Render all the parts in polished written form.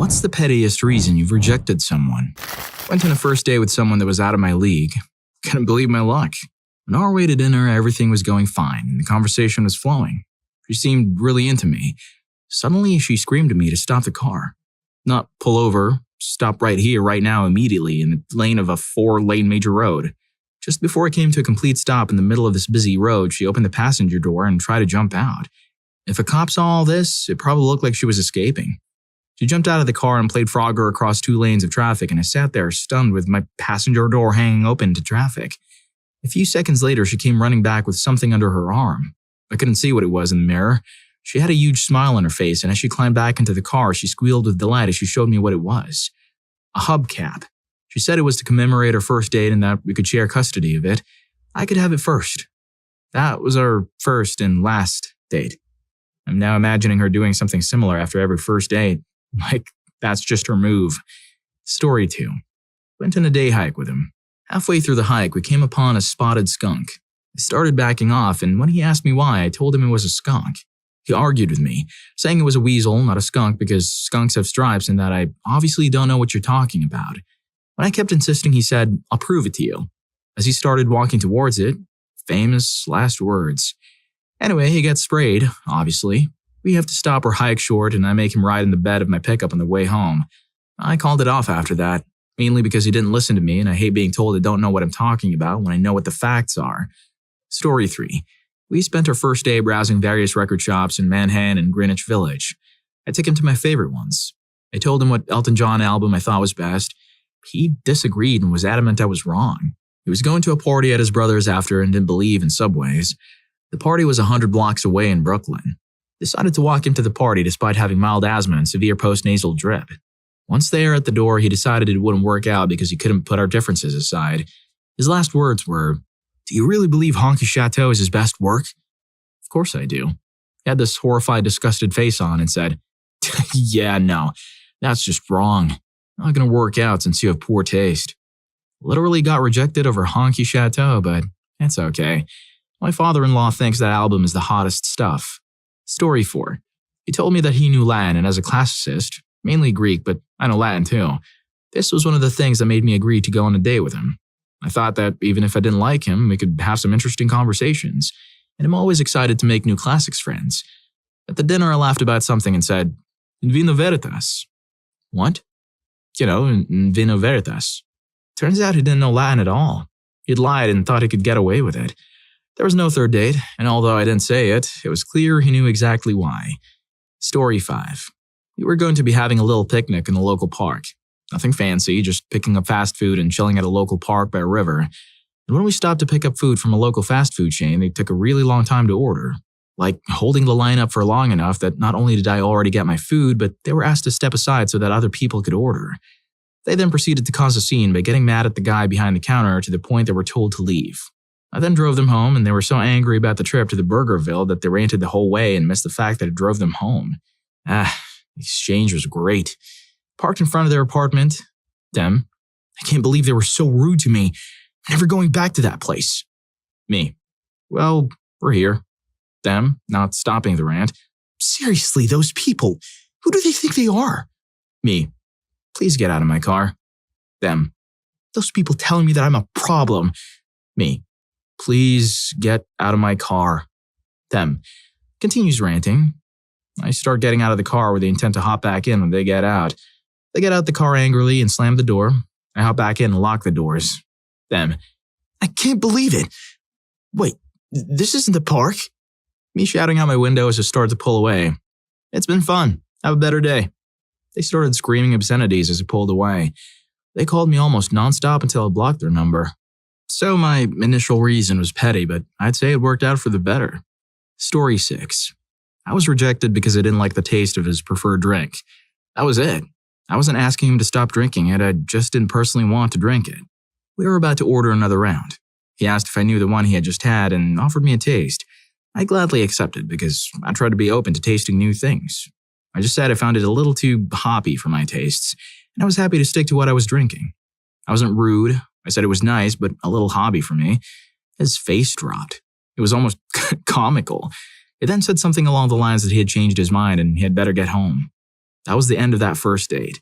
What's the pettiest reason you've rejected someone? Went on a first date with someone that was out of my league. Couldn't believe my luck. On our way to dinner, everything was going fine and the conversation was flowing. She seemed really into me. Suddenly, she screamed at me to stop the car. Not pull over, stop right here, right now, immediately in the lane of a 4-lane major road. Just before it came to a complete stop in the middle of this busy road, she opened the passenger door and tried to jump out. If a cop saw all this, it probably looked like she was escaping. She jumped out of the car and played Frogger across 2 lanes of traffic, and I sat there stunned with my passenger door hanging open to traffic. A few seconds later, she came running back with something under her arm. I couldn't see what it was in the mirror. She had a huge smile on her face, and as she climbed back into the car, she squealed with delight as she showed me what it was. A hubcap. She said it was to commemorate our first date and that we could share custody of it. I could have it first. That was our first and last date. I'm now imagining her doing something similar after every first date. Like, that's just her move. Story 2. Went on a day hike with him. Halfway through the hike, we came upon a spotted skunk. I started backing off, and when he asked me why, I told him it was a skunk. He argued with me, saying it was a weasel, not a skunk, because skunks have stripes and that I obviously don't know what you're talking about. When I kept insisting, he said, "I'll prove it to you." As he started walking towards it, famous last words. Anyway, he gets sprayed, obviously. We have to stop our hike short, and I make him ride in the bed of my pickup on the way home. I called it off after that, mainly because he didn't listen to me, and I hate being told I don't know what I'm talking about when I know what the facts are. Story 3. We spent our first day browsing various record shops in Manhattan and Greenwich Village. I took him to my favorite ones. I told him what Elton John album I thought was best. He disagreed and was adamant I was wrong. He was going to a party at his brother's after and didn't believe in subways. The party was 100 blocks away in Brooklyn. Decided to walk him to the party despite having mild asthma and severe postnasal drip. Once there at the door, he decided it wouldn't work out because he couldn't put our differences aside. His last words were, "Do you really believe Honky Chateau is his best work?" Of course I do. He had this horrified, disgusted face on and said, "Yeah, no, that's just wrong. Not gonna work out since you have poor taste." Literally got rejected over Honky Chateau, but it's okay. My father-in-law thinks that album is the hottest stuff. Story 4. He told me that he knew Latin, and as a classicist, mainly Greek, but I know Latin too, this was one of the things that made me agree to go on a date with him. I thought that even if I didn't like him, we could have some interesting conversations, and I'm always excited to make new classics friends. At the dinner, I laughed about something and said, "In vino veritas." What? You know, in vino veritas. Turns out he didn't know Latin at all. He'd lied and thought he could get away with it. There was no third date, and although I didn't say it, it was clear he knew exactly why. Story 5. We were going to be having a little picnic in the local park. Nothing fancy, just picking up fast food and chilling at a local park by a river. And when we stopped to pick up food from a local fast food chain, they took a really long time to order. Like holding the line up for long enough that not only did I already get my food, but they were asked to step aside so that other people could order. They then proceeded to cause a scene by getting mad at the guy behind the counter to the point they were told to leave. I then drove them home, and they were so angry about the trip to the Burgerville that they ranted the whole way and missed the fact that I drove them home. The exchange was great. Parked in front of their apartment. Them. I can't believe they were so rude to me. I'm never going back to that place. Me. Well, we're here. Them, not stopping the rant. Seriously, those people. Who do they think they are? Me. Please get out of my car. Them. Those people telling me that I'm a problem. Me. Please get out of my car. Them. Continues ranting. I start getting out of the car with the intent to hop back in when they get out. They get out the car angrily and slam the door. I hop back in and lock the doors. Them. I can't believe it. Wait, this isn't the park? Me shouting out my window as I start to pull away. It's been fun. Have a better day. They started screaming obscenities as I pulled away. They called me almost nonstop until I blocked their number. So my initial reason was petty, but I'd say it worked out for the better. Story 6. I was rejected because I didn't like the taste of his preferred drink. That was it. I wasn't asking him to stop drinking it, I just didn't personally want to drink it. We were about to order another round. He asked if I knew the one he had just had and offered me a taste. I gladly accepted because I tried to be open to tasting new things. I just said I found it a little too hoppy for my tastes, and I was happy to stick to what I was drinking. I wasn't rude. I said it was nice, but a little hobby for me. His face dropped. It was almost comical. He then said something along the lines that he had changed his mind and he had better get home. That was the end of that first date.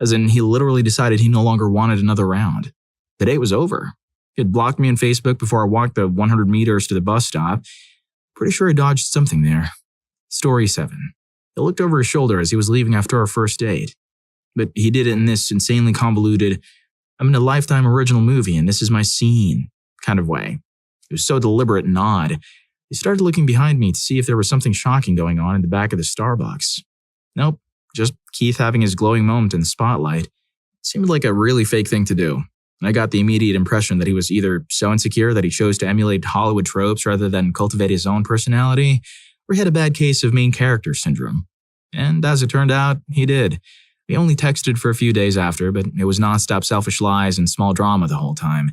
As in, he literally decided he no longer wanted another round. The date was over. He had blocked me on Facebook before I walked the 100 meters to the bus stop. Pretty sure I dodged something there. Story 7. He looked over his shoulder as he was leaving after our first date. But he did it in this insanely convoluted, I'm in a Lifetime original movie and this is my scene kind of way. It was so deliberate and odd. He started looking behind me to see if there was something shocking going on in the back of the Starbucks. Nope, just Keith having his glowing moment in the spotlight. It seemed like a really fake thing to do. And I got the immediate impression that he was either so insecure that he chose to emulate Hollywood tropes rather than cultivate his own personality, or he had a bad case of main character syndrome. And as it turned out, he did. We only texted for a few days after, but it was nonstop selfish lies and small drama the whole time.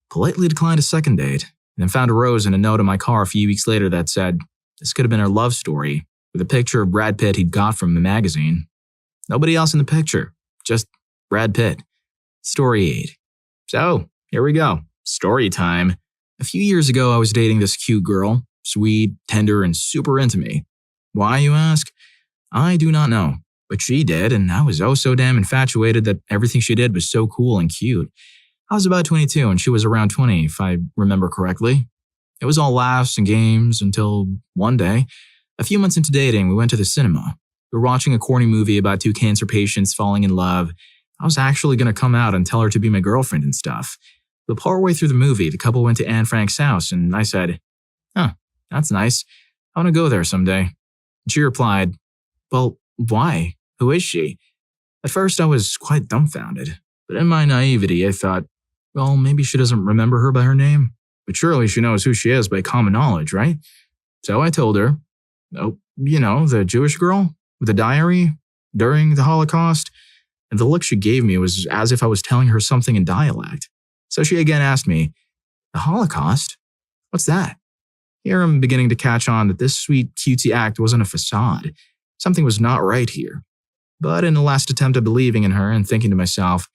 Politely declined a second date, and then found a rose in a note in my car a few weeks later that said, this could have been our love story, with a picture of Brad Pitt he'd got from the magazine. Nobody else in the picture, just Brad Pitt. Story 8. So, here we go. Story time. A few years ago, I was dating this cute girl, sweet, tender, and super into me. Why, you ask? I do not know, but she did, and I was oh so damn infatuated that everything she did was so cool and cute. I was about 22 and she was around 20, if I remember correctly. It was all laughs and games until one day, a few months into dating, we went to the cinema. We were watching a corny movie about two cancer patients falling in love. I was actually going to come out and tell her to be my girlfriend and stuff. But partway through the movie, the couple went to Anne Frank's house and I said, that's nice. I want to go there someday. And she replied, well, why? Who is she? At first, I was quite dumbfounded, but in my naivety, I thought, well, maybe she doesn't remember her by her name, but surely she knows who she is by common knowledge, right? So I told her, the Jewish girl with the diary during the Holocaust, and the look she gave me was as if I was telling her something in dialect. So she again asked me, the Holocaust? What's that? Here I'm beginning to catch on that this sweet cutesy act wasn't a facade. Something was not right here. But in the last attempt at believing in her and thinking to myself,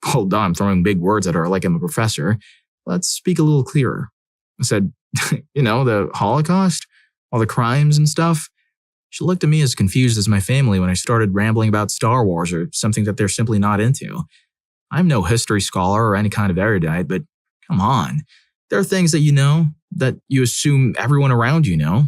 hold on, I'm throwing big words at her like I'm a professor, let's speak a little clearer. I said, the Holocaust? All the crimes and stuff? She looked at me as confused as my family when I started rambling about Star Wars or something that they're simply not into. I'm no history scholar or any kind of erudite, but come on. There are things that you know, that you assume everyone around you know.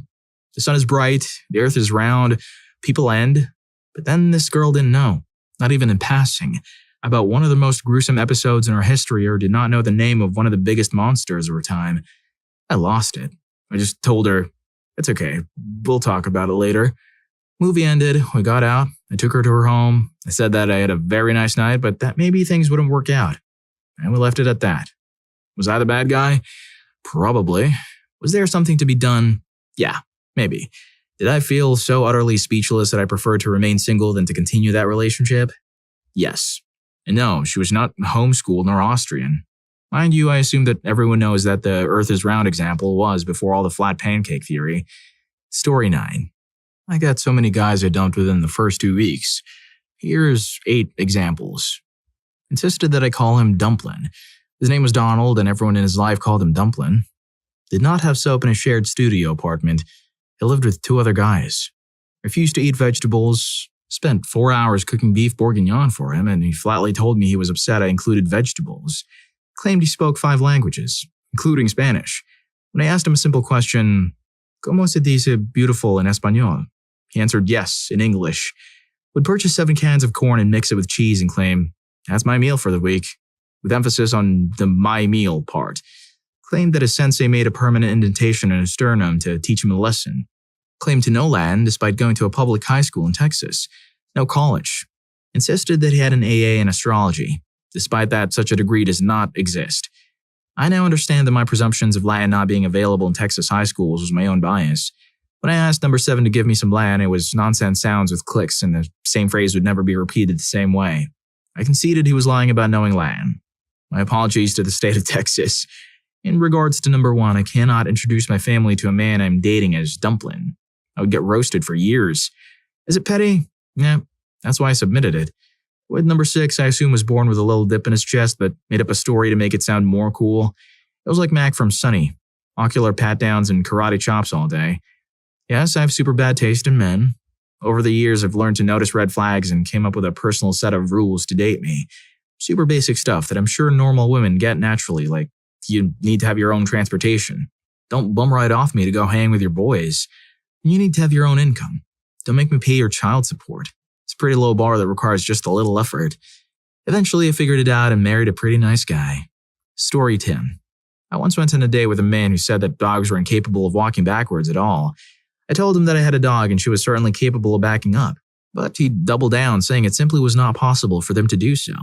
The sun is bright, the earth is round, people end. But then this girl didn't know, not even in passing, about one of the most gruesome episodes in our history or did not know the name of one of the biggest monsters of our time. I lost it. I just told her, it's okay, we'll talk about it later. Movie ended, we got out, I took her to her home. I said that I had a very nice night, but that maybe things wouldn't work out. And we left it at that. Was I the bad guy? Probably. Was there something to be done? Yeah, maybe. Did I feel so utterly speechless that I preferred to remain single than to continue that relationship? Yes. And no, she was not homeschooled nor Austrian. Mind you, I assume that everyone knows that the Earth is round example was before all the flat pancake theory. Story 9. I got so many guys I dumped within the first 2 weeks. Here's 8 examples. Insisted that I call him Dumplin'. His name was Donald and everyone in his life called him Dumplin'. Did not have soap in a shared studio apartment. He lived with 2 other guys. Refused to eat vegetables. Spent 4 hours cooking beef bourguignon for him and he flatly told me he was upset I included vegetables. Claimed he spoke 5 languages, including Spanish. When I asked him a simple question, ¿Cómo se dice beautiful in español? He answered yes in English. Would purchase 7 cans of corn and mix it with cheese and claim, that's my meal for the week, with emphasis on the my meal part. Claimed that his sensei made a permanent indentation in his sternum to teach him a lesson. Claimed to know Latin despite going to a public high school in Texas. No college. Insisted that he had an AA in astrology. Despite that, such a degree does not exist. I now understand that my presumptions of Latin not being available in Texas high schools was my own bias. When I asked number 7 to give me some Latin, it was nonsense sounds with clicks and the same phrase would never be repeated the same way. I conceded he was lying about knowing Latin. My apologies to the state of Texas. In regards to number 1, I cannot introduce my family to a man I'm dating as Dumplin'. I would get roasted for years. Is it petty? Yeah, that's why I submitted it. With number 6, I assume was born with a little dip in his chest but made up a story to make it sound more cool. It was like Mac from Sunny. Ocular pat-downs and karate chops all day. Yes, I have super bad taste in men. Over the years, I've learned to notice red flags and came up with a personal set of rules to date me. Super basic stuff that I'm sure normal women get naturally, like you need to have your own transportation. Don't bum right off me to go hang with your boys. You need to have your own income. Don't make me pay your child support. It's a pretty low bar that requires just a little effort. Eventually, I figured it out and married a pretty nice guy. Story 10. I once went on a date with a man who said that dogs were incapable of walking backwards at all. I told him that I had a dog and she was certainly capable of backing up, but he doubled down, saying it simply was not possible for them to do so.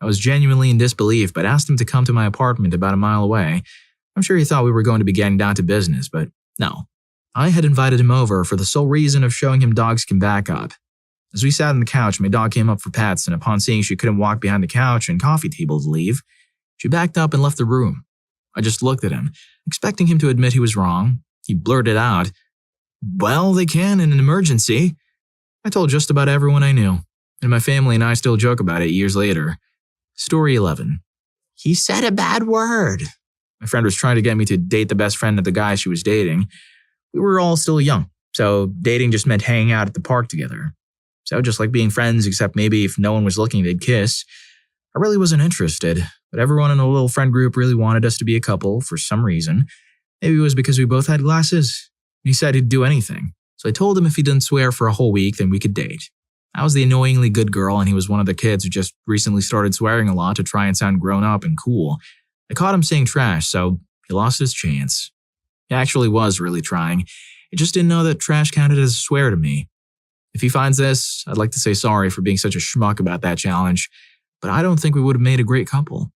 I was genuinely in disbelief, but asked him to come to my apartment about a mile away. I'm sure he thought we were going to be getting down to business, but no. I had invited him over for the sole reason of showing him dogs can back up. As we sat on the couch, my dog came up for pets, and upon seeing she couldn't walk behind the couch and coffee table to leave, she backed up and left the room. I just looked at him, expecting him to admit he was wrong. He blurted out, "Well, they can in an emergency." I told just about everyone I knew, and my family and I still joke about it years later. Story 11. He said a bad word. My friend was trying to get me to date the best friend of the guy she was dating. We were all still young, so dating just meant hanging out at the park together. So just like being friends, except maybe if no one was looking, they'd kiss. I really wasn't interested, but everyone in the little friend group really wanted us to be a couple for some reason. Maybe it was because we both had glasses. He said he'd do anything, so I told him if he didn't swear for a whole week, then we could date. I was the annoyingly good girl, and he was one of the kids who just recently started swearing a lot to try and sound grown up and cool. I caught him saying trash, so he lost his chance. He actually was really trying. He just didn't know that trash counted as a swear to me. If he finds this, I'd like to say sorry for being such a schmuck about that challenge, but I don't think we would have made a great couple.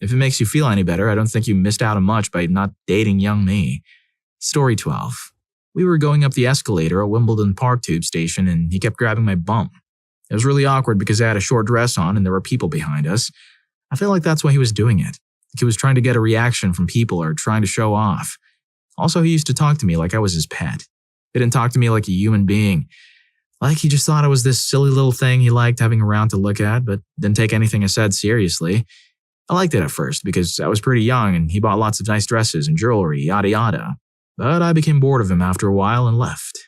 If it makes you feel any better, I don't think you missed out on much by not dating young me. Story 12. We were going up the escalator at Wimbledon Park tube station, and he kept grabbing my bum. It was really awkward because I had a short dress on and there were people behind us. I feel like that's why he was doing it. Like he was trying to get a reaction from people or trying to show off. Also, he used to talk to me like I was his pet. He didn't talk to me like a human being. Like he just thought I was this silly little thing he liked having around to look at, but didn't take anything I said seriously. I liked it at first because I was pretty young and he bought lots of nice dresses and jewelry, yada yada. But I became bored of him after a while and left.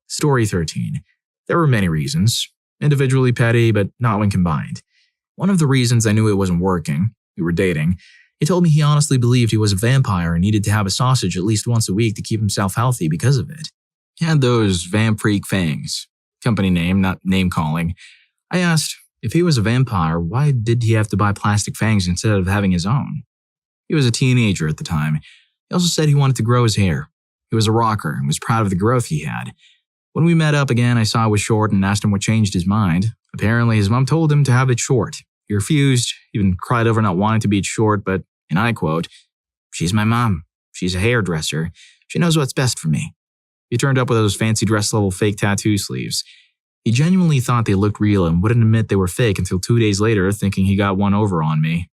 Story 13. There were many reasons. Individually petty, but not when combined. One of the reasons I knew it wasn't working, we were dating, he told me he honestly believed he was a vampire and needed to have a sausage at least once a week to keep himself healthy because of it. He had those vampiric fangs. Company name, not name calling. I asked, if he was a vampire, why did he have to buy plastic fangs instead of having his own? He was a teenager at the time. He also said he wanted to grow his hair. He was a rocker and was proud of the growth he had. When we met up again, I saw it was short and asked him what changed his mind. Apparently, his mom told him to have it short. He refused, even cried over not wanting to be short, but, and I quote, "She's my mom. She's a hairdresser. She knows what's best for me." He turned up with those fancy dress-level fake tattoo sleeves. He genuinely thought they looked real and wouldn't admit they were fake until 2 days later, thinking he got one over on me.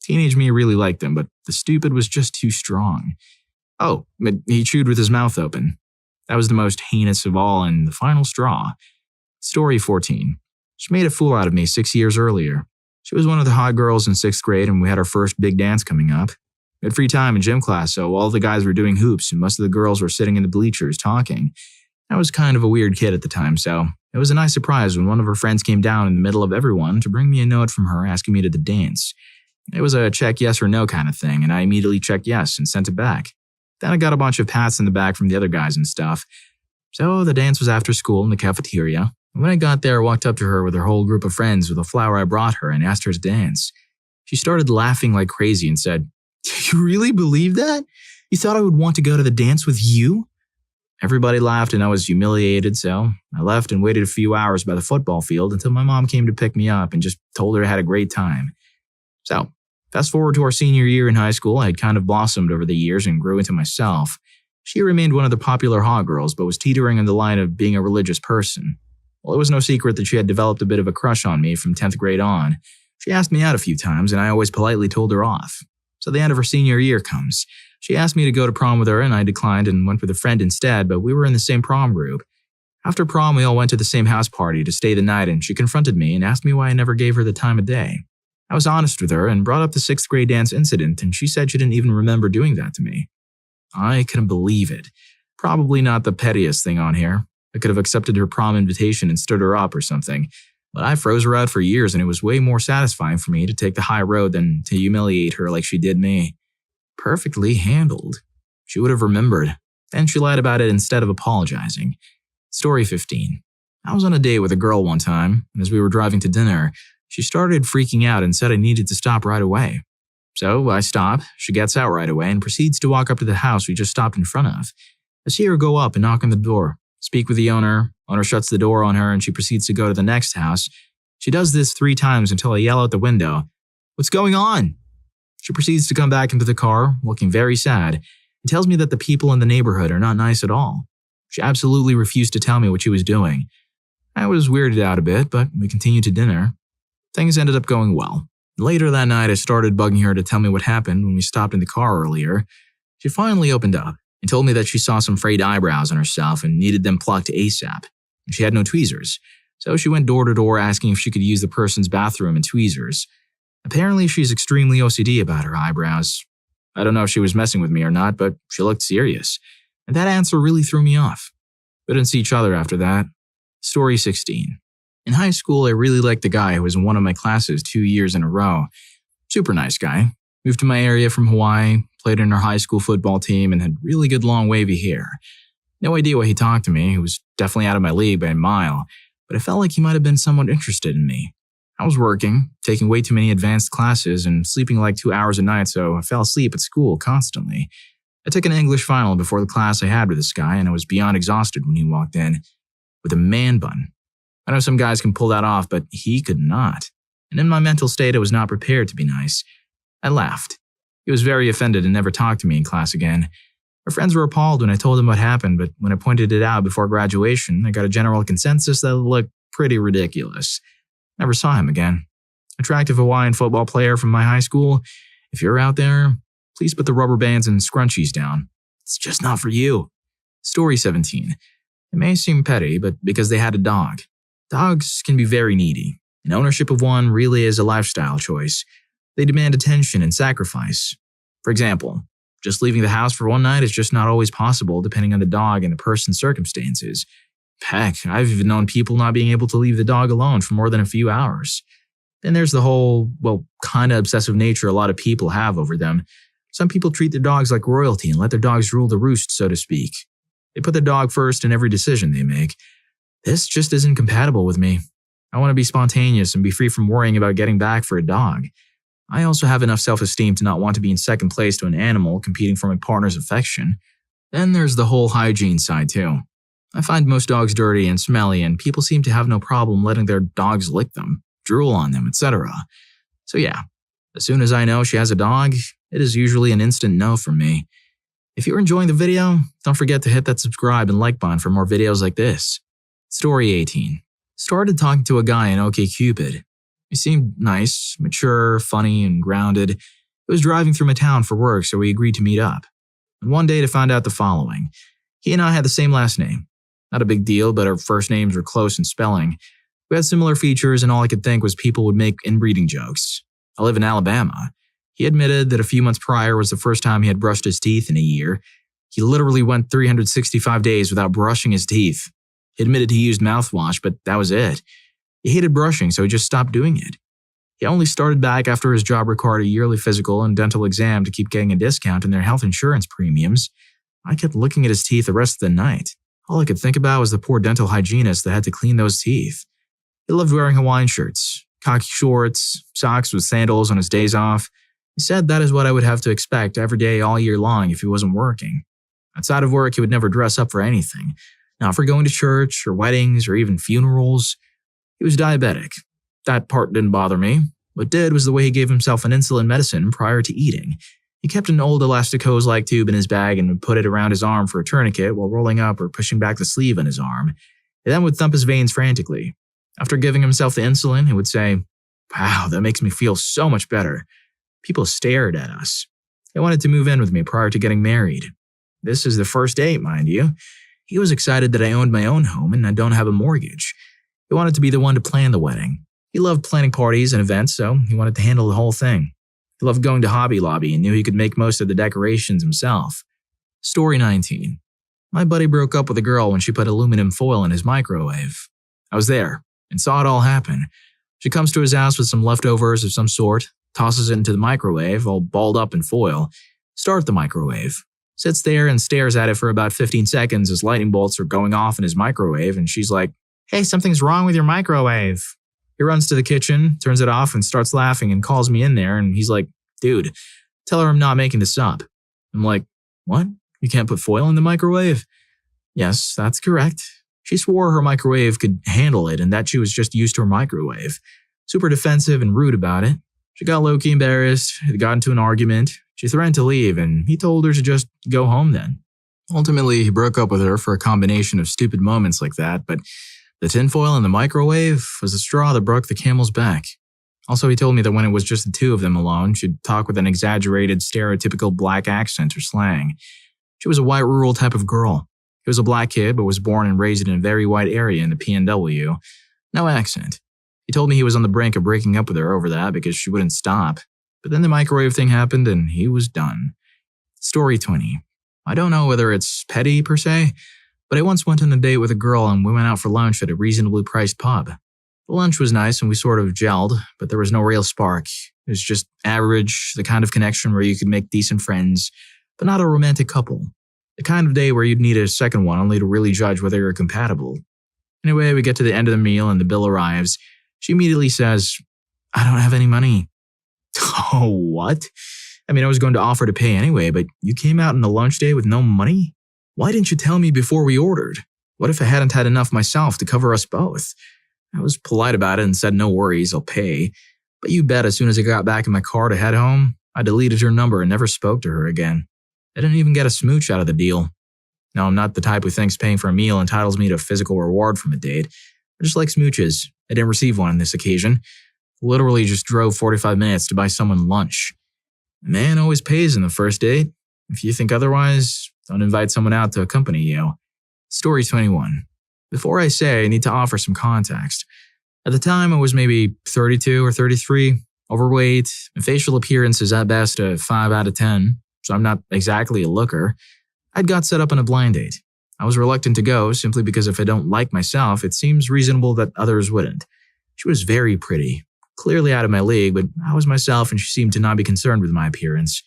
Teenage me really liked him, but the stupid was just too strong. Oh, but he chewed with his mouth open. That was the most heinous of all and the final straw. Story 14. She made a fool out of me 6 years earlier. She was one of the hot girls in 6th grade and we had our first big dance coming up. We had free time in gym class, so all the guys were doing hoops and most of the girls were sitting in the bleachers talking. I was kind of a weird kid at the time, so it was a nice surprise when one of her friends came down in the middle of everyone to bring me a note from her asking me to the dance. It was a check yes or no kind of thing, and I immediately checked yes and sent it back. Then I got a bunch of pats in the back from the other guys and stuff. So the dance was after school in the cafeteria. And when I got there, I walked up to her with her whole group of friends with a flower I brought her and asked her to dance. She started laughing like crazy and said, "You really believe that? You thought I would want to go to the dance with you?" Everybody laughed and I was humiliated, so I left and waited a few hours by the football field until my mom came to pick me up and just told her I had a great time. So, fast forward to our senior year in high school, I had kind of blossomed over the years and grew into myself. She remained one of the popular hot girls, but was teetering on the line of being a religious person. Well, it was no secret that she had developed a bit of a crush on me from 10th grade on. She asked me out a few times, and I always politely told her off. So the end of her senior year comes. She asked me to go to prom with her, and I declined and went with a friend instead, but we were in the same prom group. After prom, we all went to the same house party to stay the night, and she confronted me and asked me why I never gave her the time of day. I was honest with her and brought up the 6th grade dance incident, and she said she didn't even remember doing that to me. I couldn't believe it. Probably not the pettiest thing on here, I could have accepted her prom invitation and stood her up or something, but I froze her out for years and it was way more satisfying for me to take the high road than to humiliate her like she did me. Perfectly handled. She would have remembered. Then she lied about it instead of apologizing. Story 15. I was on a date with a girl one time, and as we were driving to dinner, she started freaking out and said I needed to stop right away. So I stop, she gets out right away and proceeds to walk up to the house we just stopped in front of. I see her go up and knock on the door, speak with the owner shuts the door on her and she proceeds to go to the next house. She does this 3 times until I yell out the window, "What's going on?" She proceeds to come back into the car, looking very sad, and tells me that the people in the neighborhood are not nice at all. She absolutely refused to tell me what she was doing. I was weirded out a bit, but we continued to dinner. Things ended up going well. Later that night, I started bugging her to tell me what happened when we stopped in the car earlier. She finally opened up and told me that she saw some frayed eyebrows on herself and needed them plucked ASAP. She had no tweezers, so she went door to door asking if she could use the person's bathroom and tweezers. Apparently, she's extremely OCD about her eyebrows. I don't know if she was messing with me or not, but she looked serious, and that answer really threw me off. We didn't see each other after that. Story 16. In high school, I really liked the guy who was in one of my classes 2 years in a row. Super nice guy. Moved to my area from Hawaii, played in our high school football team, and had really good long wavy hair. No idea why he talked to me. He was definitely out of my league by a mile, but I felt like he might have been somewhat interested in me. I was working, taking way too many advanced classes, and sleeping like 2 hours a night, so I fell asleep at school constantly. I took an English final before the class I had with this guy, and I was beyond exhausted when he walked in with a man bun. I know some guys can pull that off, but he could not. And in my mental state, I was not prepared to be nice. I laughed. He was very offended and never talked to me in class again. Our friends were appalled when I told them what happened, but when I pointed it out before graduation, I got a general consensus that it looked pretty ridiculous. Never saw him again. Attractive Hawaiian football player from my high school. If you're out there, please put the rubber bands and scrunchies down. It's just not for you. Story 17. It may seem petty, but because they had a dog. Dogs can be very needy, and ownership of one really is a lifestyle choice. They demand attention and sacrifice. For example, just leaving the house for one night is just not always possible depending on the dog and the person's circumstances. Heck, I've even known people not being able to leave the dog alone for more than a few hours. Then there's the whole, kinda obsessive nature a lot of people have over them. Some people treat their dogs like royalty and let their dogs rule the roost, so to speak. They put their dog first in every decision they make. This just isn't compatible with me. I want to be spontaneous and be free from worrying about getting back for a dog. I also have enough self-esteem to not want to be in second place to an animal competing for my partner's affection. Then there's the whole hygiene side too. I find most dogs dirty and smelly, and people seem to have no problem letting their dogs lick them, drool on them, etc. So yeah, as soon as I know she has a dog, it is usually an instant no from me. If you're enjoying the video, don't forget to hit that subscribe and like button for more videos like this. Story 18. Started talking to a guy in OkCupid. He seemed nice, mature, funny, and grounded. He was driving through my town for work, so we agreed to meet up. And one day to find out the following. He and I had the same last name. Not a big deal, but our first names were close in spelling. We had similar features, and all I could think was people would make inbreeding jokes. I live in Alabama. He admitted that a few months prior was the first time he had brushed his teeth in a year. He literally went 365 days without brushing his teeth. He admitted he used mouthwash, but that was it. He hated brushing, so he just stopped doing it. He only started back after his job required a yearly physical and dental exam to keep getting a discount in their health insurance premiums. I kept looking at his teeth the rest of the night. All I could think about was the poor dental hygienist that had to clean those teeth. He loved wearing Hawaiian shirts, khaki shorts, socks with sandals on his days off. He said that is what I would have to expect every day all year long if he wasn't working. Outside of work, he would never dress up for anything. Not for going to church or weddings or even funerals. He was diabetic. That part didn't bother me. What did was the way he gave himself an insulin medicine prior to eating. He kept an old elastic hose-like tube in his bag and would put it around his arm for a tourniquet while rolling up or pushing back the sleeve on his arm. He then would thump his veins frantically. After giving himself the insulin, he would say, "Wow, that makes me feel so much better." People stared at us. He wanted to move in with me prior to getting married. This is the first date, mind you. He was excited that I owned my own home and I don't have a mortgage. He wanted to be the one to plan the wedding. He loved planning parties and events, so he wanted to handle the whole thing. He loved going to Hobby Lobby and knew he could make most of the decorations himself. Story 19. My buddy broke up with a girl when she put aluminum foil in his microwave. I was there and saw it all happen. She comes to his house with some leftovers of some sort, tosses it into the microwave, all balled up in foil. Start the microwave. Sits there and stares at it for about 15 seconds as lightning bolts are going off in his microwave, and she's like, "Hey, something's wrong with your microwave." He runs to the kitchen, turns it off, and starts laughing and calls me in there, and he's like, "Dude, tell her I'm not making this up." I'm like, "What? You can't put foil in the microwave?" "Yes, that's correct." She swore her microwave could handle it and that she was just used to her microwave. Super defensive and rude about it. She got low-key embarrassed, got into an argument. She threatened to leave, and he told her to just go home then. Ultimately, he broke up with her for a combination of stupid moments like that, but the tinfoil in the microwave was the straw that broke the camel's back. Also, he told me that when it was just the two of them alone, she'd talk with an exaggerated, stereotypical black accent or slang. She was a white rural type of girl. He was a black kid, but was born and raised in a very white area in the PNW. No accent. He told me he was on the brink of breaking up with her over that because she wouldn't stop. But then the microwave thing happened and he was done. Story 20. I don't know whether it's petty per se, but I once went on a date with a girl and we went out for lunch at a reasonably priced pub. The lunch was nice and we sort of gelled, but there was no real spark. It was just average, the kind of connection where you could make decent friends, but not a romantic couple. The kind of day where you'd need a second one only to really judge whether you're compatible. Anyway, we get to the end of the meal and the bill arrives. She immediately says, "I don't have any money." Oh, what? I mean, I was going to offer to pay anyway, but you came out on a lunch date with no money? Why didn't you tell me before we ordered? What if I hadn't had enough myself to cover us both? I was polite about it and said, "No worries, I'll pay." But you bet as soon as I got back in my car to head home, I deleted her number and never spoke to her again. I didn't even get a smooch out of the deal. No, I'm not the type who thinks paying for a meal entitles me to a physical reward from a date. I just like smooches. I didn't receive one on this occasion. Literally just drove 45 minutes to buy someone lunch. A man always pays on the first date. If you think otherwise, don't invite someone out to accompany you. Story 21. Before I say, I need to offer some context. At the time, I was maybe 32 or 33, overweight, and facial appearance is at best a 5 out of 10, so I'm not exactly a looker. I'd got set up on a blind date. I was reluctant to go simply because if I don't like myself, it seems reasonable that others wouldn't. She was very pretty, clearly out of my league, but I was myself and she seemed to not be concerned with my appearance.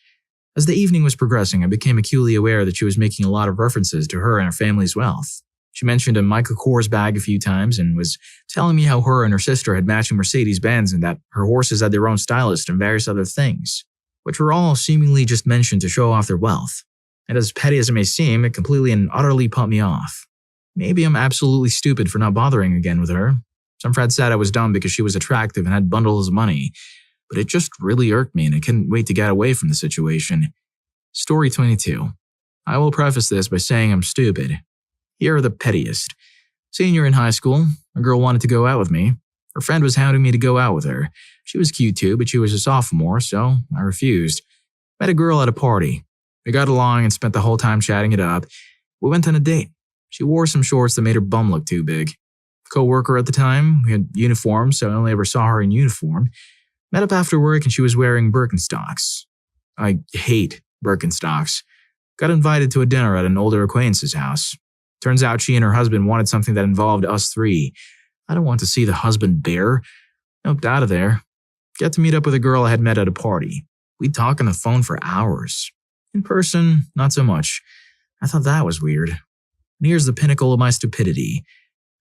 As the evening was progressing, I became acutely aware that she was making a lot of references to her and her family's wealth. She mentioned a Michael Kors bag a few times and was telling me how her and her sister had matching Mercedes-Benz and that her horses had their own stylist and various other things, which were all seemingly just mentioned to show off their wealth. And as petty as it may seem, it completely and utterly pumped me off. Maybe I'm absolutely stupid for not bothering again with her. Some friends said I was dumb because she was attractive and had bundles of money, but it just really irked me and I couldn't wait to get away from the situation. Story 22. I will preface this by saying I'm stupid. Here are the pettiest. Senior in high school, a girl wanted to go out with me. Her friend was hounding me to go out with her. She was cute too, but she was a sophomore, so I refused. Met a girl at a party. We got along and spent the whole time chatting it up. We went on a date. She wore some shorts that made her bum look too big. Coworker at the time, we had uniforms, so I only ever saw her in uniform. Met up after work and she was wearing Birkenstocks. I hate Birkenstocks. Got invited to a dinner at an older acquaintance's house. Turns out she and her husband wanted something that involved us three. I don't want to see the husband bare. Noped out of there. Get to meet up with a girl I had met at a party. We'd talk on the phone for hours. In person, not so much. I thought that was weird. And here's the pinnacle of my stupidity.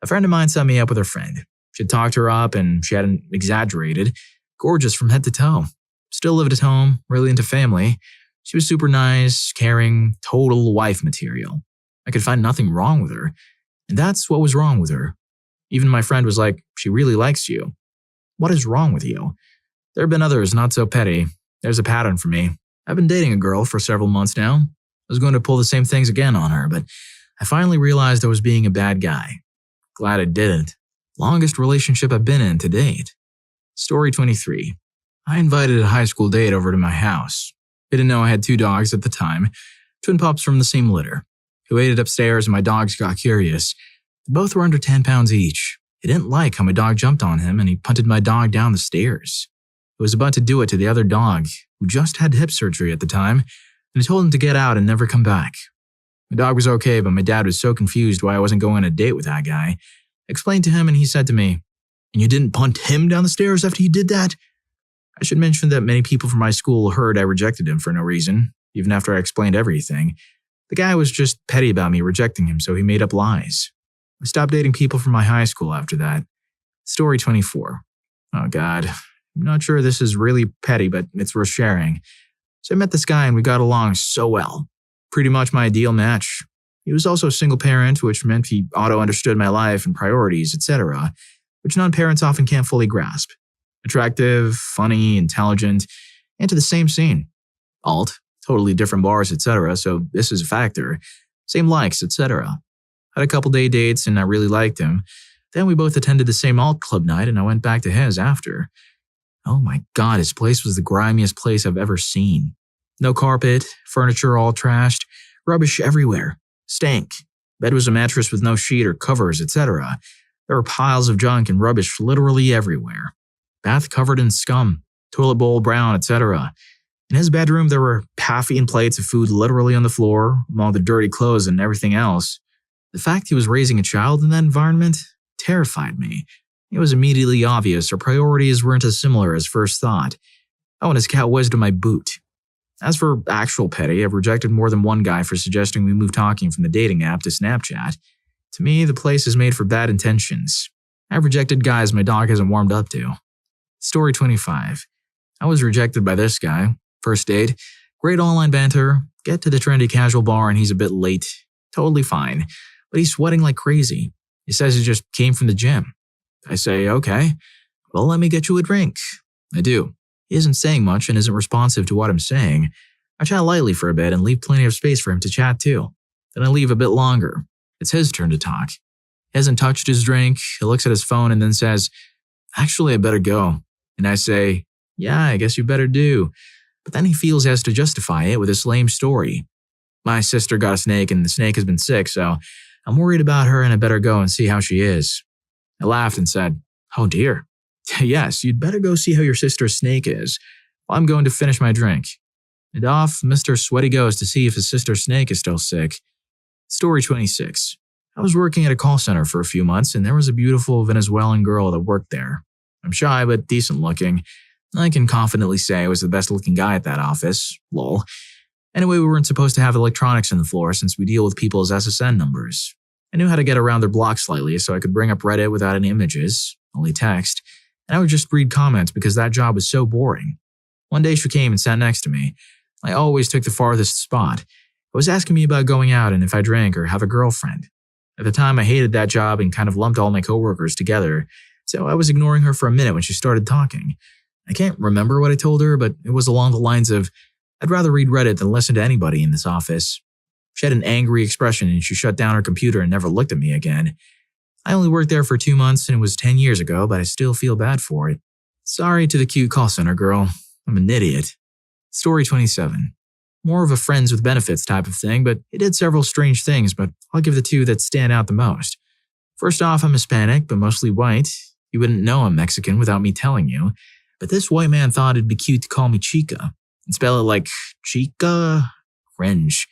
A friend of mine set me up with her friend. She'd talked her up and she hadn't exaggerated. Gorgeous from head to toe. Still lived at home, really into family. She was super nice, caring, total wife material. I could find nothing wrong with her. And that's what was wrong with her. Even my friend was like, "She really likes you." What is wrong with you? There have been others not so petty. There's a pattern for me. I've been dating a girl for several months now. I was going to pull the same things again on her, but I finally realized I was being a bad guy. Glad I didn't. Longest relationship I've been in to date. Story 23. I invited a high school date over to my house. Didn't know I had 2 dogs at the time, twin pups from the same litter. He waited upstairs and my dogs got curious. Both were under 10 pounds each. He didn't like how my dog jumped on him and he punted my dog down the stairs. He was about to do it to the other dog, who just had hip surgery at the time, and I told him to get out and never come back. My dog was okay, but my dad was so confused why I wasn't going on a date with that guy. I explained to him and he said to me, "And you didn't punt him down the stairs after you did that?" I should mention that many people from my school heard I rejected him for no reason, even after I explained everything. The guy was just petty about me rejecting him, so he made up lies. I stopped dating people from my high school after that. Story 24. Oh God, I'm not sure this is really petty, but it's worth sharing. So I met this guy and we got along so well. Pretty much my ideal match. He was also a single parent, which meant he auto-understood my life and priorities, etc., which non-parents often can't fully grasp. Attractive, funny, intelligent, and to the same scene. Alt, totally different bars, etc., so this is a factor. Same likes, etc. Had a couple dates and I really liked him. Then we both attended the same alt club night and I went back to his after. Oh my God, his place was the grimiest place I've ever seen. No carpet, furniture all trashed, rubbish everywhere, stank. Bed was a mattress with no sheet or covers, etc. There were piles of junk and rubbish literally everywhere. Bath covered in scum, toilet bowl brown, etc. In his bedroom, there were half-eaten plates of food literally on the floor, among the dirty clothes and everything else. The fact he was raising a child in that environment terrified me. It was immediately obvious our priorities weren't as similar as first thought. Oh, and his cat whizzed to my boot. As for actual petty, I've rejected more than one guy for suggesting we move talking from the dating app to Snapchat. To me, the place is made for bad intentions. I've rejected guys my dog hasn't warmed up to. Story 25. I was rejected by this guy. First date, great online banter, get to the trendy casual bar and he's a bit late. Totally fine, but he's sweating like crazy. He says he just came from the gym. I say, okay, well, let me get you a drink. I do. He isn't saying much and isn't responsive to what I'm saying. I chat lightly for a bit and leave plenty of space for him to chat too. Then I leave a bit longer. It's his turn to talk. He hasn't touched his drink. He looks at his phone and then says, "Actually, I better go." And I say, "Yeah, I guess you better do." But then he feels he has to justify it with this lame story. My sister got a snake and the snake has been sick, so I'm worried about her and I better go and see how she is. I laughed and said, "Oh dear. Yes, you'd better go see how your sister's snake is. While I'm going to finish my drink." And off Mr. Sweaty goes to see if his sister's snake is still sick. Story 26. I was working at a call center for a few months and there was a beautiful Venezuelan girl that worked there. I'm shy but decent looking. I can confidently say I was the best looking guy at that office. Lol. Anyway, we weren't supposed to have electronics on the floor since we deal with people's SSN numbers. I knew how to get around their block slightly so I could bring up Reddit without any images, only text, and I would just read comments because that job was so boring. One day she came and sat next to me. I always took the farthest spot. I was asking me about going out and if I drank or have a girlfriend. At the time, I hated that job and kind of lumped all my coworkers together, so I was ignoring her for a minute when she started talking. I can't remember what I told her, but it was along the lines of, "I'd rather read Reddit than listen to anybody in this office." She had an angry expression and she shut down her computer and never looked at me again. I only worked there for 2 months and it was 10 years ago, but I still feel bad for it. Sorry to the cute call center girl. I'm an idiot. Story 27. More of a friends with benefits type of thing, but it did several strange things, but I'll give the two that stand out the most. First off, I'm Hispanic, but mostly white. You wouldn't know I'm Mexican without me telling you. But this white man thought it'd be cute to call me Chica and spell it like Chica. Cringe.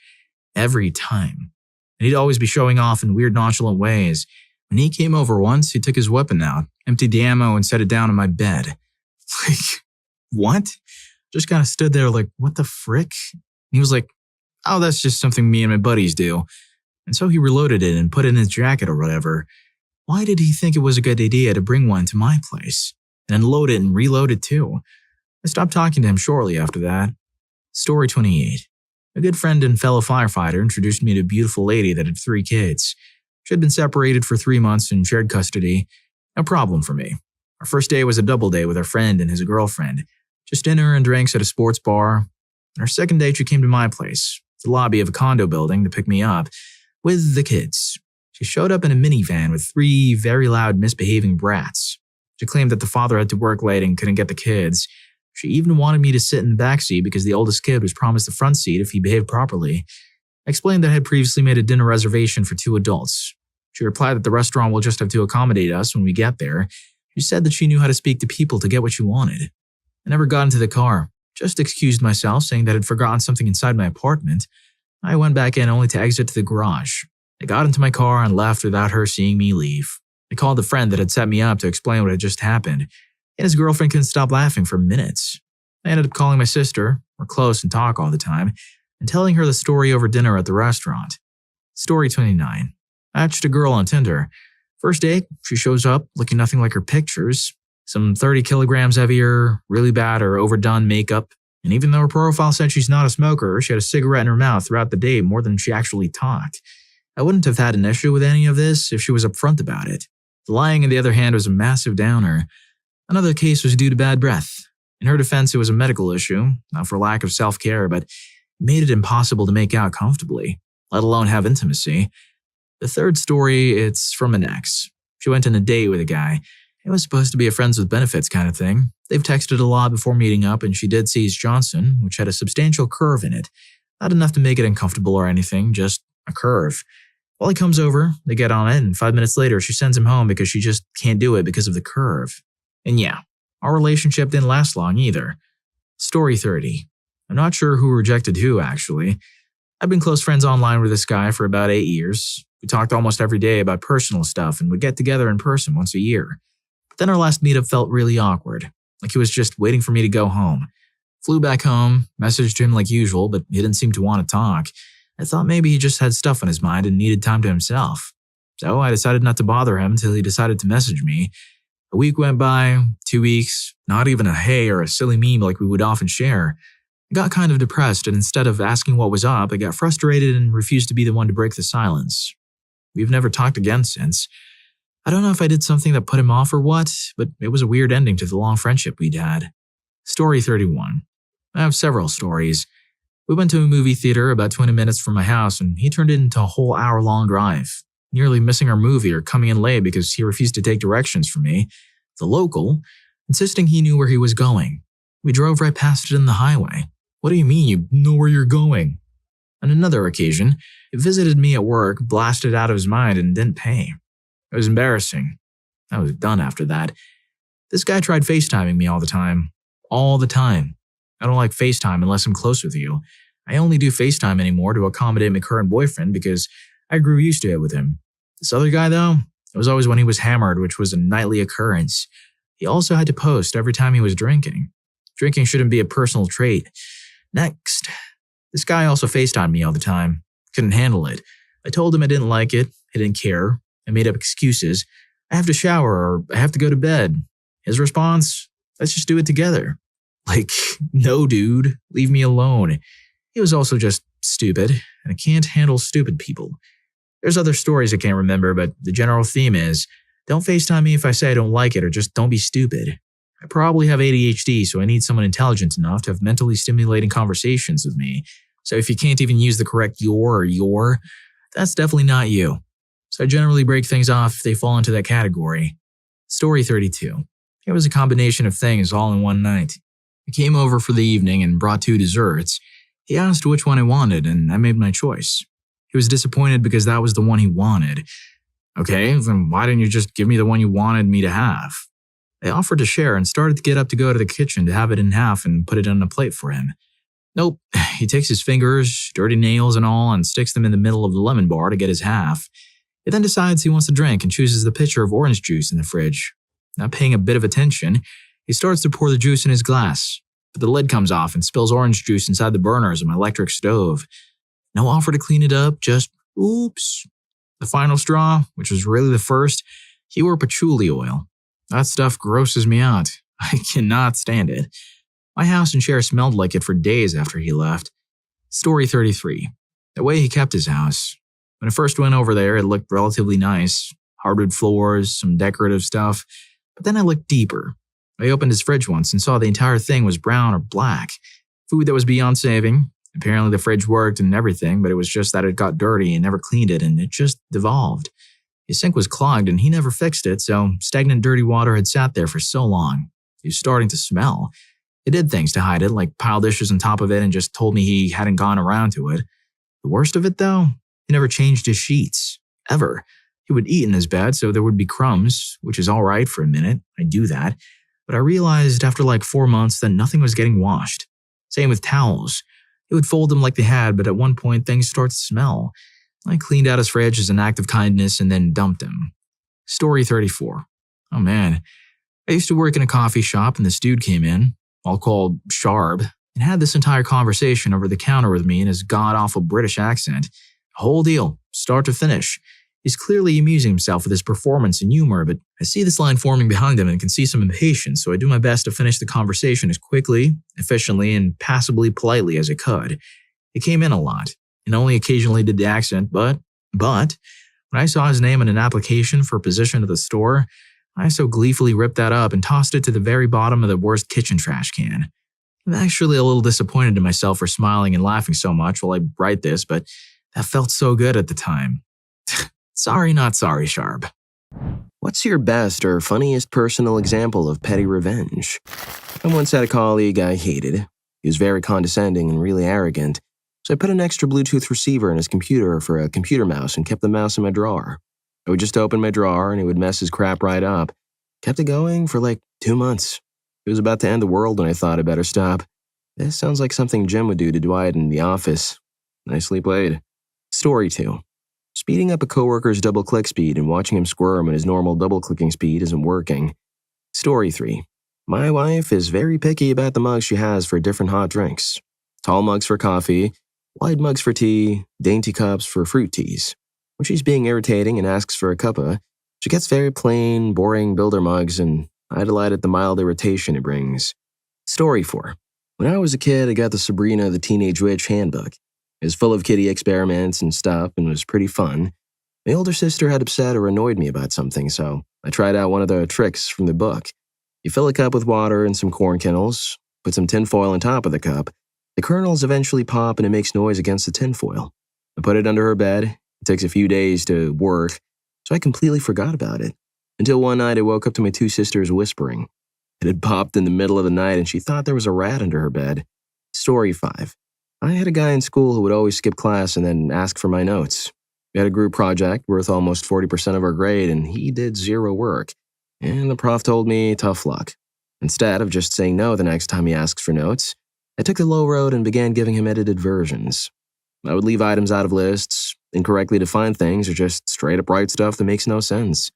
Every time. And he'd always be showing off in weird nonchalant ways. When he came over once, he took his weapon out, emptied the ammo and set it down on my bed. Like, what? Just kind of stood there like, what the frick? And he was like, "Oh, that's just something me and my buddies do." And so he reloaded it and put it in his jacket or whatever. Why did he think it was a good idea to bring one to my place? And unload it and reload it too? I stopped talking to him shortly after that. Story 28. A good friend and fellow firefighter introduced me to a beautiful lady that had 3 kids. She had been separated for 3 months and shared custody. No problem for me. Our first day was a double day with our friend and his girlfriend. Just dinner and drinks at a sports bar. And our second date, she came to my place, the lobby of a condo building, to pick me up with the kids. She showed up in a minivan with 3 very loud misbehaving brats. She claimed that the father had to work late and couldn't get the kids. She even wanted me to sit in the backseat because the oldest kid was promised the front seat if he behaved properly. I explained that I had previously made a dinner reservation for 2 adults. She replied that the restaurant will just have to accommodate us when we get there. She said that she knew how to speak to people to get what she wanted. I never got into the car, just excused myself, saying that I'd forgotten something inside my apartment. I went back in only to exit to the garage. I got into my car and left without her seeing me leave. I called the friend that had set me up to explain what had just happened, and his girlfriend couldn't stop laughing for minutes. I ended up calling my sister, we're close and talk all the time, and telling her the story over dinner at the restaurant. Story 29. I matched a girl on Tinder. First date, she shows up looking nothing like her pictures. Some 30 kilograms heavier, really bad or overdone makeup. And even though her profile said she's not a smoker, she had a cigarette in her mouth throughout the date more than she actually talked. I wouldn't have had an issue with any of this if she was upfront about it. The lying, on the other hand, was a massive downer. Another case was due to bad breath. In her defense, it was a medical issue, not for lack of self-care, but it made it impossible to make out comfortably, let alone have intimacy. The third story, it's from an ex. She went on a date with a guy. It was supposed to be a friends with benefits kind of thing. They've texted a lot before meeting up, and she did seize Johnson, which had a substantial curve in it. Not enough to make it uncomfortable or anything, just a curve. While he comes over, they get on it, and 5 minutes later, she sends him home because she just can't do it because of the curve. And yeah, our relationship didn't last long either. Story 30. I'm not sure who rejected who, actually. I've been close friends online with this guy for about 8 years. We talked almost every day about personal stuff and would get together in person once a year. But then our last meetup felt really awkward, like he was just waiting for me to go home. Flew back home, messaged him like usual, but he didn't seem to want to talk. I thought maybe he just had stuff on his mind and needed time to himself. So I decided not to bother him until he decided to message me. A week went by, 2 weeks, not even a hey or a silly meme like we would often share. I got kind of depressed, and instead of asking what was up, I got frustrated and refused to be the one to break the silence. We've never talked again since. I don't know if I did something that put him off or what, but it was a weird ending to the long friendship we'd had. Story 31. I have several stories. We went to a movie theater about 20 minutes from my house, and he turned it into a whole hour-long drive, nearly missing our movie or coming in late because he refused to take directions from me, the local, insisting he knew where he was going. We drove right past it in the highway. What do you mean you know where you're going? On another occasion, he visited me at work, blasted out of his mind, and didn't pay. It was embarrassing. I was done after that. This guy tried FaceTiming me all the time. All the time. I don't like FaceTime unless I'm close with you. I only do FaceTime anymore to accommodate my current boyfriend because I grew used to it with him. This other guy, though, it was always when he was hammered, which was a nightly occurrence. He also had to post every time he was drinking. Drinking shouldn't be a personal trait. Next. This guy also FaceTimed me all the time. Couldn't handle it. I told him I didn't like it. I didn't care. I made up excuses. I have to shower or I have to go to bed. His response? Let's just do it together. Like, no dude, leave me alone. He was also just stupid, and I can't handle stupid people. There's other stories I can't remember, but the general theme is, don't FaceTime me if I say I don't like it or just don't be stupid. I probably have ADHD, so I need someone intelligent enough to have mentally stimulating conversations with me. So if you can't even use the correct your, that's definitely not you. So I generally break things off if they fall into that category. Story 32. It was a combination of things all in one night. I came over for the evening and brought 2 desserts. He asked which one I wanted, and I made my choice. He was disappointed because that was the one he wanted. Okay, then why didn't you just give me the one you wanted me to have? I offered to share and started to get up to go to the kitchen to have it in half and put it on a plate for him. Nope, he takes his fingers, dirty nails and all, and sticks them in the middle of the lemon bar to get his half. He then decides he wants to drink and chooses the pitcher of orange juice in the fridge. Not paying a bit of attention, he starts to pour the juice in his glass, but the lid comes off and spills orange juice inside the burners of my electric stove. No offer to clean it up, just oops. The final straw, which was really the first, he wore patchouli oil. That stuff grosses me out. I cannot stand it. My house and chair smelled like it for days after he left. Story 33. The way he kept his house. When I first went over there, it looked relatively nice. Hardwood floors, some decorative stuff. But then I looked deeper. I opened his fridge once and saw the entire thing was brown or black. Food that was beyond saving. Apparently the fridge worked and everything, but it was just that it got dirty and never cleaned it and it just devolved. His sink was clogged and he never fixed it, so stagnant dirty water had sat there for so long. It was starting to smell. He did things to hide it, like pile dishes on top of it and just told me he hadn't gone around to it. The worst of it, though, he never changed his sheets. Ever. He would eat in his bed, so there would be crumbs, which is all right for a minute. I do that. But I realized after like 4 months that nothing was getting washed. Same with towels. He would fold them like they had, but at one point things started to smell. I cleaned out his fridge as an act of kindness and then dumped him. Story 34. Oh man, I used to work in a coffee shop and this dude came in, all called Sharb, and had this entire conversation over the counter with me in his god-awful British accent. A whole deal, start to finish. He's clearly amusing himself with his performance and humor, but I see this line forming behind him and can see some impatience, so I do my best to finish the conversation as quickly, efficiently, and passably politely as I could. It came in a lot, and only occasionally did the accent, but, when I saw his name in an application for a position at the store, I so gleefully ripped that up and tossed it to the very bottom of the worst kitchen trash can. I'm actually a little disappointed in myself for smiling and laughing so much while I write this, but that felt so good at the time. Sorry, not sorry, Sharp. What's your best or funniest personal example of petty revenge? I once had a colleague I hated. He was very condescending and really arrogant, so I put an extra Bluetooth receiver in his computer for a computer mouse and kept the mouse in my drawer. I would just open my drawer and it would mess his crap right up. Kept it going for like 2 months. It was about to end the world when I thought I'd better stop. This sounds like something Jim would do to Dwight in the office. Nicely played. Story 2. Speeding up a coworker's double-click speed and watching him squirm when his normal double-clicking speed isn't working. Story 3. My wife is very picky about the mugs she has for different hot drinks. Tall mugs for coffee, wide mugs for tea, dainty cups for fruit teas. When she's being irritating and asks for a cuppa, she gets very plain, boring builder mugs, and I delight at the mild irritation it brings. Story 4. When I was a kid, I got the Sabrina the Teenage Witch handbook. It was full of kiddie experiments and stuff and was pretty fun. My older sister had upset or annoyed me about something, so I tried out one of the tricks from the book. You fill a cup with water and some corn kernels, put some tinfoil on top of the cup. The kernels eventually pop and it makes noise against the tinfoil. I put it under her bed. It takes a few days to work, so I completely forgot about it. Until one night I woke up to my 2 sisters whispering. It had popped in the middle of the night and she thought there was a rat under her bed. Story 5. I had a guy in school who would always skip class and then ask for my notes. We had a group project worth almost 40% of our grade and he did 0 work. And the prof told me tough luck. Instead of just saying no the next time he asks for notes, I took the low road and began giving him edited versions. I would leave items out of lists, incorrectly define things, or just straight up write stuff that makes no sense.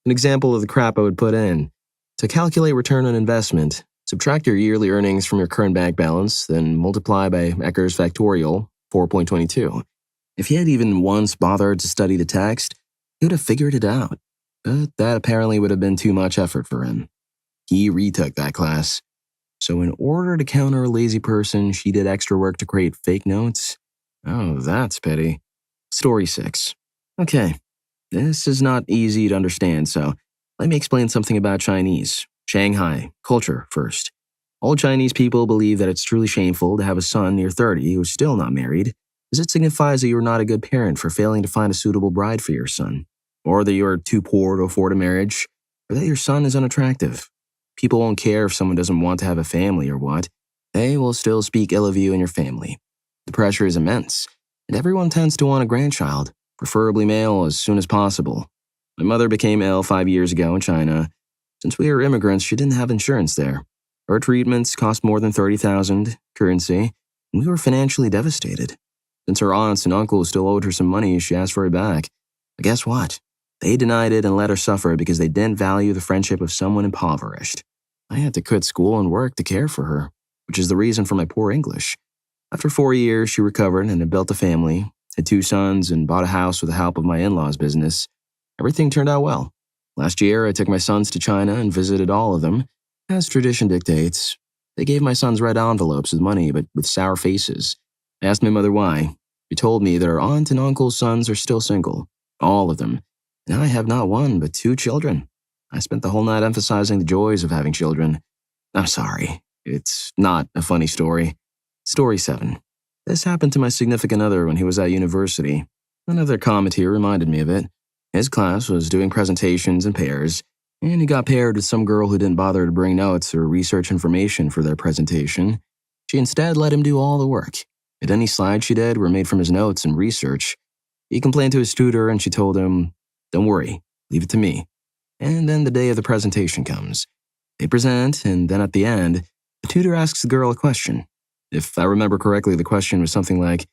An example of the crap I would put in. To calculate return on investment, subtract your yearly earnings from your current bank balance, then multiply by Ecker's factorial, 4.22. If he had even once bothered to study the text, he would have figured it out. But that apparently would have been too much effort for him. He retook that class. So in order to counter a lazy person, she did extra work to create fake notes? Oh, that's petty. Story 6. Okay, this is not easy to understand, so let me explain something about Chinese, Shanghai, culture first. All Chinese people believe that it's truly shameful to have a son near 30 who's still not married, as it signifies that you're not a good parent for failing to find a suitable bride for your son, or that you're too poor to afford a marriage, or that your son is unattractive. People won't care if someone doesn't want to have a family or what. They will still speak ill of you and your family. The pressure is immense, and everyone tends to want a grandchild, preferably male, as soon as possible. My mother became ill 5 years ago in China. Since we were immigrants, she didn't have insurance there. Her treatments cost more than 30,000 currency, and we were financially devastated. Since her aunts and uncles still owed her some money, she asked for it back. But guess what? They denied it and let her suffer because they didn't value the friendship of someone impoverished. I had to quit school and work to care for her, which is the reason for my poor English. After 4 years, she recovered and had built a family, had 2 sons, and bought a house with the help of my in-laws' business. Everything turned out well. Last year, I took my sons to China and visited all of them. As tradition dictates, they gave my sons red envelopes with money, but with sour faces. I asked my mother why. She told me that her aunt and uncle's sons are still single, all of them. And I have not 1, but 2 children. I spent the whole night emphasizing the joys of having children. I'm sorry, it's not a funny story. Story 7. This happened to my significant other when he was at university. Another comment here reminded me of it. His class was doing presentations in pairs, and he got paired with some girl who didn't bother to bring notes or research information for their presentation. She instead let him do all the work, and any slides she did were made from his notes and research. He complained to his tutor and she told him, "Don't worry, leave it to me." And then the day of the presentation comes. They present, and then at the end, the tutor asks the girl a question. If I remember correctly, the question was something like,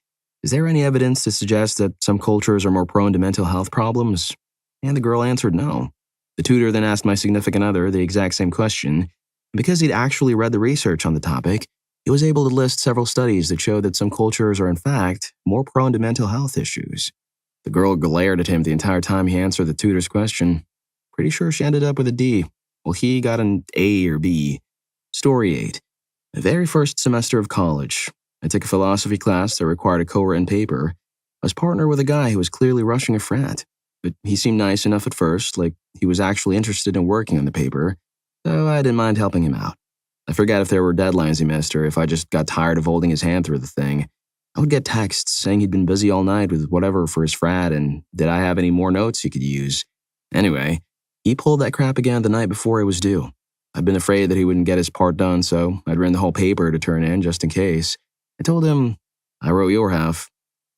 is there any evidence to suggest that some cultures are more prone to mental health problems? And the girl answered no. The tutor then asked my significant other the exact same question, and because he'd actually read the research on the topic, he was able to list several studies that showed that some cultures are in fact more prone to mental health issues. The girl glared at him the entire time he answered the tutor's question. Pretty sure she ended up with a D, while he got an A or B. Story 8. The very first semester of college, I took a philosophy class that required a co-written paper. I was partnered with a guy who was clearly rushing a frat, but he seemed nice enough at first, like he was actually interested in working on the paper, so I didn't mind helping him out. I forgot if there were deadlines he missed or if I just got tired of holding his hand through the thing. I would get texts saying he'd been busy all night with whatever for his frat and did I have any more notes he could use. Anyway, he pulled that crap again the night before it was due. I'd been afraid that he wouldn't get his part done, so I'd written the whole paper to turn in just in case. I told him, I wrote your half.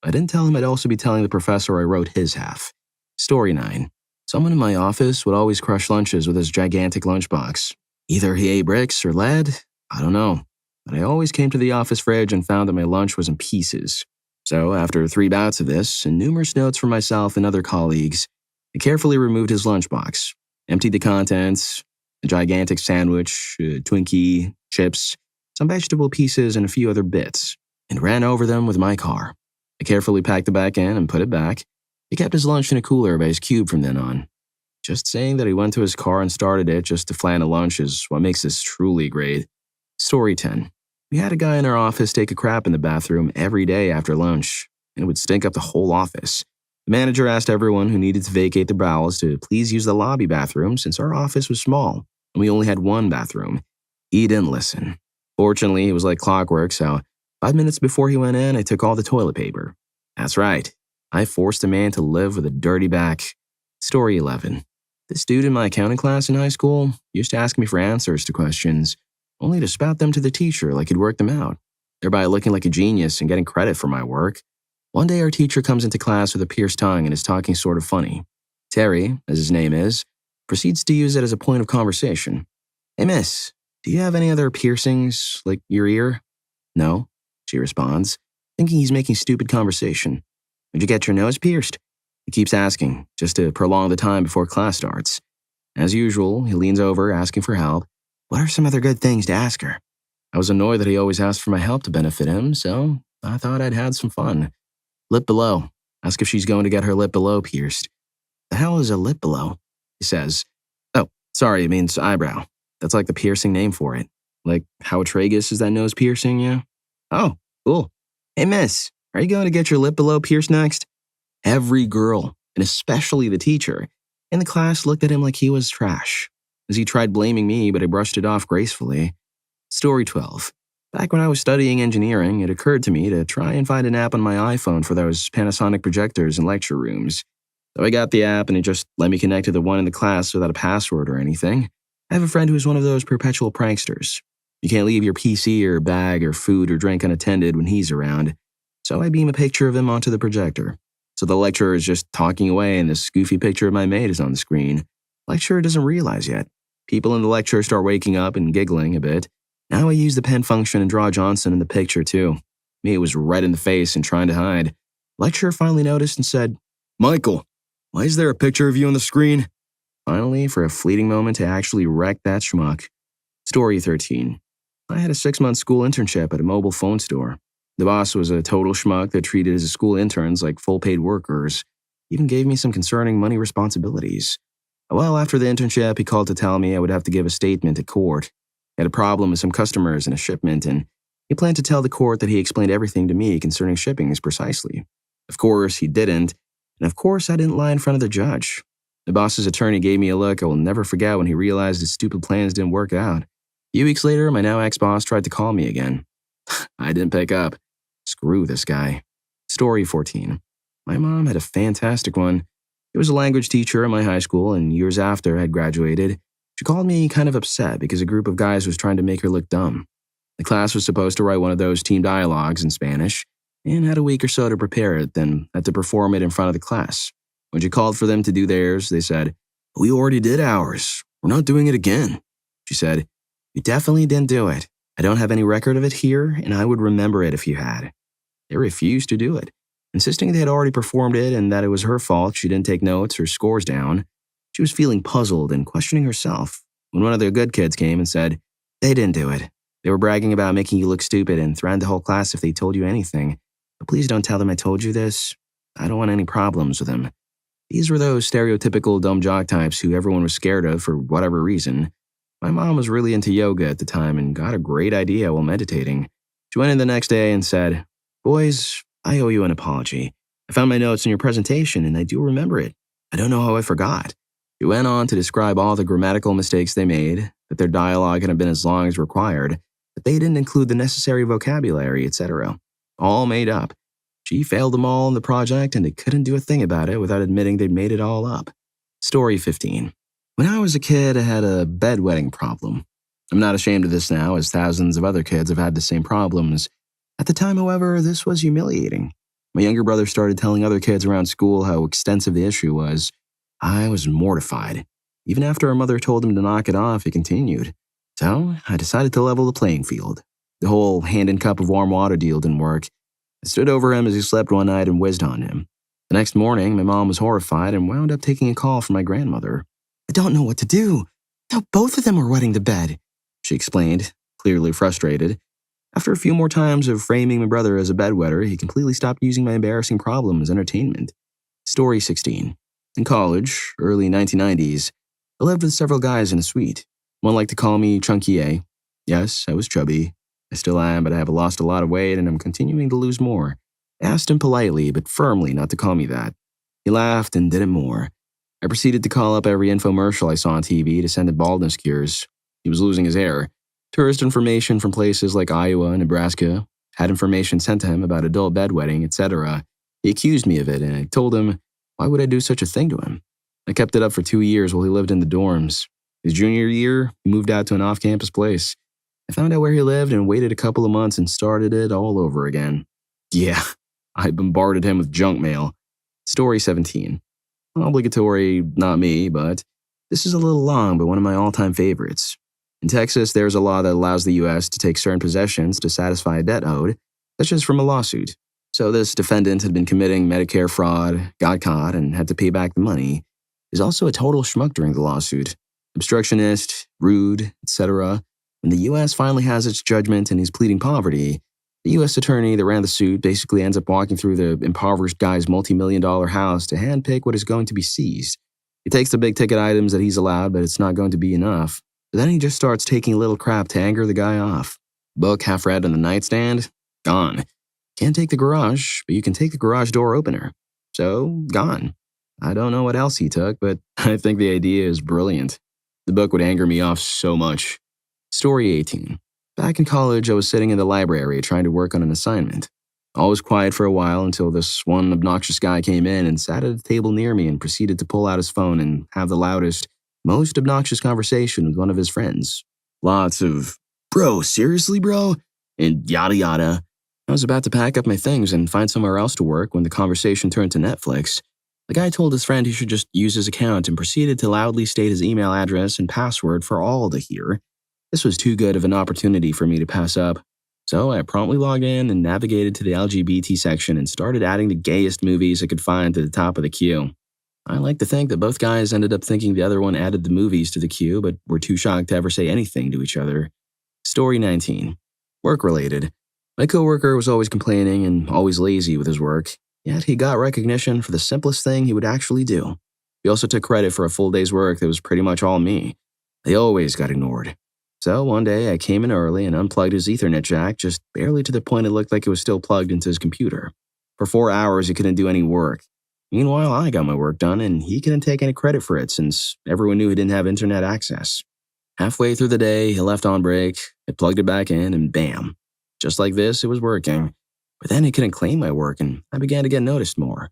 I didn't tell him I'd also be telling the professor I wrote his half. Story 9. Someone in my office would always crush lunches with his gigantic lunchbox. Either he ate bricks or lead, I don't know. But I always came to the office fridge and found that my lunch was in pieces. So after 3 bouts of this and numerous notes from myself and other colleagues, I carefully removed his lunchbox, emptied the contents, a gigantic sandwich, a Twinkie, chips, some vegetable pieces, and a few other bits, and ran over them with my car. I carefully packed it back in and put it back. He kept his lunch in a cooler by his cube from then on. Just saying that he went to his car and started it just to flan a lunch is what makes this truly great. Story 10. We had a guy in our office take a crap in the bathroom every day after lunch, and it would stink up the whole office. The manager asked everyone who needed to vacate the bowels to please use the lobby bathroom since our office was small and we only had one bathroom. He didn't listen. Fortunately, it was like clockwork, so 5 minutes before he went in, I took all the toilet paper. That's right. I forced a man to live with a dirty back. Story 11. This dude in my accounting class in high school used to ask me for answers to questions, only to spout them to the teacher like he'd worked them out, thereby looking like a genius and getting credit for my work. One day our teacher comes into class with a pierced tongue and is talking sort of funny. Terry, as his name is, proceeds to use it as a point of conversation. Hey miss, do you have any other piercings, like your ear? No, she responds, thinking he's making stupid conversation. Would you get your nose pierced? He keeps asking, just to prolong the time before class starts. As usual, he leans over, asking for help. What are some other good things to ask her? I was annoyed that he always asked for my help to benefit him, so I thought I'd had some fun. Lip below. Ask if she's going to get her lip below pierced. The hell is a lip below? He says. Oh, sorry, it means eyebrow. That's like the piercing name for it. Like how a tragus is that nose piercing, yeah? Oh, cool. Hey miss, are you going to get your lip below pierced next? Every girl, and especially the teacher, in the class looked at him like he was trash, as he tried blaming me, but I brushed it off gracefully. Story 12. Back when I was studying engineering, it occurred to me to try and find an app on my iPhone for those Panasonic projectors in lecture rooms. So I got the app and it just let me connect to the one in the class without a password or anything. I have a friend who's one of those perpetual pranksters. You can't leave your PC or bag or food or drink unattended when he's around. So I beam a picture of him onto the projector. So the lecturer is just talking away and this goofy picture of my mate is on the screen. Lecturer doesn't realize yet. People in the lecture start waking up and giggling a bit. Now I use the pen function and draw Johnson in the picture too. Me was red in the face and trying to hide. Lecturer finally noticed and said, Michael, why is there a picture of you on the screen? Finally, for a fleeting moment, I actually wrecked that schmuck. Story 13. I had a 6-month school internship at a mobile phone store. The boss was a total schmuck that treated his school interns like full-paid workers. He even gave me some concerning money responsibilities. Well, after the internship, he called to tell me I would have to give a statement at court. He had a problem with some customers and a shipment, and he planned to tell the court that he explained everything to me concerning shippings precisely. Of course, he didn't, and of course, I didn't lie in front of the judge. The boss's attorney gave me a look I will never forget when he realized his stupid plans didn't work out. A few weeks later, my now ex-boss tried to call me again. I didn't pick up. Screw this guy. Story 14. My mom had a fantastic one. She was a language teacher at my high school, and years after I had graduated, she called me kind of upset because a group of guys was trying to make her look dumb. The class was supposed to write one of those team dialogues in Spanish, and had a week or so to prepare it, then had to perform it in front of the class. When she called for them to do theirs, they said, We already did ours. We're not doing it again. She said, You definitely didn't do it. I don't have any record of it here, and I would remember it if you had. They refused to do it, insisting they had already performed it and that it was her fault she didn't take notes or scores down. She was feeling puzzled and questioning herself when one of the good kids came and said, "They didn't do it. They were bragging about making you look stupid and threatened the whole class if they told you anything. But please don't tell them I told you this. I don't want any problems with them." These were those stereotypical dumb jock types who everyone was scared of for whatever reason. My mom was really into yoga at the time and got a great idea while meditating. She went in the next day and said, "Boys, I owe you an apology. I found my notes in your presentation and I do remember it. I don't know how I forgot." She went on to describe all the grammatical mistakes they made, that their dialogue hadn't been as long as required, that they didn't include the necessary vocabulary, etc. All made up. She failed them all in the project and they couldn't do a thing about it without admitting they'd made it all up. Story 15. When I was a kid, I had a bedwetting problem. I'm not ashamed of this now, as thousands of other kids have had the same problems. At the time, however, this was humiliating. My younger brother started telling other kids around school how extensive the issue was. I was mortified. Even after our mother told him to knock it off, he continued. So I decided to level the playing field. The whole hand and cup of warm water deal didn't work. I stood over him as he slept one night and whizzed on him. The next morning, my mom was horrified and wound up taking a call from my grandmother. "I don't know what to do. Now both of them are wetting the bed," she explained, clearly frustrated. After a few more times of framing my brother as a bedwetter, he completely stopped using my embarrassing problem as entertainment. Story 16. In college, early 1990s, I lived with several guys in a suite. One liked to call me Chunky A. Yes, I was chubby. I still am, but I have lost a lot of weight and I'm continuing to lose more. I asked him politely but firmly not to call me that. He laughed and did it more. I proceeded to call up every infomercial I saw on TV to send him baldness cures. He was losing his hair. Tourist information from places like Iowa and Nebraska, had information sent to him about adult bedwetting, etc. He accused me of it, and I told him, why would I do such a thing to him? I kept it up for 2 years while he lived in the dorms. His junior year, he moved out to an off-campus place. I found out where he lived and waited a couple of months and started it all over again. Yeah, I bombarded him with junk mail. Story 17. Obligatory, not me, but this is a little long, but one of my all-time favorites. In Texas, there's a law that allows the U.S. to take certain possessions to satisfy a debt owed, such as from a lawsuit. So this defendant had been committing Medicare fraud, got caught, and had to pay back the money. He's also a total schmuck during the lawsuit. Obstructionist, rude, etc. When the U.S. finally has its judgment and he's pleading poverty, the U.S. attorney that ran the suit basically ends up walking through the impoverished guy's multi-million-dollar house to handpick what is going to be seized. He takes the big-ticket items that he's allowed, but it's not going to be enough. But then he just starts taking a little crap to anger the guy off. Book half read on the nightstand? Gone. Can't take the garage, but you can take the garage door opener. So, gone. I don't know what else he took, but I think the idea is brilliant. The book would anger me off so much. Story 18. Back in college, I was sitting in the library trying to work on an assignment. All was quiet for a while until this one obnoxious guy came in and sat at a table near me and proceeded to pull out his phone and have the loudest, most obnoxious conversation with one of his friends. Lots of, "Bro, seriously, bro?" and yada yada. I was about to pack up my things and find somewhere else to work when the conversation turned to Netflix. The guy told his friend he should just use his account and proceeded to loudly state his email address and password for all to hear. This was too good of an opportunity for me to pass up. So I promptly logged in and navigated to the LGBT section and started adding the gayest movies I could find to the top of the queue. I like to think that both guys ended up thinking the other one added the movies to the queue, but were too shocked to ever say anything to each other. Story 19. Work-related. My coworker was always complaining and always lazy with his work, yet he got recognition for the simplest thing he would actually do. He also took credit for a full day's work that was pretty much all me. They always got ignored. So one day I came in early and unplugged his Ethernet jack just barely to the point it looked like it was still plugged into his computer. For 4 hours he couldn't do any work. Meanwhile, I got my work done and he couldn't take any credit for it since everyone knew he didn't have internet access. Halfway through the day, he left on break, I plugged it back in and bam. Just like this, it was working. But then he couldn't claim my work and I began to get noticed more.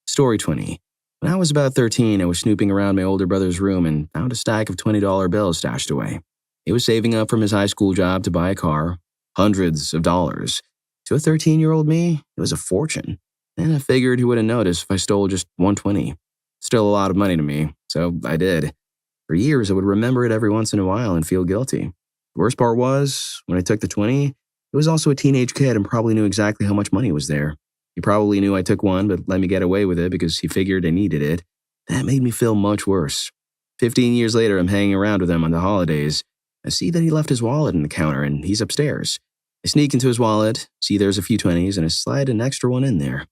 Story 20. When I was about 13, I was snooping around my older brother's room and found a stack of $20 bills stashed away. He was saving up from his high school job to buy a car, hundreds of dollars. To a 13-year-old me, it was a fortune. And I figured he wouldn't notice if I stole just $120. Still a lot of money to me, so I did. For years, I would remember it every once in a while and feel guilty. The worst part was, when I took the 20, it was also a teenage kid and probably knew exactly how much money was there. He probably knew I took one but let me get away with it because he figured I needed it. That made me feel much worse. 15 years later, I'm hanging around with him on the holidays. I see that he left his wallet on the counter and he's upstairs. I sneak into his wallet, see there's a few 20s, and I slide an extra one in there.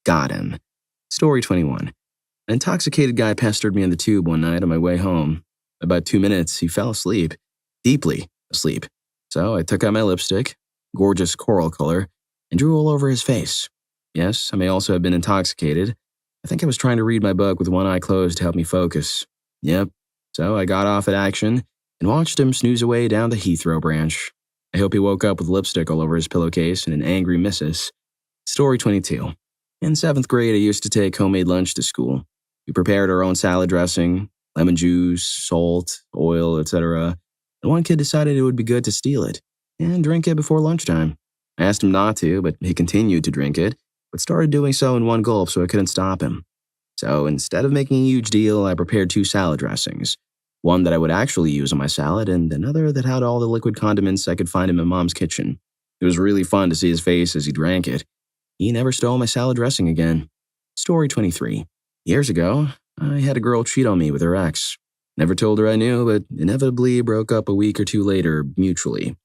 Got him. Story 21. An intoxicated guy pestered me on the tube one night on my way home. About 2 minutes, he fell asleep. Deeply asleep. So I took out my lipstick, gorgeous coral color, and drew all over his face. Yes, I may also have been intoxicated. I think I was trying to read my book with one eye closed to help me focus. Yep. So I got off at action and watched him snooze away down the Heathrow branch. I hope he woke up with lipstick all over his pillowcase and an angry missus. Story 22. In 7th grade, I used to take homemade lunch to school. We prepared our own salad dressing, lemon juice, salt, oil, etc. And one kid decided it would be good to steal it and drink it before lunchtime. I asked him not to, but he continued to drink it, but started doing so in one gulp so I couldn't stop him. So instead of making a huge deal, I prepared 2 salad dressings. One that I would actually use on my salad and another that had all the liquid condiments I could find in my mom's kitchen. It was really fun to see his face as he drank it. He never stole my salad dressing again. Story 23. Years ago, I had a girl cheat on me with her ex. Never told her I knew, but inevitably broke up a week or 2 later mutually.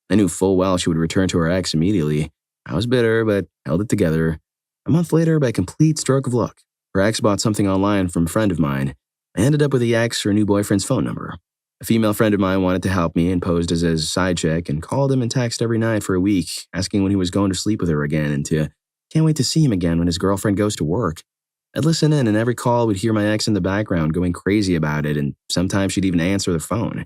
I knew full well she would return to her ex immediately. I was bitter, but held it together. A month later, by complete stroke of luck, her ex bought something online from a friend of mine. I ended up with the ex, her new boyfriend's phone number. A female friend of mine wanted to help me and posed as his side chick and called him and texted every night for a week, asking when he was going to sleep with her again and can't wait to see him again when his girlfriend goes to work. I'd listen in and every call would hear my ex in the background going crazy about it, and sometimes she'd even answer the phone.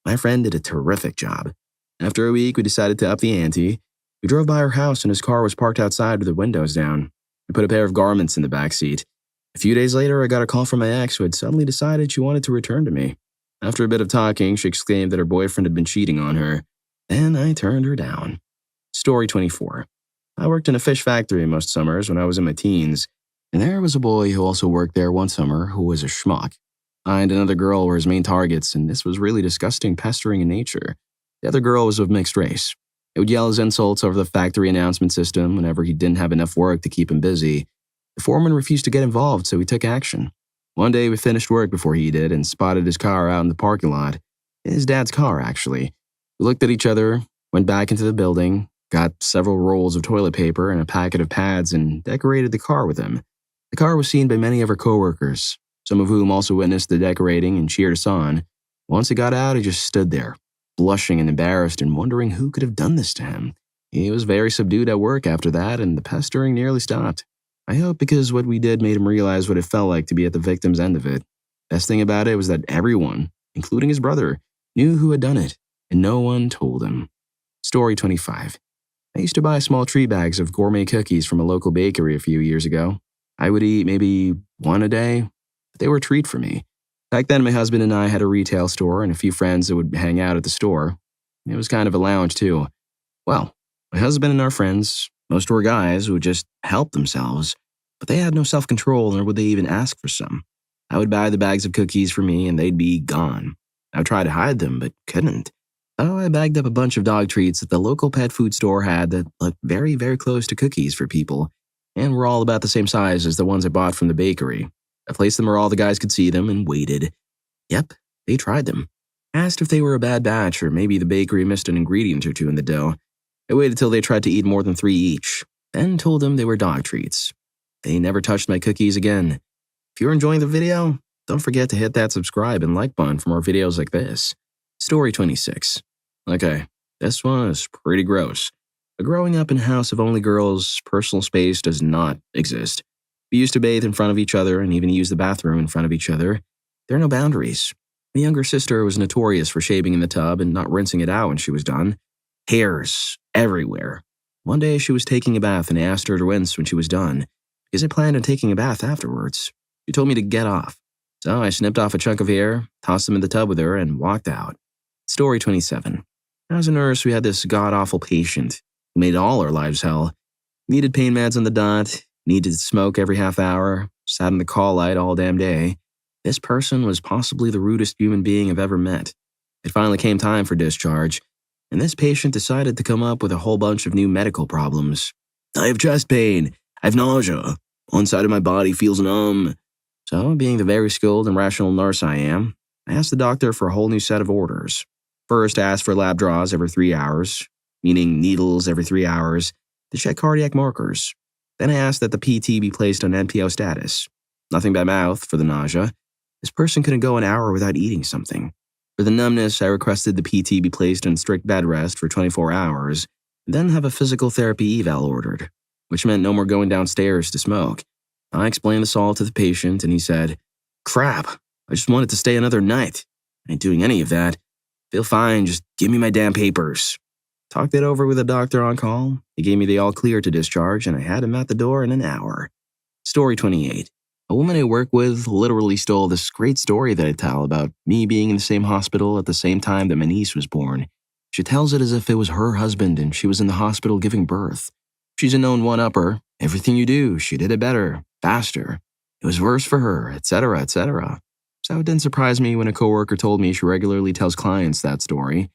My friend did a terrific job. After a week, we decided to up the ante. We drove by her house and his car was parked outside with the windows down. I put a pair of garments in the back seat. A few days later, I got a call from my ex who had suddenly decided she wanted to return to me. After a bit of talking, she exclaimed that her boyfriend had been cheating on her. Then I turned her down. Story 24. I worked in a fish factory most summers when I was in my teens, and there was a boy who also worked there one summer who was a schmuck. I and another girl were his main targets, and this was really disgusting pestering in nature. The other girl was of mixed race. He would yell his insults over the factory announcement system whenever he didn't have enough work to keep him busy. The foreman refused to get involved, so we took action. One day we finished work before he did and spotted his car out in the parking lot. His dad's car, actually. We looked at each other, went back into the building, got several rolls of toilet paper and a packet of pads and decorated the car with them. The car was seen by many of our coworkers, some of whom also witnessed the decorating and cheered us on. Once he got out, he just stood there, blushing and embarrassed and wondering who could have done this to him. He was very subdued at work after that, and the pestering nearly stopped. I hope because what we did made him realize what it felt like to be at the victim's end of it. Best thing about it was that everyone, including his brother, knew who had done it, and no one told him. Story 25. I used to buy small tree bags of gourmet cookies from a local bakery a few years ago. I would eat maybe one a day, but they were a treat for me. Back then, my husband and I had a retail store and a few friends that would hang out at the store. It was kind of a lounge, too. Well, my husband and our friends, most were guys who would just help themselves, but they had no self-control, nor would they even ask for some. I would buy the bags of cookies for me, and they'd be gone. I would try to hide them, but couldn't. So I bagged up a bunch of dog treats that the local pet food store had that looked very, very close to cookies for people, and were all about the same size as the ones I bought from the bakery. I placed them where all the guys could see them and waited. Yep, they tried them. Asked if they were a bad batch or maybe the bakery missed an ingredient or two in the dough. I waited till they tried to eat more than 3 each, then told them they were dog treats. They never touched my cookies again. If you're enjoying the video, don't forget to hit that subscribe and like button for more videos like this. Story 26. Okay, this one is pretty gross. But growing up in a house of only girls, personal space does not exist. We used to bathe in front of each other and even use the bathroom in front of each other. There are no boundaries. My younger sister was notorious for shaving in the tub and not rinsing it out when she was done. Hairs everywhere. One day she was taking a bath and I asked her to rinse when she was done, because I planned on taking a bath afterwards. She told me to get off. So I snipped off a chunk of hair, tossed them in the tub with her, and walked out. Story 27. As a nurse, we had this god-awful patient who made all our lives hell. Needed pain meds on the dot, needed to smoke every half hour, sat in the call light all damn day. This person was possibly the rudest human being I've ever met. It finally came time for discharge. and this patient decided to come up with a whole bunch of new medical problems. I have chest pain. I have nausea. One side of my body feels numb. So, being the very skilled and rational nurse I am, I asked the doctor for a whole new set of orders. First, I asked for lab draws every 3 hours, meaning needles every 3 hours, to check cardiac markers. Then I asked that the PT be placed on NPO status. Nothing by mouth for the nausea. This person couldn't go an hour without eating something. For the numbness, I requested the PT be placed on strict bed rest for 24 hours, then have a physical therapy eval ordered, which meant no more going downstairs to smoke. I explained this all to the patient, and he said, "Crap, I just wanted to stay another night. I ain't doing any of that. Feel fine, just give me my damn papers." Talked it over with the doctor on call. He gave me the all clear to discharge, and I had him at the door in an hour. Story 28. A woman I work with literally stole this great story that I tell about me being in the same hospital at the same time that my niece was born. She tells it as if it was her husband and she was in the hospital giving birth. She's a known one-upper. Everything you do, she did it better, faster. It was worse for her, etc., etc. So it didn't surprise me when a coworker told me she regularly tells clients that story.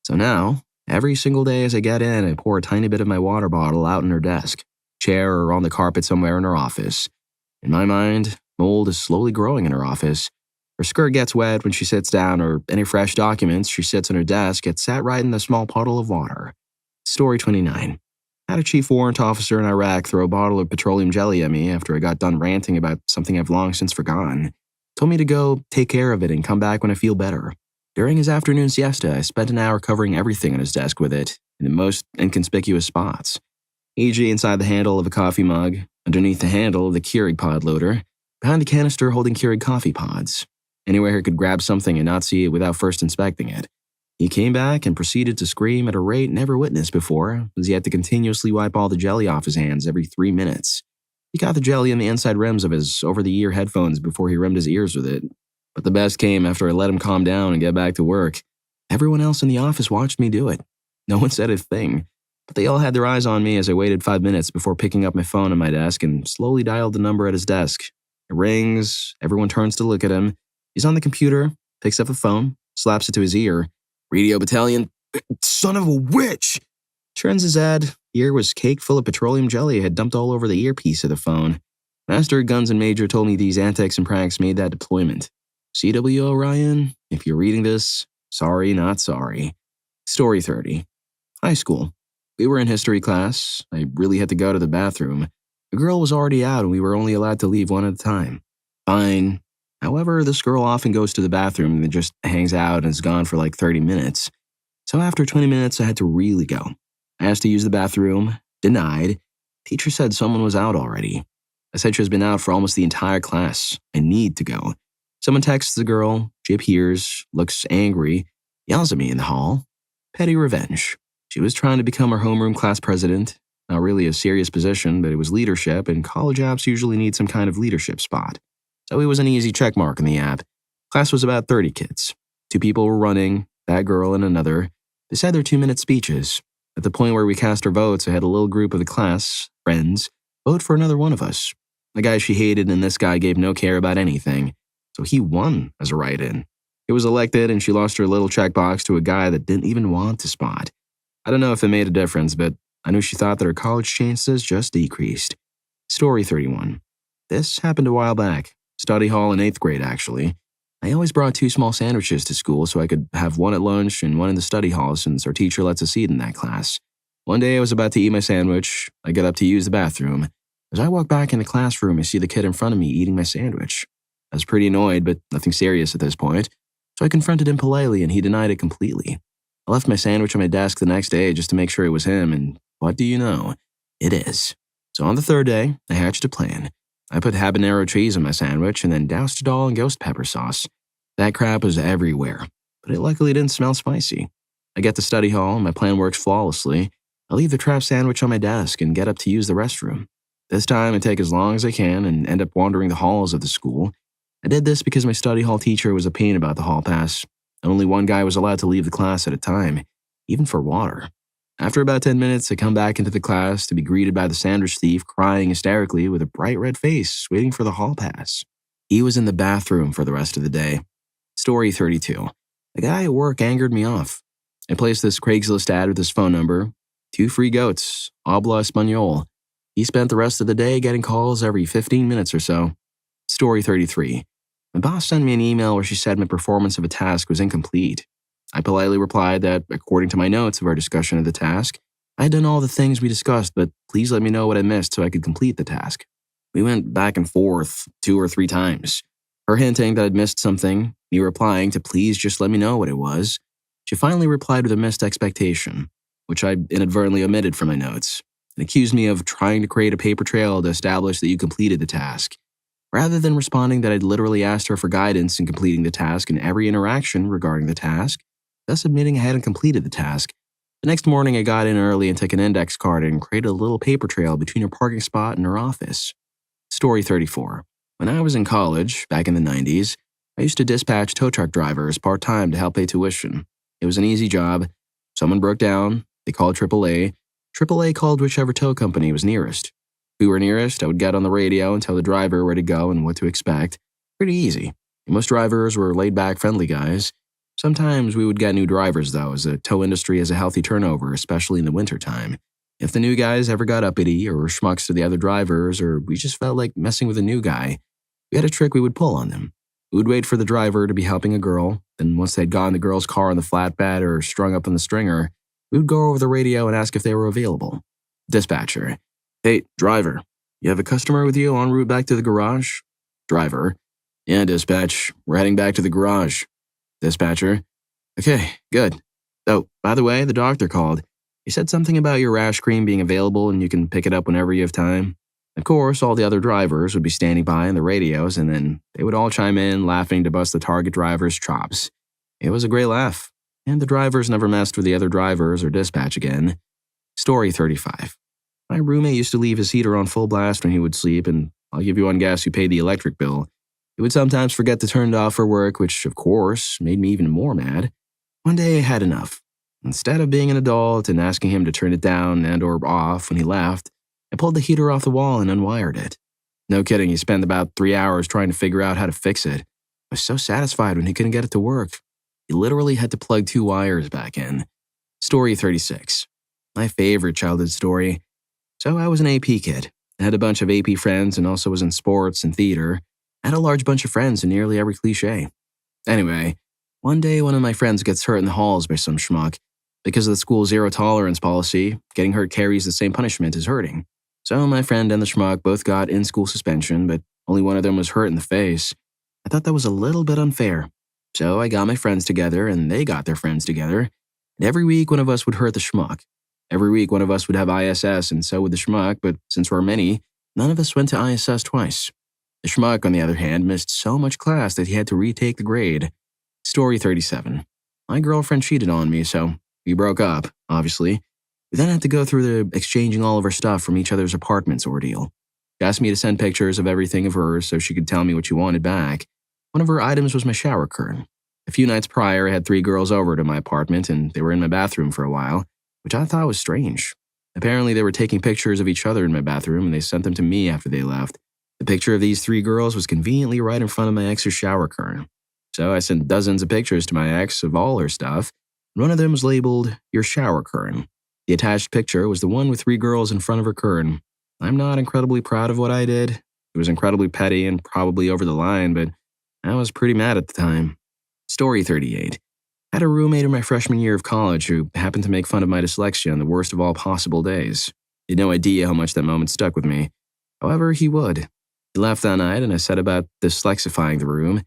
So now, every single day as I get in, I pour a tiny bit of my water bottle out on her desk, chair, or on the carpet somewhere in her office. In my mind, mold is slowly growing in her office. Her skirt gets wet when she sits down, or any fresh documents she sits on her desk get sat right in the small puddle of water. Story 29. Had a chief warrant officer in Iraq throw a bottle of petroleum jelly at me after I got done ranting about something I've long since forgotten. Told me to go take care of it and come back when I feel better. During his afternoon siesta, I spent an hour covering everything on his desk with it, in the most inconspicuous spots. E.g. inside the handle of a coffee mug, underneath the handle of the Keurig pod loader, behind the canister holding Keurig coffee pods. Anywhere he could grab something and not see it without first inspecting it. He came back and proceeded to scream at a rate never witnessed before, as he had to continuously wipe all the jelly off his hands every 3 minutes. He got the jelly on the inside rims of his over-the-ear headphones before he rimmed his ears with it. But the best came after I let him calm down and get back to work. Everyone else in the office watched me do it. No one said a thing, but they all had their eyes on me as I waited 5 minutes before picking up my phone on my desk and slowly dialed the number at his desk. It rings, everyone turns to look at him. He's on the computer, picks up the phone, slaps it to his ear. "Radio battalion, son of a witch!" Turns his head. The ear was cake full of petroleum jelly I had dumped all over the earpiece of the phone. Master Guns and Major told me these antics and pranks made that deployment. CW Orion, if you're reading this, sorry, not sorry. Story 30. High school. We were in history class. I really had to go to the bathroom. The girl was already out and we were only allowed to leave one at a time. Fine. However, this girl often goes to the bathroom and then just hangs out and is gone for like 30 minutes. So after 20 minutes, I had to really go. I asked to use the bathroom. Denied. Teacher said someone was out already. I said she has been out for almost the entire class. I need to go. Someone texts the girl. She appears, looks angry, yells at me in the hall. Petty revenge. She was trying to become her homeroom class president. Not really a serious position, but it was leadership, and college apps usually need some kind of leadership spot. So it was an easy check mark in the app. Class was about 30 kids. 2 people were running, that girl and another. They said their 2-minute speeches. At the point where we cast our votes, I had a little group of the class, friends, vote for another one of us. The guy she hated and this guy gave no care about anything. So he won as a write-in. He was elected and she lost her little checkbox to a guy that didn't even want to spot. I don't know if it made a difference, but I knew she thought that her college chances just decreased. Story 31. This happened a while back. Study hall in 8th grade, actually. I always brought 2 small sandwiches to school so I could have one at lunch and one in the study hall since our teacher lets us eat in that class. One day I was about to eat my sandwich. I get up to use the bathroom. As I walk back in the classroom, I see the kid in front of me eating my sandwich. I was pretty annoyed, but nothing serious at this point. So I confronted him politely and he denied it completely. I left my sandwich on my desk the next day just to make sure it was him, and what do you know? It is. So on the 3rd day, I hatched a plan. I put habanero cheese on my sandwich and then doused it all in ghost pepper sauce. That crap was everywhere, but it luckily didn't smell spicy. I get to study hall and my plan works flawlessly. I leave the trap sandwich on my desk and get up to use the restroom. This time I take as long as I can and end up wandering the halls of the school. I did this because my study hall teacher was a pain about the hall pass. Only one guy was allowed to leave the class at a time, even for water. After about 10 minutes, I come back into the class to be greeted by the sandwich thief crying hysterically with a bright red face, waiting for the hall pass. He was in the bathroom for the rest of the day. Story 32. The guy at work angered me off. I placed this Craigslist ad with his phone number. 2 free goats, habla español. He spent the rest of the day getting calls every 15 minutes or so. Story 33. My boss sent me an email where she said my performance of a task was incomplete. I politely replied that, according to my notes of our discussion of the task, I had done all the things we discussed, but please let me know what I missed so I could complete the task. We went back and forth 2 or 3 times. Her hinting that I'd missed something, me replying to please just let me know what it was. She finally replied with a missed expectation, which I inadvertently omitted from my notes, and accused me of trying to create a paper trail to establish that you completed the task, rather than responding that I'd literally asked her for guidance in completing the task in every interaction regarding the task, thus admitting I hadn't completed the task. The next morning, I got in early and took an index card and created a little paper trail between her parking spot and her office. Story 34. When I was in college, back in the 90s, I used to dispatch tow truck drivers part-time to help pay tuition. It was an easy job. Someone broke down, they called AAA. AAA called whichever tow company was nearest. If we were nearest, I would get on the radio and tell the driver where to go and what to expect. Pretty easy. Most drivers were laid-back, friendly guys. Sometimes we would get new drivers, though, as the tow industry has a healthy turnover, especially in the wintertime. If the new guys ever got uppity or were schmucks to the other drivers, or we just felt like messing with a new guy, we had a trick we would pull on them. We would wait for the driver to be helping a girl, then once they'd gotten the girl's car on the flatbed or strung up on the stringer, we would go over the radio and ask if they were available. Dispatcher. Hey, driver, you have a customer with you en route back to the garage? Driver. Yeah, dispatch. We're heading back to the garage. Dispatcher. Okay, good. Oh, by the way, the doctor called. He said something about your rash cream being available and you can pick it up whenever you have time. Of course, all the other drivers would be standing by on the radios, and then they would all chime in, laughing to bust the target driver's chops. It was a great laugh, and the drivers never messed with the other drivers or dispatch again. Story 35. My roommate used to leave his heater on full blast when he would sleep, and I'll give you one guess who paid the electric bill. He would sometimes forget to turn it off for work, which, of course, made me even more mad. One day I had enough. Instead of being an adult and asking him to turn it down and or off when he left, I pulled the heater off the wall and unwired it. No kidding, he spent about 3 hours trying to figure out how to fix it. I was so satisfied when he couldn't get it to work. He literally had to plug 2 wires back in. Story 36. My favorite childhood story. So I was an AP kid. I had a bunch of AP friends and also was in sports and theater. I had a large bunch of friends in nearly every cliche. Anyway, one day one of my friends gets hurt in the halls by some schmuck. Because of the school's zero-tolerance policy, getting hurt carries the same punishment as hurting. So my friend and the schmuck both got in-school suspension, but only one of them was hurt in the face. I thought that was a little bit unfair. So I got my friends together, and they got their friends together. And every week, one of us would hurt the schmuck. Every week, one of us would have ISS, and so would the schmuck, but since we're many, none of us went to ISS twice. The schmuck, on the other hand, missed so much class that he had to retake the grade. Story 37. My girlfriend cheated on me, so we broke up, obviously. We then had to go through the exchanging all of our stuff from each other's apartments ordeal. She asked me to send pictures of everything of hers so she could tell me what she wanted back. One of her items was my shower curtain. A few nights prior, I had 3 girls over to my apartment, and they were in my bathroom for a while, which I thought was strange. Apparently, they were taking pictures of each other in my bathroom, and they sent them to me after they left. The picture of these 3 girls was conveniently right in front of my ex's shower curtain. So I sent dozens of pictures to my ex of all her stuff, and one of them was labeled, "Your shower curtain." The attached picture was the one with 3 girls in front of her curtain. I'm not incredibly proud of what I did. It was incredibly petty and probably over the line, but I was pretty mad at the time. Story 38. I had a roommate in my freshman year of college who happened to make fun of my dyslexia on the worst of all possible days. He had no idea how much that moment stuck with me. However, he would. He left that night and I said about dyslexifying the room.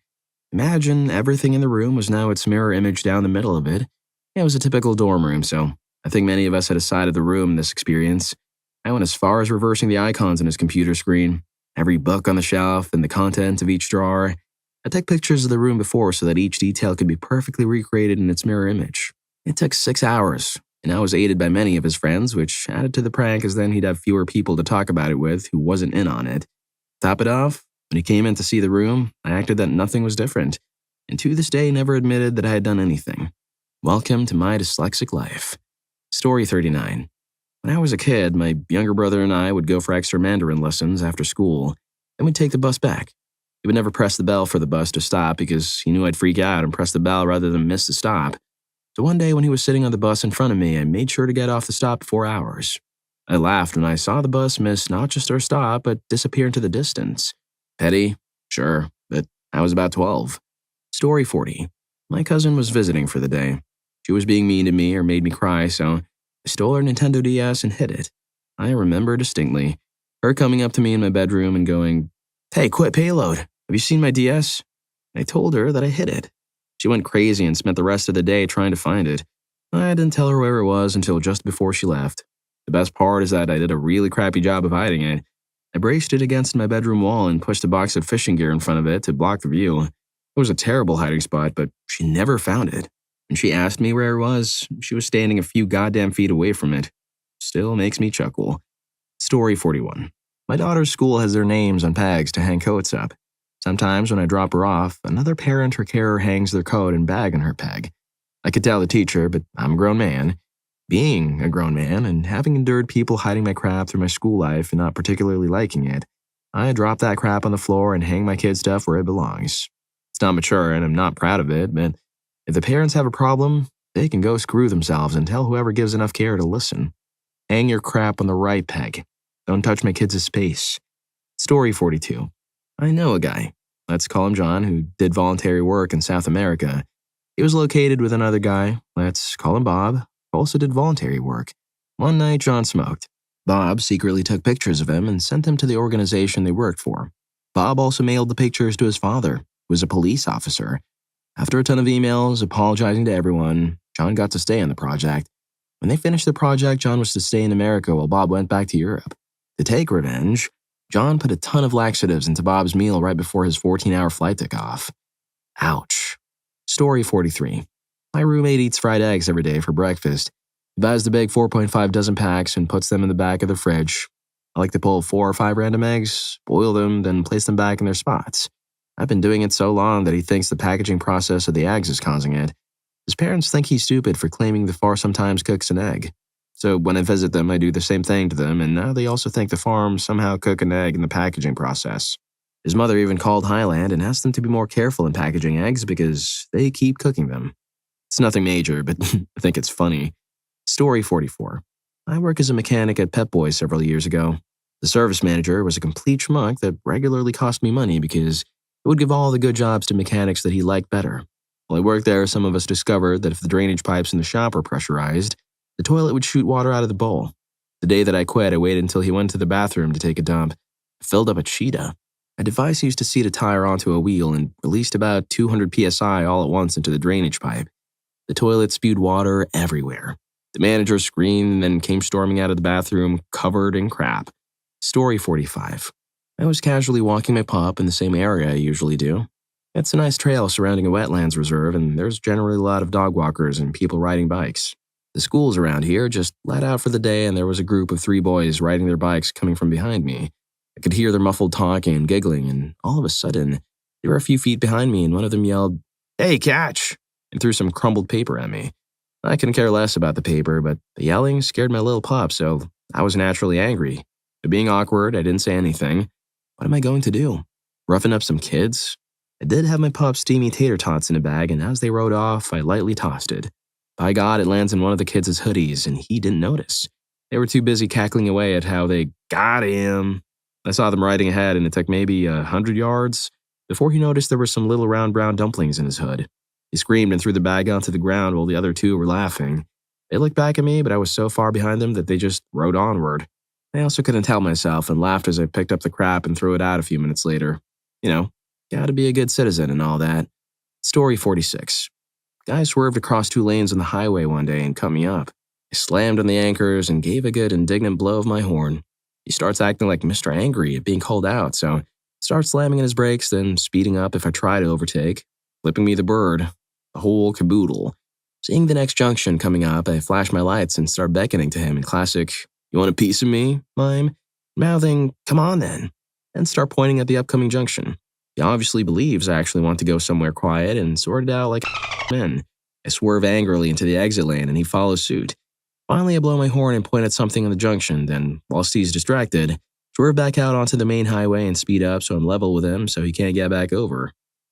Imagine everything in the room was now its mirror image down the middle of it. It was a typical dorm room, so I think many of us had a side of the room in this experience. I went as far as reversing the icons on his computer screen, every book on the shelf, and the content of each drawer. I took pictures of the room before so that each detail could be perfectly recreated in its mirror image. It took 6 hours, and I was aided by many of his friends, which added to the prank as then he'd have fewer people to talk about it with who wasn't in on it. Top it off, when he came in to see the room, I acted that nothing was different, and to this day never admitted that I had done anything. Welcome to my dyslexic life. Story 39. When I was a kid, my younger brother and I would go for extra Mandarin lessons after school, and we'd take the bus back. He would never press the bell for the bus to stop because he knew I'd freak out and press the bell rather than miss the stop. So one day when he was sitting on the bus in front of me, I made sure to get off the stop before hours. I laughed when I saw the bus miss not just our stop, but disappear into the distance. Petty? Sure, but I was about 12. Story 40. My cousin was visiting for the day. She was being mean to me or made me cry, so I stole her Nintendo DS and hid it. I remember distinctly her coming up to me in my bedroom and going, "Hey, quit payload. Have you seen my DS?" I told her that I hid it. She went crazy and spent the rest of the day trying to find it. I didn't tell her where it was until just before she left. The best part is that I did a really crappy job of hiding it. I braced it against my bedroom wall and pushed a box of fishing gear in front of it to block the view. It was a terrible hiding spot, but she never found it. When she asked me where it was, she was standing a few goddamn feet away from it. Still makes me chuckle. Story 41. My daughter's school has their names on pegs to hang coats up. Sometimes when I drop her off, another parent or carer hangs their coat and bag on her peg. I could tell the teacher, but I'm a grown man. Being a grown man and having endured people hiding my crap through my school life and not particularly liking it, I drop that crap on the floor and hang my kid stuff where it belongs. It's not mature and I'm not proud of it, but if the parents have a problem, they can go screw themselves and tell whoever gives enough care to listen. Hang your crap on the right peg. Don't touch my kids' space. Story 42. I know a guy, let's call him John, who did voluntary work in South America. He was located with another guy, let's call him Bob, who also did voluntary work. One night, John smoked. Bob secretly took pictures of him and sent them to the organization they worked for. Bob also mailed the pictures to his father, who was a police officer. After a ton of emails apologizing to everyone, John got to stay on the project. When they finished the project, John was to stay in America while Bob went back to Europe. To take revenge, John put a ton of laxatives into Bob's meal right before his 14-hour flight took off. Ouch. Story 43. My roommate eats fried eggs every day for breakfast. He buys the big 4.5 dozen packs and puts them in the back of the fridge. I like to pull 4 or 5 random eggs, boil them, then place them back in their spots. I've been doing it so long that he thinks the packaging process of the eggs is causing it. His parents think he's stupid for claiming the farm sometimes cooks an egg. So when I visit them, I do the same thing to them, and now they also think the farm somehow cook an egg in the packaging process. His mother even called Highland and asked them to be more careful in packaging eggs because they keep cooking them. It's nothing major, but I think it's funny. Story 44. I work as a mechanic at Pep Boys several years ago. The service manager was a complete schmuck that regularly cost me money because it would give all the good jobs to mechanics that he liked better. While I worked there, some of us discovered that if the drainage pipes in the shop were pressurized, the toilet would shoot water out of the bowl. The day that I quit, I waited until he went to the bathroom to take a dump. I filled up a cheetah. A device used to seat a tire onto a wheel and released about 200 psi all at once into the drainage pipe. The toilet spewed water everywhere. The manager screamed and then came storming out of the bathroom, covered in crap. Story 45. I was casually walking my pup in the same area I usually do. It's a nice trail surrounding a wetlands reserve, and there's generally a lot of dog walkers and people riding bikes. The schools around here just let out for the day, and there was a group of 3 boys riding their bikes coming from behind me. I could hear their muffled talking and giggling, and all of a sudden, they were a few feet behind me, and one of them yelled, "Hey, catch!" and threw some crumbled paper at me. I couldn't care less about the paper, but the yelling scared my little pup, so I was naturally angry. But being awkward, I didn't say anything. What am I going to do? Roughen up some kids? I did have my pup's steamy tater tots in a bag, and as they rode off, I lightly tossed it. By God, it lands in one of the kids' hoodies, and he didn't notice. They were too busy cackling away at how they got him. I saw them riding ahead, and it took maybe 100 yards before he noticed there were some little round brown dumplings in his hood. He screamed and threw the bag onto the ground while the other 2 were laughing. They looked back at me, but I was so far behind them that they just rode onward. I also couldn't help myself and laughed as I picked up the crap and threw it out a few minutes later. You know, gotta be a good citizen and all that. Story 46. Guy swerved across 2 lanes on the highway one day and cut me up. I slammed on the anchors and gave a good indignant blow of my horn. He starts acting like Mr. Angry at being called out, so starts slamming in his brakes, then speeding up if I try to overtake, flipping me the bird, the whole caboodle. Seeing the next junction coming up, I flash my lights and start beckoning to him in classic, "You want a piece of me?" mime, mouthing, "Come on then," and start pointing at the upcoming junction. He obviously believes I actually want to go somewhere quiet and sort it out like men. I swerve angrily into the exit lane and he follows suit. Finally, I blow my horn and point at something on the junction, then, whilst he's distracted, swerve back out onto the main highway and speed up so I'm level with him so he can't get back over.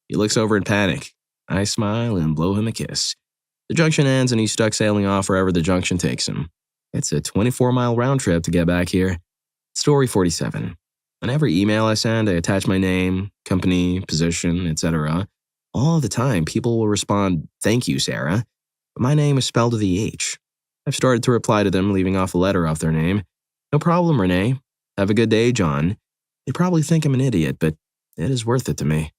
He looks over in panic. I smile and blow him a kiss. The junction ends and he's stuck sailing off wherever the junction takes him. It's a 24-mile round trip to get back here. Story 47. On every email I send, I attach my name, company, position, etc. All the time, people will respond, "Thank you, Sarah," but my name is spelled with the H. I've started to reply to them, leaving off a letter off their name. "No problem, Renee. Have a good day, John." They probably think I'm an idiot, but it is worth it to me.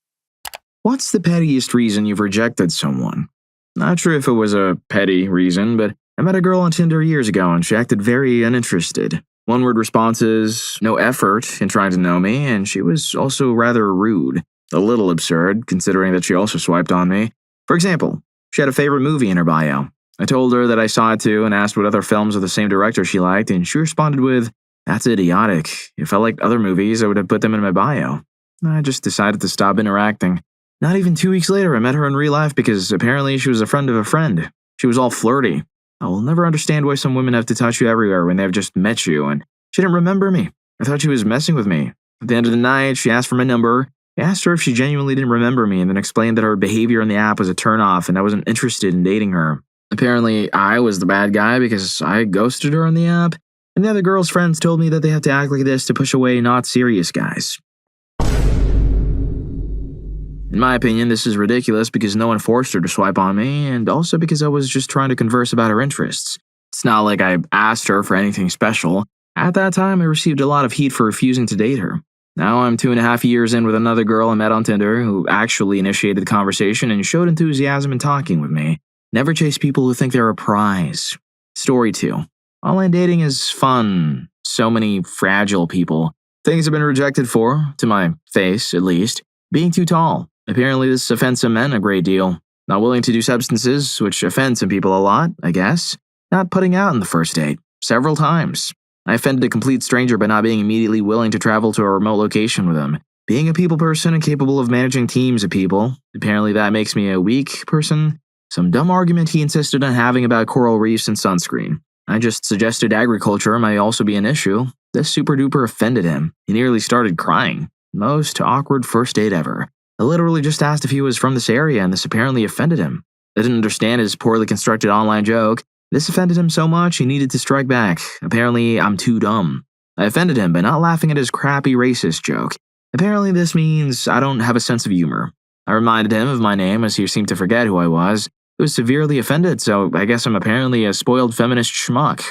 What's the pettiest reason you've rejected someone? Not sure if it was a petty reason, but I met a girl on Tinder years ago and she acted very uninterested. One-word responses, no effort in trying to know me, and she was also rather rude. A little absurd, considering that she also swiped on me. For example, she had a favorite movie in her bio. I told her that I saw it too and asked what other films of the same director she liked, and she responded with, "That's idiotic. If I liked other movies, I would have put them in my bio." I just decided to stop interacting. Not even 2 weeks later, I met her in real life because apparently she was a friend of a friend. She was all flirty. I will never understand why some women have to touch you everywhere when they've just met you, and she didn't remember me. I thought she was messing with me. At the end of the night, she asked for my number. I asked her if she genuinely didn't remember me and then explained that her behavior in the app was a turnoff and I wasn't interested in dating her. Apparently, I was the bad guy because I ghosted her on the app, and the other girl's friends told me that they have to act like this to push away not serious guys. In my opinion, this is ridiculous because no one forced her to swipe on me, and also because I was just trying to converse about her interests. It's not like I asked her for anything special. At that time, I received a lot of heat for refusing to date her. Now I'm 2.5 years in with another girl I met on Tinder who actually initiated the conversation and showed enthusiasm in talking with me. Never chase people who think they're a prize. Story 2. Online dating is fun. So many fragile people. Things I've been rejected for, to my face at least. Being too tall. Apparently this offends some men a great deal. Not willing to do substances, which offends some people a lot, I guess. Not putting out on the first date. Several times. I offended a complete stranger by not being immediately willing to travel to a remote location with him. Being a people person and capable of managing teams of people. Apparently that makes me a weak person. Some dumb argument he insisted on having about coral reefs and sunscreen. I just suggested agriculture might also be an issue. This super duper offended him. He nearly started crying. Most awkward first date ever. I literally just asked if he was from this area and this apparently offended him. I didn't understand his poorly constructed online joke. This offended him so much he needed to strike back. Apparently I'm too dumb. I offended him by not laughing at his crappy racist joke. Apparently this means I don't have a sense of humor. I reminded him of my name as he seemed to forget who I was. He was severely offended, so I guess I'm apparently a spoiled feminist schmuck.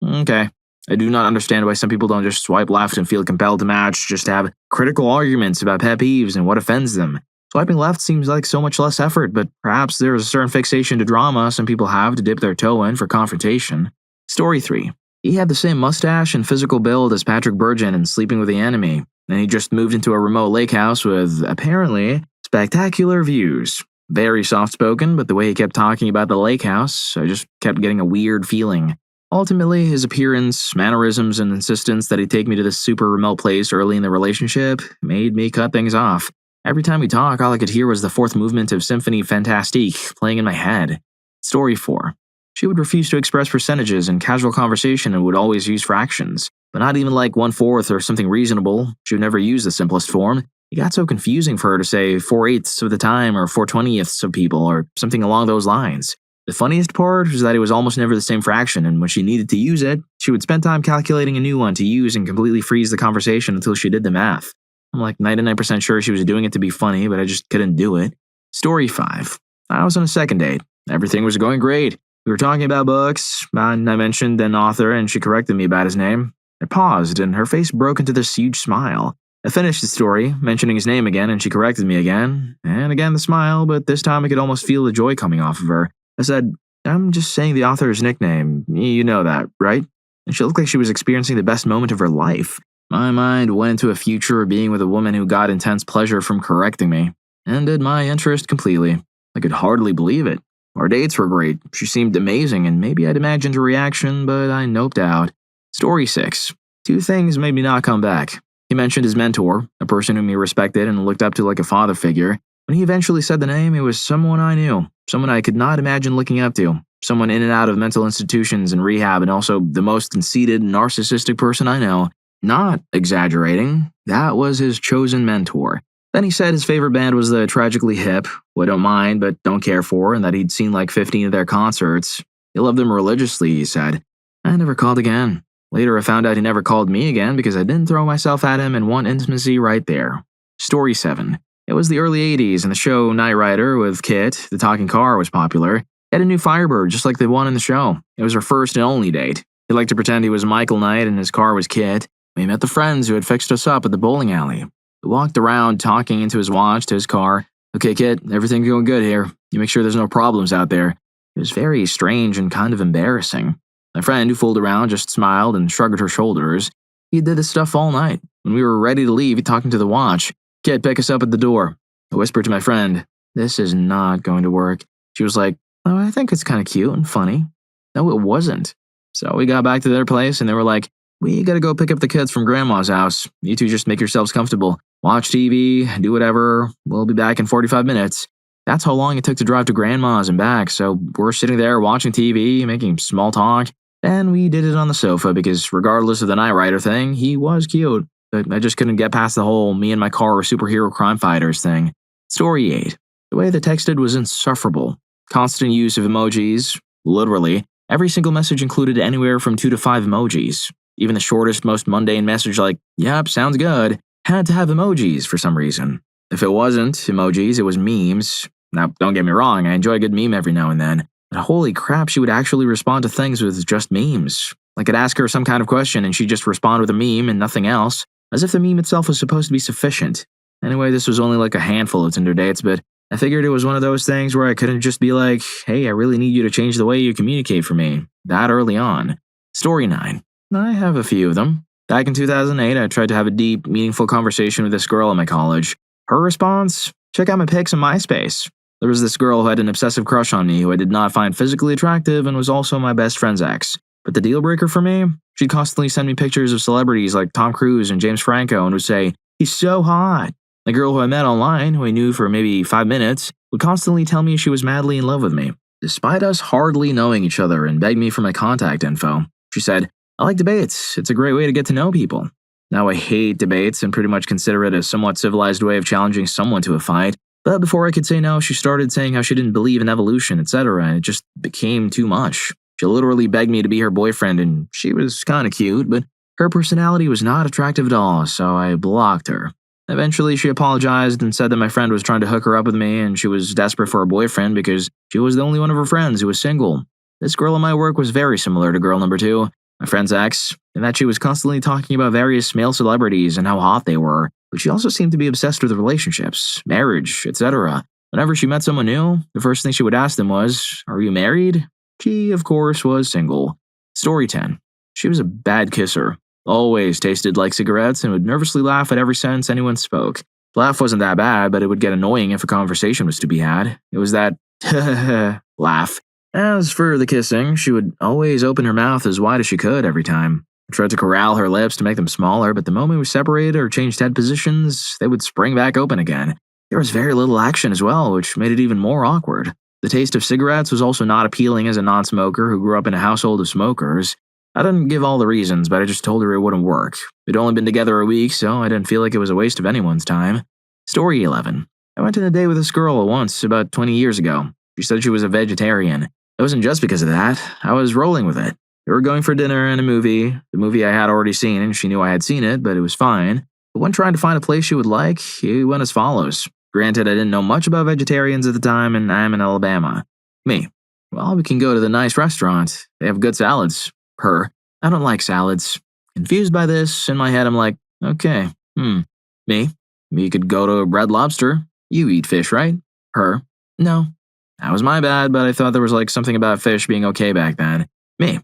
Okay. I do not understand why some people don't just swipe left and feel compelled to match just to have critical arguments about pet peeves and what offends them. Swiping left seems like so much less effort, but perhaps there is a certain fixation to drama some people have to dip their toe in for confrontation. Story 3. He had the same mustache and physical build as Patrick Bergin in Sleeping with the Enemy, and he just moved into a remote lake house with, apparently, spectacular views. Very soft-spoken, but the way he kept talking about the lake house, I just kept getting a weird feeling. Ultimately, his appearance, mannerisms, and insistence that he take me to this super remote place early in the relationship made me cut things off. Every time we talked, all I could hear was the fourth movement of Symphonie Fantastique playing in my head. Story 4. She would refuse to express percentages in casual conversation and would always use fractions, but not even like 1/4 or something reasonable. She would never use the simplest form. It got so confusing for her to say 4/8 of the time or 4/20 of people or something along those lines. The funniest part was that it was almost never the same fraction, and when she needed to use it, she would spend time calculating a new one to use and completely freeze the conversation until she did the math. I'm like 99% sure she was doing it to be funny, but I just couldn't do it. Story 5. I was on a second date. Everything was going great. We were talking about books, and I mentioned an author, and she corrected me about his name. I paused, and her face broke into this huge smile. I finished the story, mentioning his name again, and she corrected me again, and again the smile, but this time I could almost feel the joy coming off of her. I said, "I'm just saying the author's nickname. You know that, right?" And she looked like she was experiencing the best moment of her life. My mind went into a future of being with a woman who got intense pleasure from correcting me. Ended my interest completely. I could hardly believe it. Our dates were great. She seemed amazing, and maybe I'd imagined a reaction, but I noped out. Story 6. 2 things made me not come back. He mentioned his mentor, a person whom he respected and looked up to like a father figure. When he eventually said the name, it was someone I knew. Someone I could not imagine looking up to. Someone in and out of mental institutions and rehab, and also the most conceited, narcissistic person I know. Not exaggerating, that was his chosen mentor. Then he said his favorite band was the Tragically Hip, who I don't mind but don't care for, and that he'd seen like 15 of their concerts. He loved them religiously, he said. I never called again. Later I found out he never called me again because I didn't throw myself at him and want intimacy right there. Story 7. It was the early 80s and the show Knight Rider with Kit, the talking car, was popular. He had a new Firebird just like the one in the show. It was her first and only date. He liked to pretend he was Michael Knight and his car was Kit. We met the friends who had fixed us up at the bowling alley. He walked around talking into his watch to his car. Okay, Kit, everything's going good here. You make sure there's no problems out there. It was very strange and kind of embarrassing. My friend, who fooled around, just smiled and shrugged her shoulders. He did this stuff all night. When we were ready to leave, he talked into the watch. Kit, pick us up at the door. I whispered to my friend, this is not going to work. She was like, oh, I think it's kind of cute and funny. No, it wasn't. So we got back to their place and they were like, we gotta go pick up the kids from Grandma's house. You two just make yourselves comfortable. Watch TV, do whatever. We'll be back in 45 minutes. That's how long it took to drive to Grandma's and back, so we're sitting there watching TV, making small talk. And we did it on the sofa because regardless of the Knight Rider thing, he was cute. But I just couldn't get past the whole me and my car were superhero crime fighters thing. Story 8. The way they texted was insufferable. Constant use of emojis. Literally, every single message included anywhere from 2 to 5 emojis. Even the shortest, most mundane message like, yep, sounds good, had to have emojis for some reason. If it wasn't emojis, it was memes. Now, don't get me wrong, I enjoy a good meme every now and then. But holy crap, she would actually respond to things with just memes. I could ask her some kind of question and she'd just respond with a meme and nothing else, as if the meme itself was supposed to be sufficient. Anyway, this was only like a handful of Tinder dates, but I figured it was one of those things where I couldn't just be like, hey, I really need you to change the way you communicate for me, that early on. Story 9. I have a few of them. Back in 2008, I tried to have a deep, meaningful conversation with this girl at my college. Her response? Check out my pics on MySpace. There was this girl who had an obsessive crush on me who I did not find physically attractive and was also my best friend's ex. But the deal breaker for me? She'd constantly send me pictures of celebrities like Tom Cruise and James Franco and would say, he's so hot. The girl who I met online, who I knew for maybe 5 minutes, would constantly tell me she was madly in love with me, despite us hardly knowing each other, and begged me for my contact info. She said, I like debates. It's a great way to get to know people. Now I hate debates and pretty much consider it a somewhat civilized way of challenging someone to a fight. But before I could say no, she started saying how she didn't believe in evolution, etc., and it just became too much. She literally begged me to be her boyfriend, and she was kind of cute, but her personality was not attractive at all, so I blocked her. Eventually, she apologized and said that my friend was trying to hook her up with me and she was desperate for a boyfriend because she was the only one of her friends who was single. This girl at my work was very similar to girl number 2, my friend's ex, in that she was constantly talking about various male celebrities and how hot they were, but she also seemed to be obsessed with relationships, marriage, etc. Whenever she met someone new, the first thing she would ask them was, are you married? She, of course, was single. Story 10. She was a bad kisser. Always tasted like cigarettes and would nervously laugh at every sentence anyone spoke. The laugh wasn't that bad, but it would get annoying if a conversation was to be had. It was that laugh. As for the kissing, she would always open her mouth as wide as she could every time. I tried to corral her lips to make them smaller, but the moment we separated or changed head positions, they would spring back open again. There was very little action as well, which made it even more awkward. The taste of cigarettes was also not appealing as a non-smoker who grew up in a household of smokers. I didn't give all the reasons, but I just told her it wouldn't work. We'd only been together a week, so I didn't feel like it was a waste of anyone's time. Story 11. I went on a date with this girl once, about 20 years ago. She said she was a vegetarian. It wasn't just because of that. I was rolling with it. We were going for dinner and a movie. The movie I had already seen, and she knew I had seen it, but it was fine. But when trying to find a place she would like, it went as follows. Granted, I didn't know much about vegetarians at the time, and I'm in Alabama. Me. Well, we can go to the nice restaurant. They have good salads. Her. I don't like salads. Confused by this, in my head I'm like, okay, Me. We could go to Red Lobster. You eat fish, right? Her. No. That was my bad, but I thought there was like something about fish being okay back then. Me.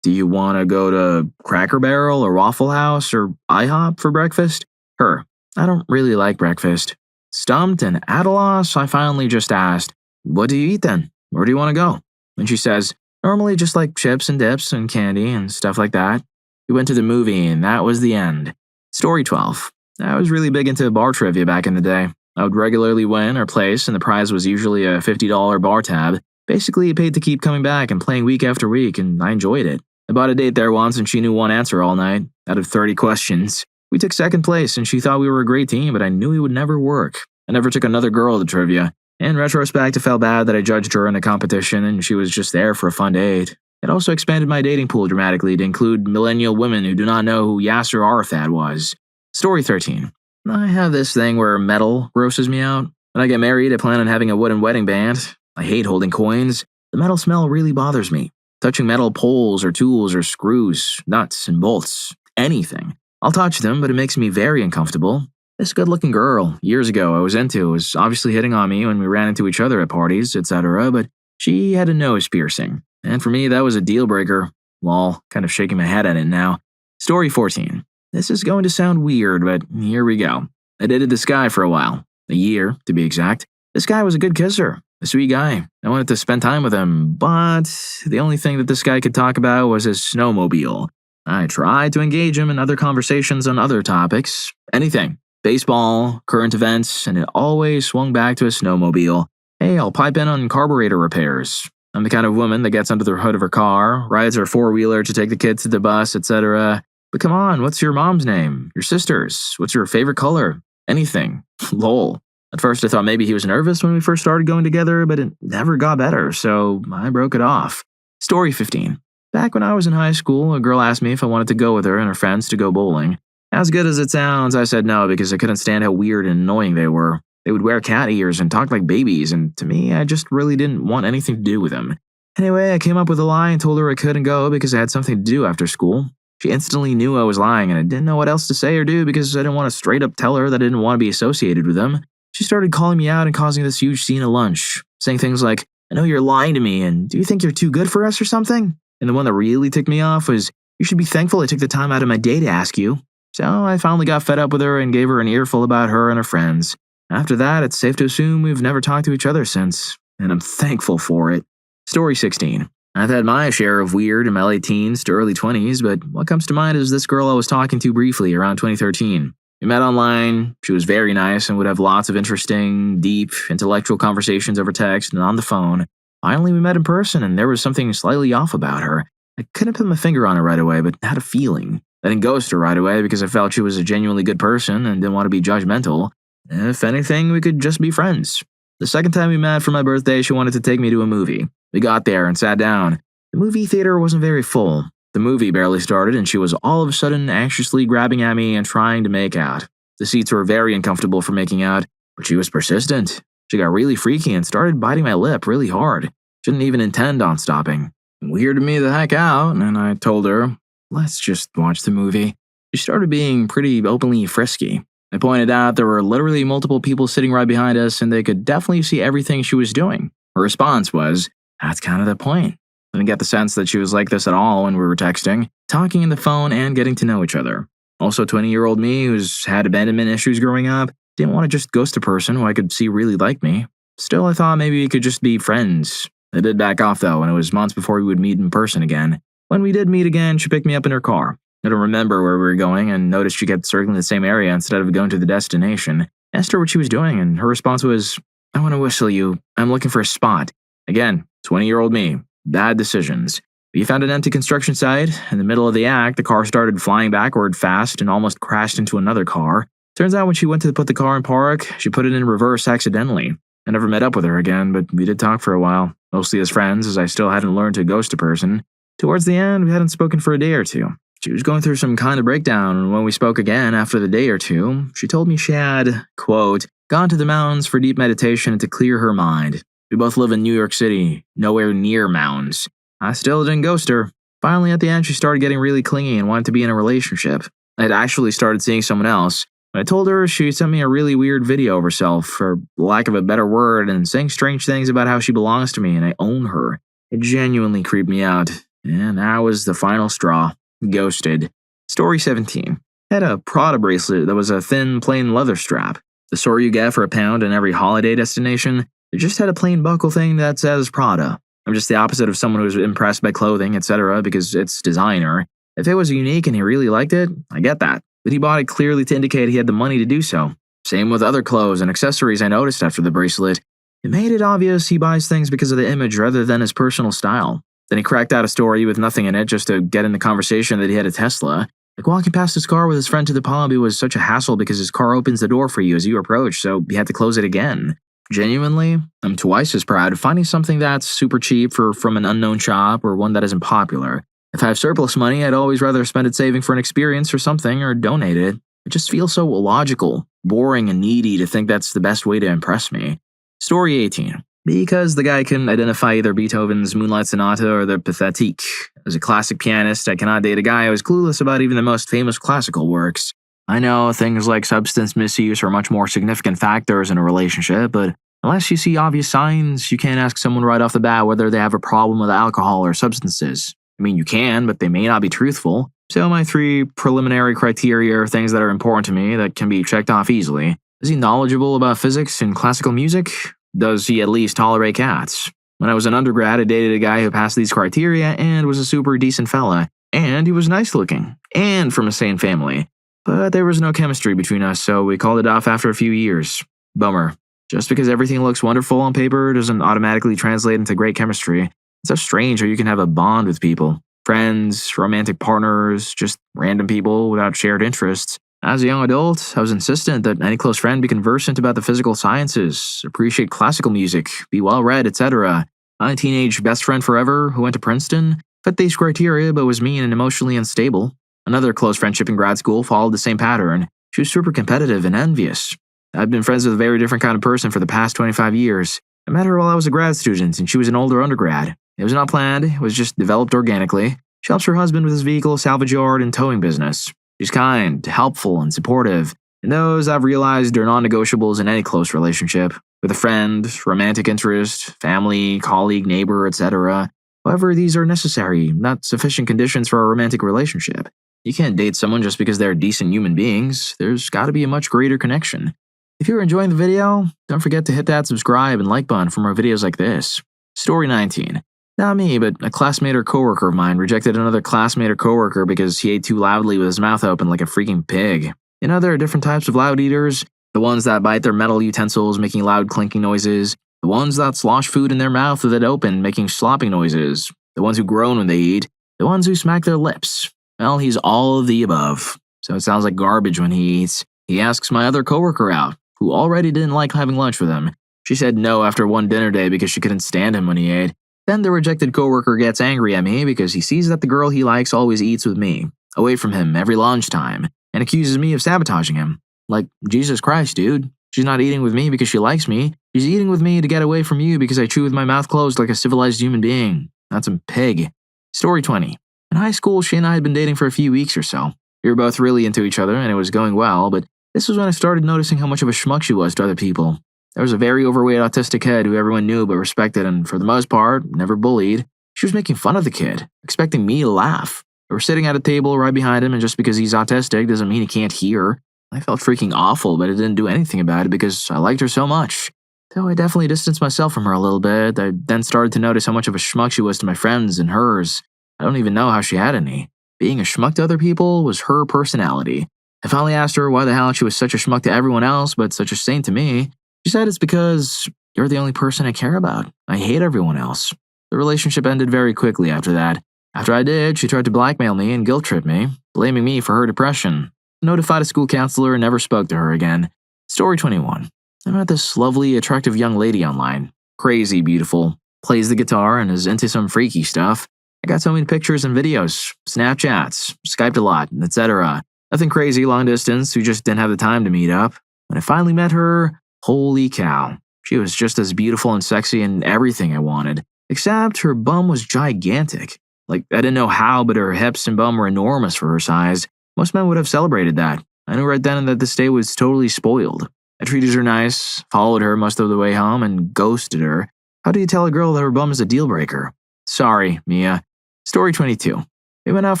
Do you want to go to Cracker Barrel or Waffle House or IHOP for breakfast? Her. I don't really like breakfast. Stumped and at a loss, I finally just asked, what do you eat then? Where do you want to go? And she says, normally just like chips and dips and candy and stuff like that. We went to the movie and that was the end. Story 12. I was really big into bar trivia back in the day. I would regularly win or place, and the prize was usually a $50 bar tab. Basically, it paid to keep coming back and playing week after week, and I enjoyed it. I bought a date there once, and she knew one answer all night, out of 30 questions. We took second place and she thought we were a great team, but I knew it would never work. I never took another girl to trivia. In retrospect, it felt bad that I judged her in a competition and she was just there for a fun date. It also expanded my dating pool dramatically to include millennial women who do not know who Yasser Arafat was. Story 13. I have this thing where metal grosses me out. When I get married, I plan on having a wooden wedding band. I hate holding coins. The metal smell really bothers me. Touching metal poles or tools or screws, nuts and bolts, anything. I'll touch them, but it makes me very uncomfortable. This good-looking girl, years ago I was into, was obviously hitting on me when we ran into each other at parties, etc., but she had a nose piercing. And for me, that was a deal breaker. Lol, kind of shaking my head at it now. Story 14. This is going to sound weird, but here we go. I dated this guy for a while. A year, to be exact. This guy was a good kisser. A sweet guy. I wanted to spend time with him, but the only thing that this guy could talk about was his snowmobile. I tried to engage him in other conversations on other topics. Anything. Baseball, current events, and it always swung back to his snowmobile. Hey, I'll pipe in on carburetor repairs. I'm the kind of woman that gets under the hood of her car, rides her four-wheeler to take the kids to the bus, etc. But come on, what's your mom's name? Your sister's? What's your favorite color? Anything. Lol. At first I thought maybe he was nervous when we first started going together, but it never got better, so I broke it off. Story 15. Back when I was in high school, a girl asked me if I wanted to go with her and her friends to go bowling. As good as it sounds, I said no because I couldn't stand how weird and annoying they were. They would wear cat ears and talk like babies, and to me, I just really didn't want anything to do with them. Anyway, I came up with a lie and told her I couldn't go because I had something to do after school. She instantly knew I was lying, and I didn't know what else to say or do because I didn't want to straight up tell her that I didn't want to be associated with them. She started calling me out and causing this huge scene at lunch, saying things like, I know you're lying to me, and do you think you're too good for us or something? And the one that really ticked me off was, you should be thankful I took the time out of my day to ask you. So I finally got fed up with her and gave her an earful about her and her friends. After that, it's safe to assume we've never talked to each other since, and I'm thankful for it. Story 16. I've had my share of weird in my late teens to early 20s, but what comes to mind is this girl I was talking to briefly around 2013. We met online, she was very nice and would have lots of interesting, deep, intellectual conversations over text and on the phone. Finally, we met in person and there was something slightly off about her. I couldn't put my finger on it right away, but had a feeling. I didn't ghost her right away because I felt she was a genuinely good person and didn't want to be judgmental. If anything, we could just be friends. The second time we met for my birthday, she wanted to take me to a movie. We got there and sat down. The movie theater wasn't very full. The movie barely started and she was all of a sudden anxiously grabbing at me and trying to make out. The seats were very uncomfortable for making out, but she was persistent. She got really freaky and started biting my lip really hard. She didn't even intend on stopping. It weirded me the heck out, and I told her, let's just watch the movie. She started being pretty openly frisky. I pointed out there were literally multiple people sitting right behind us and they could definitely see everything she was doing. Her response was, that's kind of the point. I didn't get the sense that she was like this at all when we were texting, talking on the phone, and getting to know each other. Also, 20-year-old me, who's had abandonment issues growing up, didn't want to just ghost a person who I could see really liked me. Still, I thought maybe we could just be friends. I did back off though, and it was months before we would meet in person again. When we did meet again, she picked me up in her car. I don't remember where we were going and noticed she kept circling the same area instead of going to the destination. I asked her what she was doing, and her response was, I want to whistle you. I'm looking for a spot. Again, 20-year-old me. Bad decisions. We found an empty construction site. In the middle of the act, the car started flying backward fast and almost crashed into another car. Turns out when she went to put the car in park, she put it in reverse accidentally. I never met up with her again, but we did talk for a while, mostly as friends as I still hadn't learned to ghost a person. Towards the end, we hadn't spoken for a day or two. She was going through some kind of breakdown, and when we spoke again after the day or two, she told me she had, quote, gone to the mountains for deep meditation and to clear her mind. We both live in New York City, nowhere near mountains. I still didn't ghost her. Finally, at the end, she started getting really clingy and wanted to be in a relationship. I had actually started seeing someone else. When I told her, she sent me a really weird video of herself, for lack of a better word, and saying strange things about how she belongs to me and I own her. It genuinely creeped me out, and that was the final straw. Ghosted. Story 17. I had a Prada bracelet that was a thin, plain leather strap. The sort you get for £1 in every holiday destination. It just had a plain buckle thing that says Prada. I'm just the opposite of someone who's impressed by clothing, etc., because it's designer. If it was unique and he really liked it, I get that. But he bought it clearly to indicate he had the money to do so. Same with other clothes and accessories I noticed after the bracelet. It made it obvious he buys things because of the image rather than his personal style. Then he cracked out a story with nothing in it just to get in the conversation that he had a Tesla. Like walking past his car with his friend to the pub, it was such a hassle because his car opens the door for you as you approach, so he had to close it again. Genuinely, I'm twice as proud of finding something that's super cheap from an unknown shop or one that isn't popular. If I have surplus money, I'd always rather spend it saving for an experience or something or donate it. It just feels so illogical, boring, and needy to think that's the best way to impress me. Story 18. Because the guy couldn't identify either Beethoven's Moonlight Sonata or the Pathétique. As a classic pianist, I cannot date a guy who is clueless about even the most famous classical works. I know things like substance misuse are much more significant factors in a relationship, but unless you see obvious signs, you can't ask someone right off the bat whether they have a problem with alcohol or substances. I mean, you can, but they may not be truthful. So my 3 preliminary criteria are things that are important to me that can be checked off easily. Is he knowledgeable about physics and classical music? Does he at least tolerate cats? When I was an undergrad, I dated a guy who passed these criteria and was a super decent fella. And he was nice looking. And from a sane family. But there was no chemistry between us, so we called it off after a few years. Bummer. Just because everything looks wonderful on paper doesn't automatically translate into great chemistry. It's so strange how you can have a bond with people. Friends, romantic partners, just random people without shared interests. As a young adult, I was insistent that any close friend be conversant about the physical sciences, appreciate classical music, be well-read, etc. My teenage best friend forever, who went to Princeton, fit these criteria but was mean and emotionally unstable. Another close friendship in grad school followed the same pattern. She was super competitive and envious. I'd been friends with a very different kind of person for the past 25 years. I met her while I was a grad student and she was an older undergrad. It was not planned, it was just developed organically. She helps her husband with his vehicle, salvage yard, and towing business. She's kind, helpful, and supportive, and those I've realized are non-negotiables in any close relationship, with a friend, romantic interest, family, colleague, neighbor, etc. However, these are necessary, not sufficient conditions for a romantic relationship. You can't date someone just because they're decent human beings. There's gotta be a much greater connection. If you're enjoying the video, don't forget to hit that subscribe and like button for more videos like this. Story 19. Not me, but a classmate or coworker of mine rejected another classmate or coworker because he ate too loudly with his mouth open like a freaking pig. You know, there are different types of loud eaters. The ones that bite their metal utensils, making loud clinking noises. The ones that slosh food in their mouth with it open, making slopping noises. The ones who groan when they eat. The ones who smack their lips. Well, he's all of the above. So it sounds like garbage when he eats. He asks my other coworker out, who already didn't like having lunch with him. She said no after one dinner day because she couldn't stand him when he ate. Then the rejected coworker gets angry at me because he sees that the girl he likes always eats with me, away from him every lunchtime, and accuses me of sabotaging him. Like, Jesus Christ, dude. She's not eating with me because she likes me. She's eating with me to get away from you because I chew with my mouth closed like a civilized human being. Not some pig. Story 20. In high school, she and I had been dating for a few weeks or so. We were both really into each other and it was going well, but this was when I started noticing how much of a schmuck she was to other people. There was a very overweight autistic kid who everyone knew but respected and, for the most part, never bullied. She was making fun of the kid, expecting me to laugh. We were sitting at a table right behind him, and just because he's autistic doesn't mean he can't hear. I felt freaking awful, but I didn't do anything about it because I liked her so much. Though I definitely distanced myself from her a little bit, I then started to notice how much of a schmuck she was to my friends and hers. I don't even know how she had any. Being a schmuck to other people was her personality. I finally asked her why the hell she was such a schmuck to everyone else but such a saint to me. She said it's because you're the only person I care about. I hate everyone else. The relationship ended very quickly after that. After I did, she tried to blackmail me and guilt-trip me, blaming me for her depression. I notified a school counselor and never spoke to her again. Story 21. I met this lovely, attractive young lady online. Crazy beautiful. Plays the guitar and is into some freaky stuff. I got so many pictures and videos, Snapchats, Skyped a lot, etc. Nothing crazy long distance, we just didn't have the time to meet up. When I finally met her, holy cow. She was just as beautiful and sexy and everything I wanted. Except her bum was gigantic. Like, I didn't know how, but her hips and bum were enormous for her size. Most men would have celebrated that. I knew right then that this day was totally spoiled. I treated her nice, followed her most of the way home, and ghosted her. How do you tell a girl that her bum is a deal breaker? Sorry, Mia. Story 22. We went out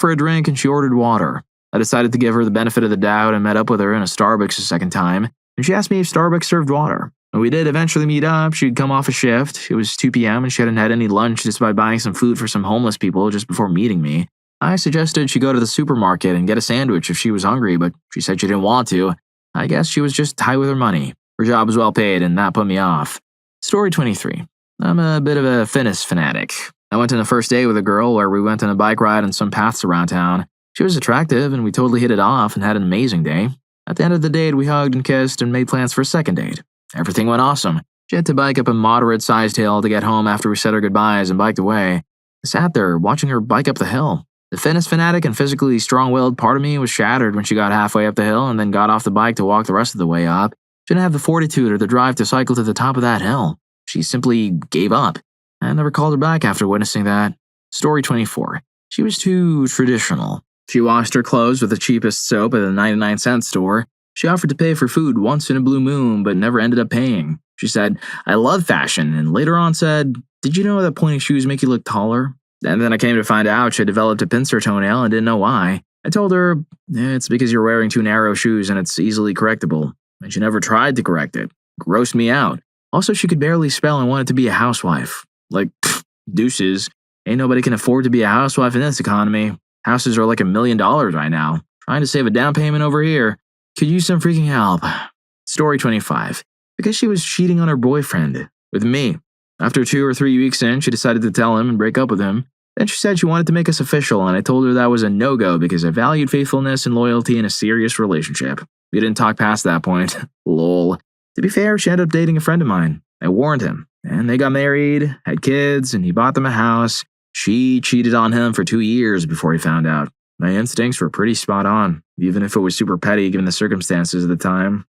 for a drink and she ordered water. I decided to give her the benefit of the doubt and met up with her in a Starbucks a second time, and she asked me if Starbucks served water. When we did eventually meet up, she'd come off a shift. It was 2 p.m. and she hadn't had any lunch despite buying some food for some homeless people just before meeting me. I suggested she go to the supermarket and get a sandwich if she was hungry, but she said she didn't want to. I guess she was just high with her money. Her job was well paid and that put me off. Story 23. I'm a bit of a fitness fanatic. I went on a first date with a girl where we went on a bike ride on some paths around town. She was attractive, and we totally hit it off and had an amazing day. At the end of the date, we hugged and kissed and made plans for a second date. Everything went awesome. She had to bike up a moderate-sized hill to get home after we said our goodbyes and biked away. I sat there, watching her bike up the hill. The fitness fanatic and physically strong-willed part of me was shattered when she got halfway up the hill and then got off the bike to walk the rest of the way up. She didn't have the fortitude or the drive to cycle to the top of that hill. She simply gave up. I never called her back after witnessing that. Story 24. She was too traditional. She washed her clothes with the cheapest soap at a 99-cent store. She offered to pay for food once in a blue moon, but never ended up paying. She said, "I love fashion," and later on said, "Did you know that pointy shoes make you look taller?" And then I came to find out she had developed a pincer toenail and didn't know why. I told her, "It's because you're wearing too narrow shoes and it's easily correctable." And she never tried to correct it. Grossed me out. Also, she could barely spell and wanted to be a housewife. Like, deuces. Ain't nobody can afford to be a housewife in this economy. Houses are like $1 million right now. Trying to save a down payment over here. Could use some freaking help. Story 25. Because she was cheating on her boyfriend. With me. After 2 or 3 weeks in, she decided to tell him and break up with him. Then she said she wanted to make us official, and I told her that was a no-go because I valued faithfulness and loyalty in a serious relationship. We didn't talk past that point. Lol. To be fair, she ended up dating a friend of mine. I warned him. And they got married, had kids, and he bought them a house. She cheated on him for 2 years before he found out. My instincts were pretty spot on, even if it was super petty given the circumstances at the time.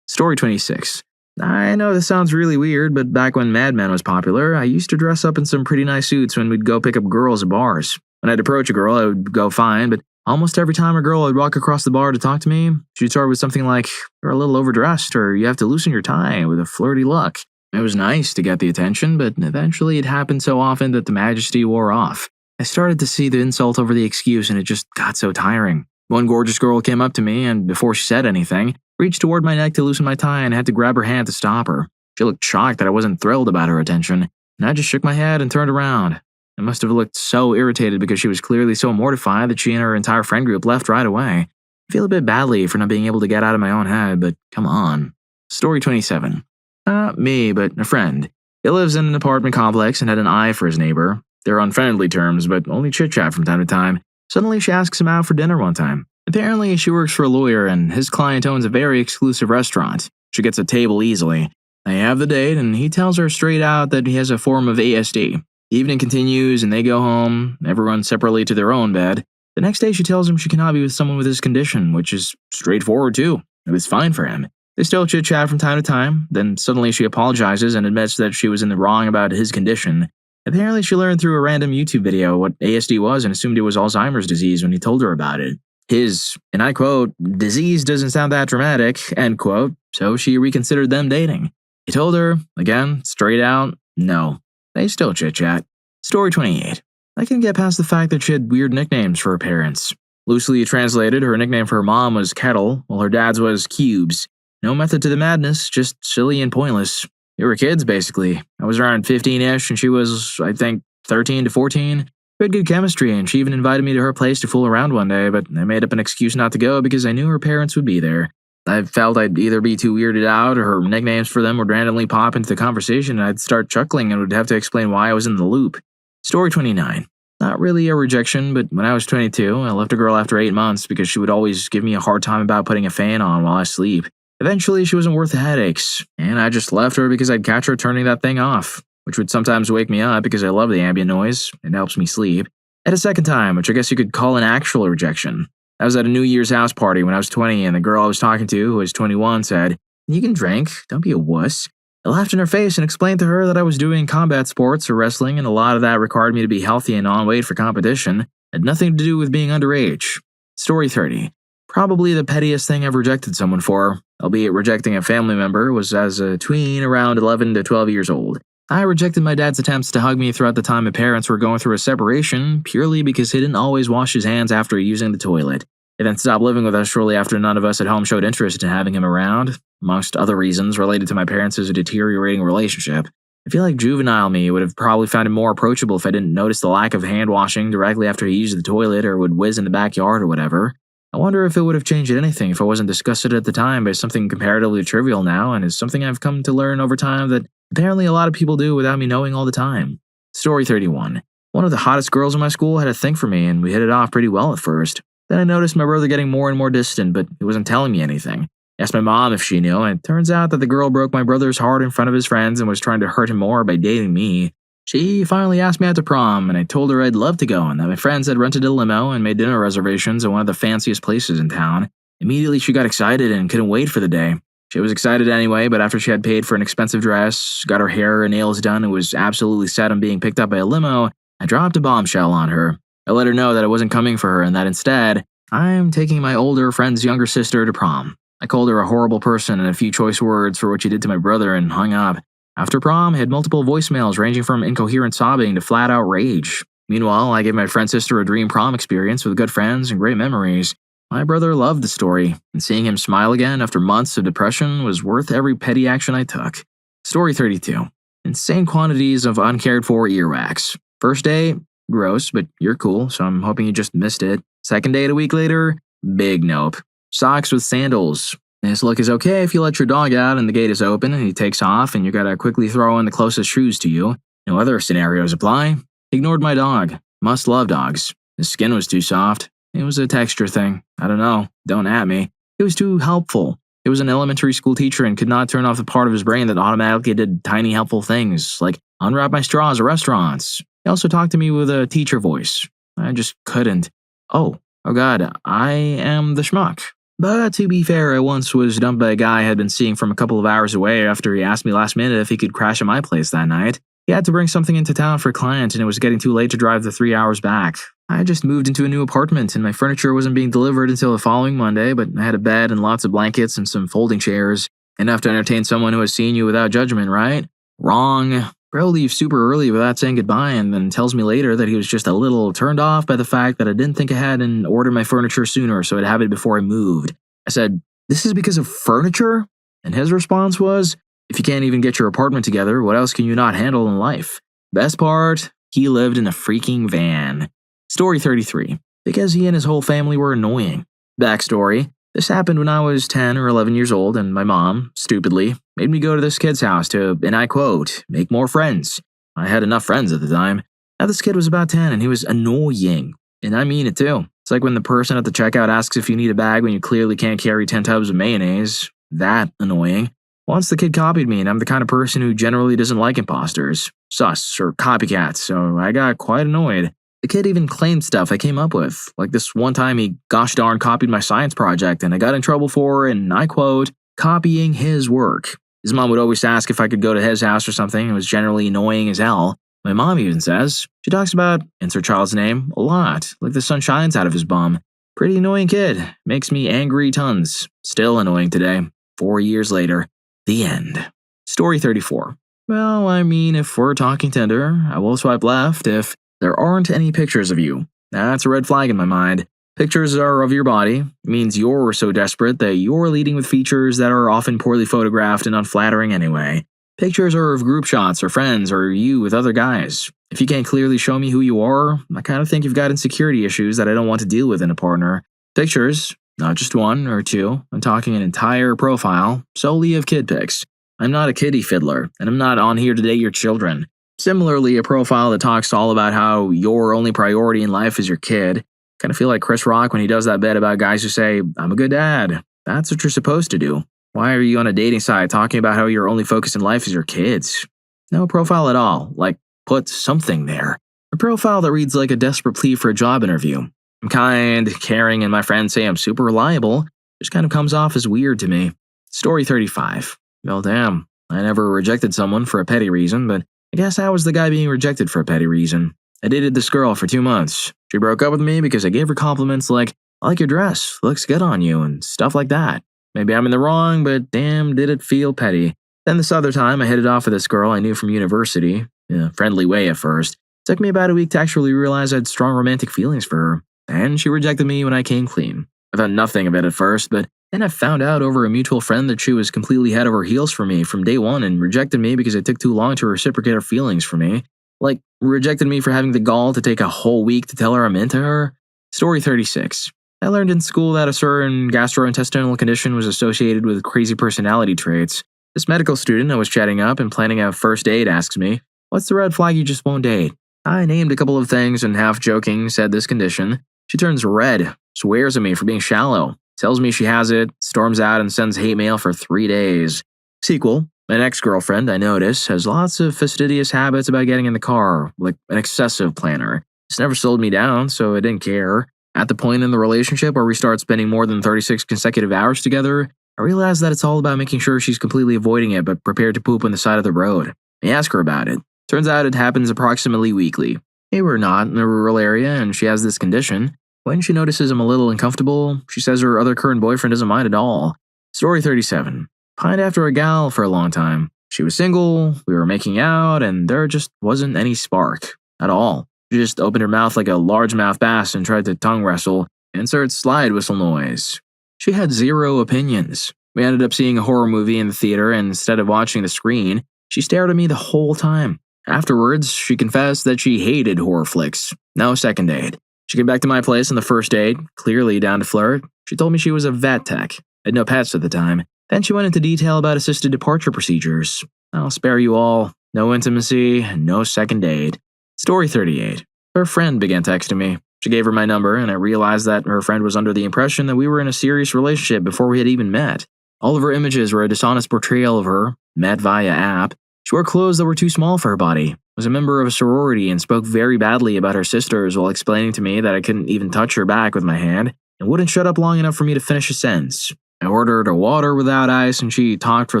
Story 26. I know this sounds really weird, but back when Mad Men was popular, I used to dress up in some pretty nice suits when we'd go pick up girls at bars. When I'd approach a girl, I would go fine, but almost every time a girl would walk across the bar to talk to me, she'd start with something like, "You're a little overdressed," or "You have to loosen your tie," with a flirty look. It was nice to get the attention, but eventually it happened so often that the majesty wore off. I started to see the insult over the excuse, and it just got so tiring. One gorgeous girl came up to me, and before she said anything, reached toward my neck to loosen my tie and had to grab her hand to stop her. She looked shocked that I wasn't thrilled about her attention, and I just shook my head and turned around. I must have looked so irritated because she was clearly so mortified that she and her entire friend group left right away. I feel a bit badly for not being able to get out of my own head, but come on. Story 27. Not me, but a friend. He lives in an apartment complex and had an eye for his neighbor. They're on friendly terms, but only chit-chat from time to time. Suddenly, she asks him out for dinner one time. Apparently, she works for a lawyer, and his client owns a very exclusive restaurant. She gets a table easily. They have the date, and he tells her straight out that he has a form of ASD. The evening continues, and they go home, everyone separately to their own bed. The next day, she tells him she cannot be with someone with his condition, which is straightforward, too. It was fine for him. They still chit-chat from time to time, then suddenly she apologizes and admits that she was in the wrong about his condition. Apparently, she learned through a random YouTube video what ASD was and assumed it was Alzheimer's disease when he told her about it. His, and I quote, "disease doesn't sound that dramatic," end quote, so she reconsidered them dating. He told her, again, straight out, no. They still chit-chat. Story 28. I can get past the fact that she had weird nicknames for her parents. Loosely translated, her nickname for her mom was Kettle, while her dad's was Cubes. No method to the madness, just silly and pointless. We were kids, basically. I was around 15-ish, and she was, I think, 13 to 14. We had good chemistry, and she even invited me to her place to fool around one day, but I made up an excuse not to go because I knew her parents would be there. I felt I'd either be too weirded out, or her nicknames for them would randomly pop into the conversation, and I'd start chuckling and would have to explain why I was in the loop. Story 29. Not really a rejection, but when I was 22, I left a girl after 8 months because she would always give me a hard time about putting a fan on while I sleep. Eventually, she wasn't worth the headaches, and I just left her because I'd catch her turning that thing off, which would sometimes wake me up because I love the ambient noise. It helps me sleep. At a second time, which I guess you could call an actual rejection. I was at a New Year's house party when I was 20, and the girl I was talking to, who was 21, said, "You can drink, don't be a wuss." I laughed in her face and explained to her that I was doing combat sports or wrestling, and a lot of that required me to be healthy and on weight for competition. It had nothing to do with being underage. Story 30. Probably the pettiest thing I've rejected someone for, albeit rejecting a family member, was as a tween around 11 to 12 years old. I rejected my dad's attempts to hug me throughout the time my parents were going through a separation purely because he didn't always wash his hands after using the toilet. He then stopped living with us shortly after none of us at home showed interest in having him around, amongst other reasons related to my parents' deteriorating relationship. I feel like juvenile me would have probably found it more approachable if I didn't notice the lack of hand washing directly after he used the toilet or would whiz in the backyard or whatever. I wonder if it would have changed anything if I wasn't disgusted at the time by something comparatively trivial now, and is something I've come to learn over time that apparently a lot of people do without me knowing all the time. Story 31. One of the hottest girls in my school had a thing for me, and we hit it off pretty well at first. Then I noticed my brother getting more and more distant, but he wasn't telling me anything. I asked my mom if she knew, and it turns out that the girl broke my brother's heart in front of his friends and was trying to hurt him more by dating me. She finally asked me out to prom, and I told her I'd love to go and that my friends had rented a limo and made dinner reservations at one of the fanciest places in town. Immediately she got excited and couldn't wait for the day. She was excited anyway, but after she had paid for an expensive dress, got her hair and nails done, and was absolutely set on being picked up by a limo, I dropped a bombshell on her. I let her know that I wasn't coming for her and that instead, I'm taking my older friend's younger sister to prom. I called her a horrible person and a few choice words for what she did to my brother and hung up. After prom, I had multiple voicemails ranging from incoherent sobbing to flat-out rage. Meanwhile, I gave my friend's sister a dream prom experience with good friends and great memories. My brother loved the story, and seeing him smile again after months of depression was worth every petty action I took. Story 32. Insane quantities of uncared-for earwax. First day, gross, but you're cool, so I'm hoping you just missed it. Second date a week later, big nope. Socks with sandals. This look is okay if you let your dog out and the gate is open and he takes off and you gotta quickly throw in the closest shoes to you. No other scenarios apply. Ignored my dog. Must love dogs. His skin was too soft. It was a texture thing. I don't know. Don't at me. It was too helpful. He was an elementary school teacher and could not turn off the part of his brain that automatically did tiny helpful things, like unwrap my straws at restaurants. He also talked to me with a teacher voice. I just couldn't. Oh god, I am the schmuck. But to be fair, I once was dumped by a guy I had been seeing from a couple of hours away after he asked me last minute if he could crash at my place that night. He had to bring something into town for a client and it was getting too late to drive the 3 hours back. I just moved into a new apartment and my furniture wasn't being delivered until the following Monday, but I had a bed and lots of blankets and some folding chairs. Enough to entertain someone who has seen you without judgment, right? Wrong. Bro leaves super early without saying goodbye and then tells me later that he was just a little turned off by the fact that I didn't think ahead and ordered my furniture sooner so I'd have it before I moved. I said, "This is because of furniture?" And his response was, "If you can't even get your apartment together, what else can you not handle in life?" Best part, he lived in a freaking van. Story 33. Because he and his whole family were annoying. Backstory. This happened when I was 10 or 11 years old and my mom, stupidly, made me go to this kid's house to, and I quote, make more friends. I had enough friends at the time. Now this kid was about 10 and he was annoying. And I mean it too. It's like when the person at the checkout asks if you need a bag when you clearly can't carry 10 tubs of mayonnaise. That annoying. Once the kid copied me and I'm the kind of person who generally doesn't like imposters, sus, or copycats, so I got quite annoyed. The kid even claimed stuff I came up with, like this one time he gosh darn copied my science project and I got in trouble for, and I quote, copying his work. His mom would always ask if I could go to his house or something. It was generally annoying as hell. My mom even says, she talks about, insert child's name, a lot, like the sun shines out of his bum. Pretty annoying kid, makes me angry tons. Still annoying today, 4 years later. The end. Story 34. Well, I mean, if we're talking Tinder, I will swipe left if there aren't any pictures of you. That's a red flag in my mind. Pictures are of your body. It means you're so desperate that you're leading with features that are often poorly photographed and unflattering anyway. Pictures are of group shots or friends or you with other guys. If you can't clearly show me who you are, I kind of think you've got insecurity issues that I don't want to deal with in a partner. Pictures, not just one or two, I'm talking an entire profile, solely of kid pics. I'm not a kiddie fiddler, and I'm not on here to date your children. Similarly, a profile that talks all about how your only priority in life is your kid. Kind of feel like Chris Rock when he does that bit about guys who say, I'm a good dad. That's what you're supposed to do. Why are you on a dating site talking about how your only focus in life is your kids? No profile at all. Like, put something there. A profile that reads like a desperate plea for a job interview. I'm kind, caring, and my friends say I'm super reliable. Just kind of comes off as weird to me. Story 35. Well, damn. I never rejected someone for a petty reason, but I guess I was the guy being rejected for a petty reason. I dated this girl for 2 months. She broke up with me because I gave her compliments like, I like your dress, looks good on you, and stuff like that. Maybe I'm in the wrong, but damn, did it feel petty. Then this other time, I hit it off with this girl I knew from university, in a friendly way at first. It took me about a week to actually realize I had strong romantic feelings for her, and she rejected me when I came clean. I thought nothing of it at first, but then I found out over a mutual friend that she was completely head over heels for me from day one and rejected me because it took too long to reciprocate her feelings for me. Like, rejected me for having the gall to take a whole week to tell her I'm into her. Story 36. I learned in school that a certain gastrointestinal condition was associated with crazy personality traits. This medical student I was chatting up and planning a first date asks me, what's the red flag you just won't date? I named a couple of things and half joking said this condition. She turns red, swears at me for being shallow, tells me she has it, storms out and sends hate mail for 3 days. Sequel, an ex-girlfriend, I notice, has lots of fastidious habits about getting in the car, like an excessive planner. It's never slowed me down, so I didn't care. At the point in the relationship where we start spending more than 36 consecutive hours together, I realize that it's all about making sure she's completely avoiding it but prepared to poop on the side of the road. I ask her about it. Turns out it happens approximately weekly. Hey, we're not in a rural area and she has this condition. When she notices I'm a little uncomfortable, she says her other current boyfriend doesn't mind at all. Story 37. Pined after a gal for a long time. She was single, we were making out, and there just wasn't any spark. At all. She just opened her mouth like a largemouth bass and tried to tongue wrestle. Insert slide whistle noise. She had zero opinions. We ended up seeing a horror movie in the theater, and instead of watching the screen, she stared at me the whole time. Afterwards, she confessed that she hated horror flicks. No second date. She came back to my place on the first date, clearly down to flirt. She told me she was a vet tech. I had no pets at the time. Then she went into detail about assisted departure procedures. I'll spare you all. No intimacy, no second date. Story 38. Her friend began texting me. She gave her my number, and I realized that her friend was under the impression that we were in a serious relationship before we had even met. All of her images were a dishonest portrayal of her, met via app. She wore clothes that were too small for her body, was a member of a sorority, and spoke very badly about her sisters while explaining to me that I couldn't even touch her back with my hand, and wouldn't shut up long enough for me to finish a sentence. I ordered a water without ice, and she talked for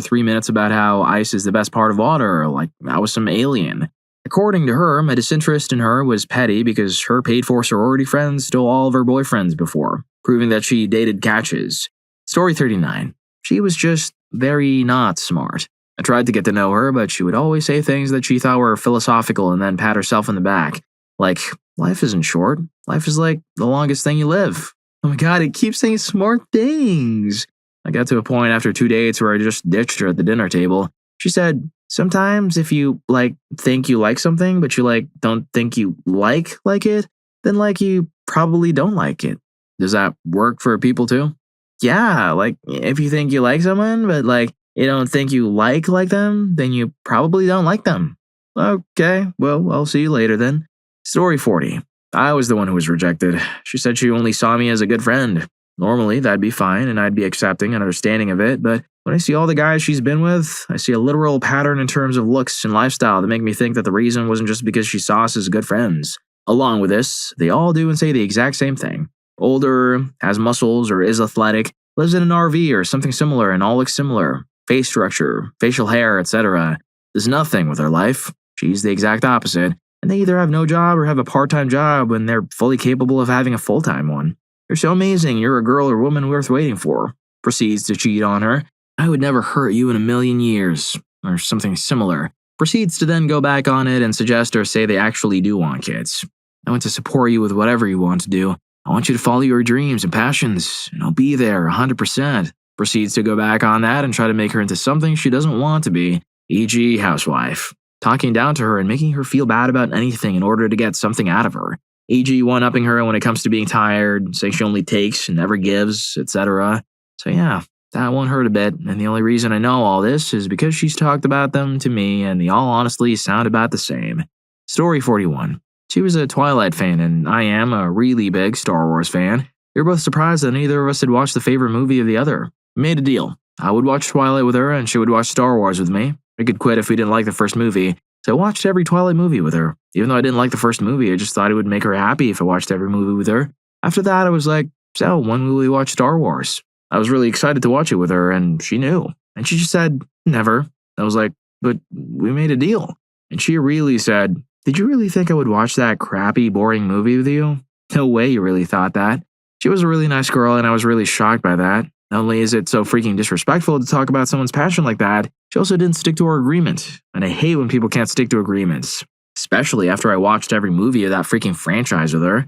3 minutes about how ice is the best part of water, like I was some alien. According to her, my disinterest in her was petty because her paid-for sorority friends stole all of her boyfriends before, proving that she dated catches. Story 39. She was just very not smart. I tried to get to know her, but she would always say things that she thought were philosophical and then pat herself on the back. Like, life isn't short. Life is like the longest thing you live. Oh my god, it keeps saying smart things. I got to a point after 2 dates where I just ditched her at the dinner table. She said, sometimes if you, think you like something, but you, don't think you like it, then, you probably don't like it. Does that work for people too? Yeah, if you think you like someone, but, you don't think you like them, then you probably don't like them. Okay, well, I'll see you later then. Story 40. I was the one who was rejected. She said she only saw me as a good friend. Normally, that'd be fine, and I'd be accepting and understanding of it, but when I see all the guys she's been with, I see a literal pattern in terms of looks and lifestyle that make me think that the reason wasn't just because she saw us as good friends. Along with this, they all do and say the exact same thing. Older, has muscles or is athletic, lives in an RV or something similar and all looks similar. Face structure, facial hair, etc. There's nothing with her life. She's the exact opposite, and they either have no job or have a part-time job when they're fully capable of having a full-time one. You're so amazing, you're a girl or woman worth waiting for. Proceeds to cheat on her. I would never hurt you in a million years, or something similar. Proceeds to then go back on it and suggest or say they actually do want kids. I want to support you with whatever you want to do. I want you to follow your dreams and passions, and I'll be there 100%. Proceeds to go back on that and try to make her into something she doesn't want to be, e.g. housewife. Talking down to her and making her feel bad about anything in order to get something out of her. E.g. one-upping her when it comes to being tired, saying she only takes and never gives, etc. So yeah, that one hurt a bit, and the only reason I know all this is because she's talked about them to me and they all honestly sound about the same. Story 41. She was a Twilight fan and I am a really big Star Wars fan. We were both surprised that neither of us had watched the favorite movie of the other. We made a deal. I would watch Twilight with her and she would watch Star Wars with me. We could quit if we didn't like the first movie. So I watched every Twilight movie with her. Even though I didn't like the first movie, I just thought it would make her happy if I watched every movie with her. After that, I was like, so when will we watch Star Wars? I was really excited to watch it with her, and she knew. And she just said, never. I was like, but we made a deal. And she really said, did you really think I would watch that crappy, boring movie with you? No way you really thought that. She was a really nice girl, and I was really shocked by that. Not only is it so freaking disrespectful to talk about someone's passion like that, she also didn't stick to her agreement. And I hate when people can't stick to agreements. Especially after I watched every movie of that freaking franchise with her.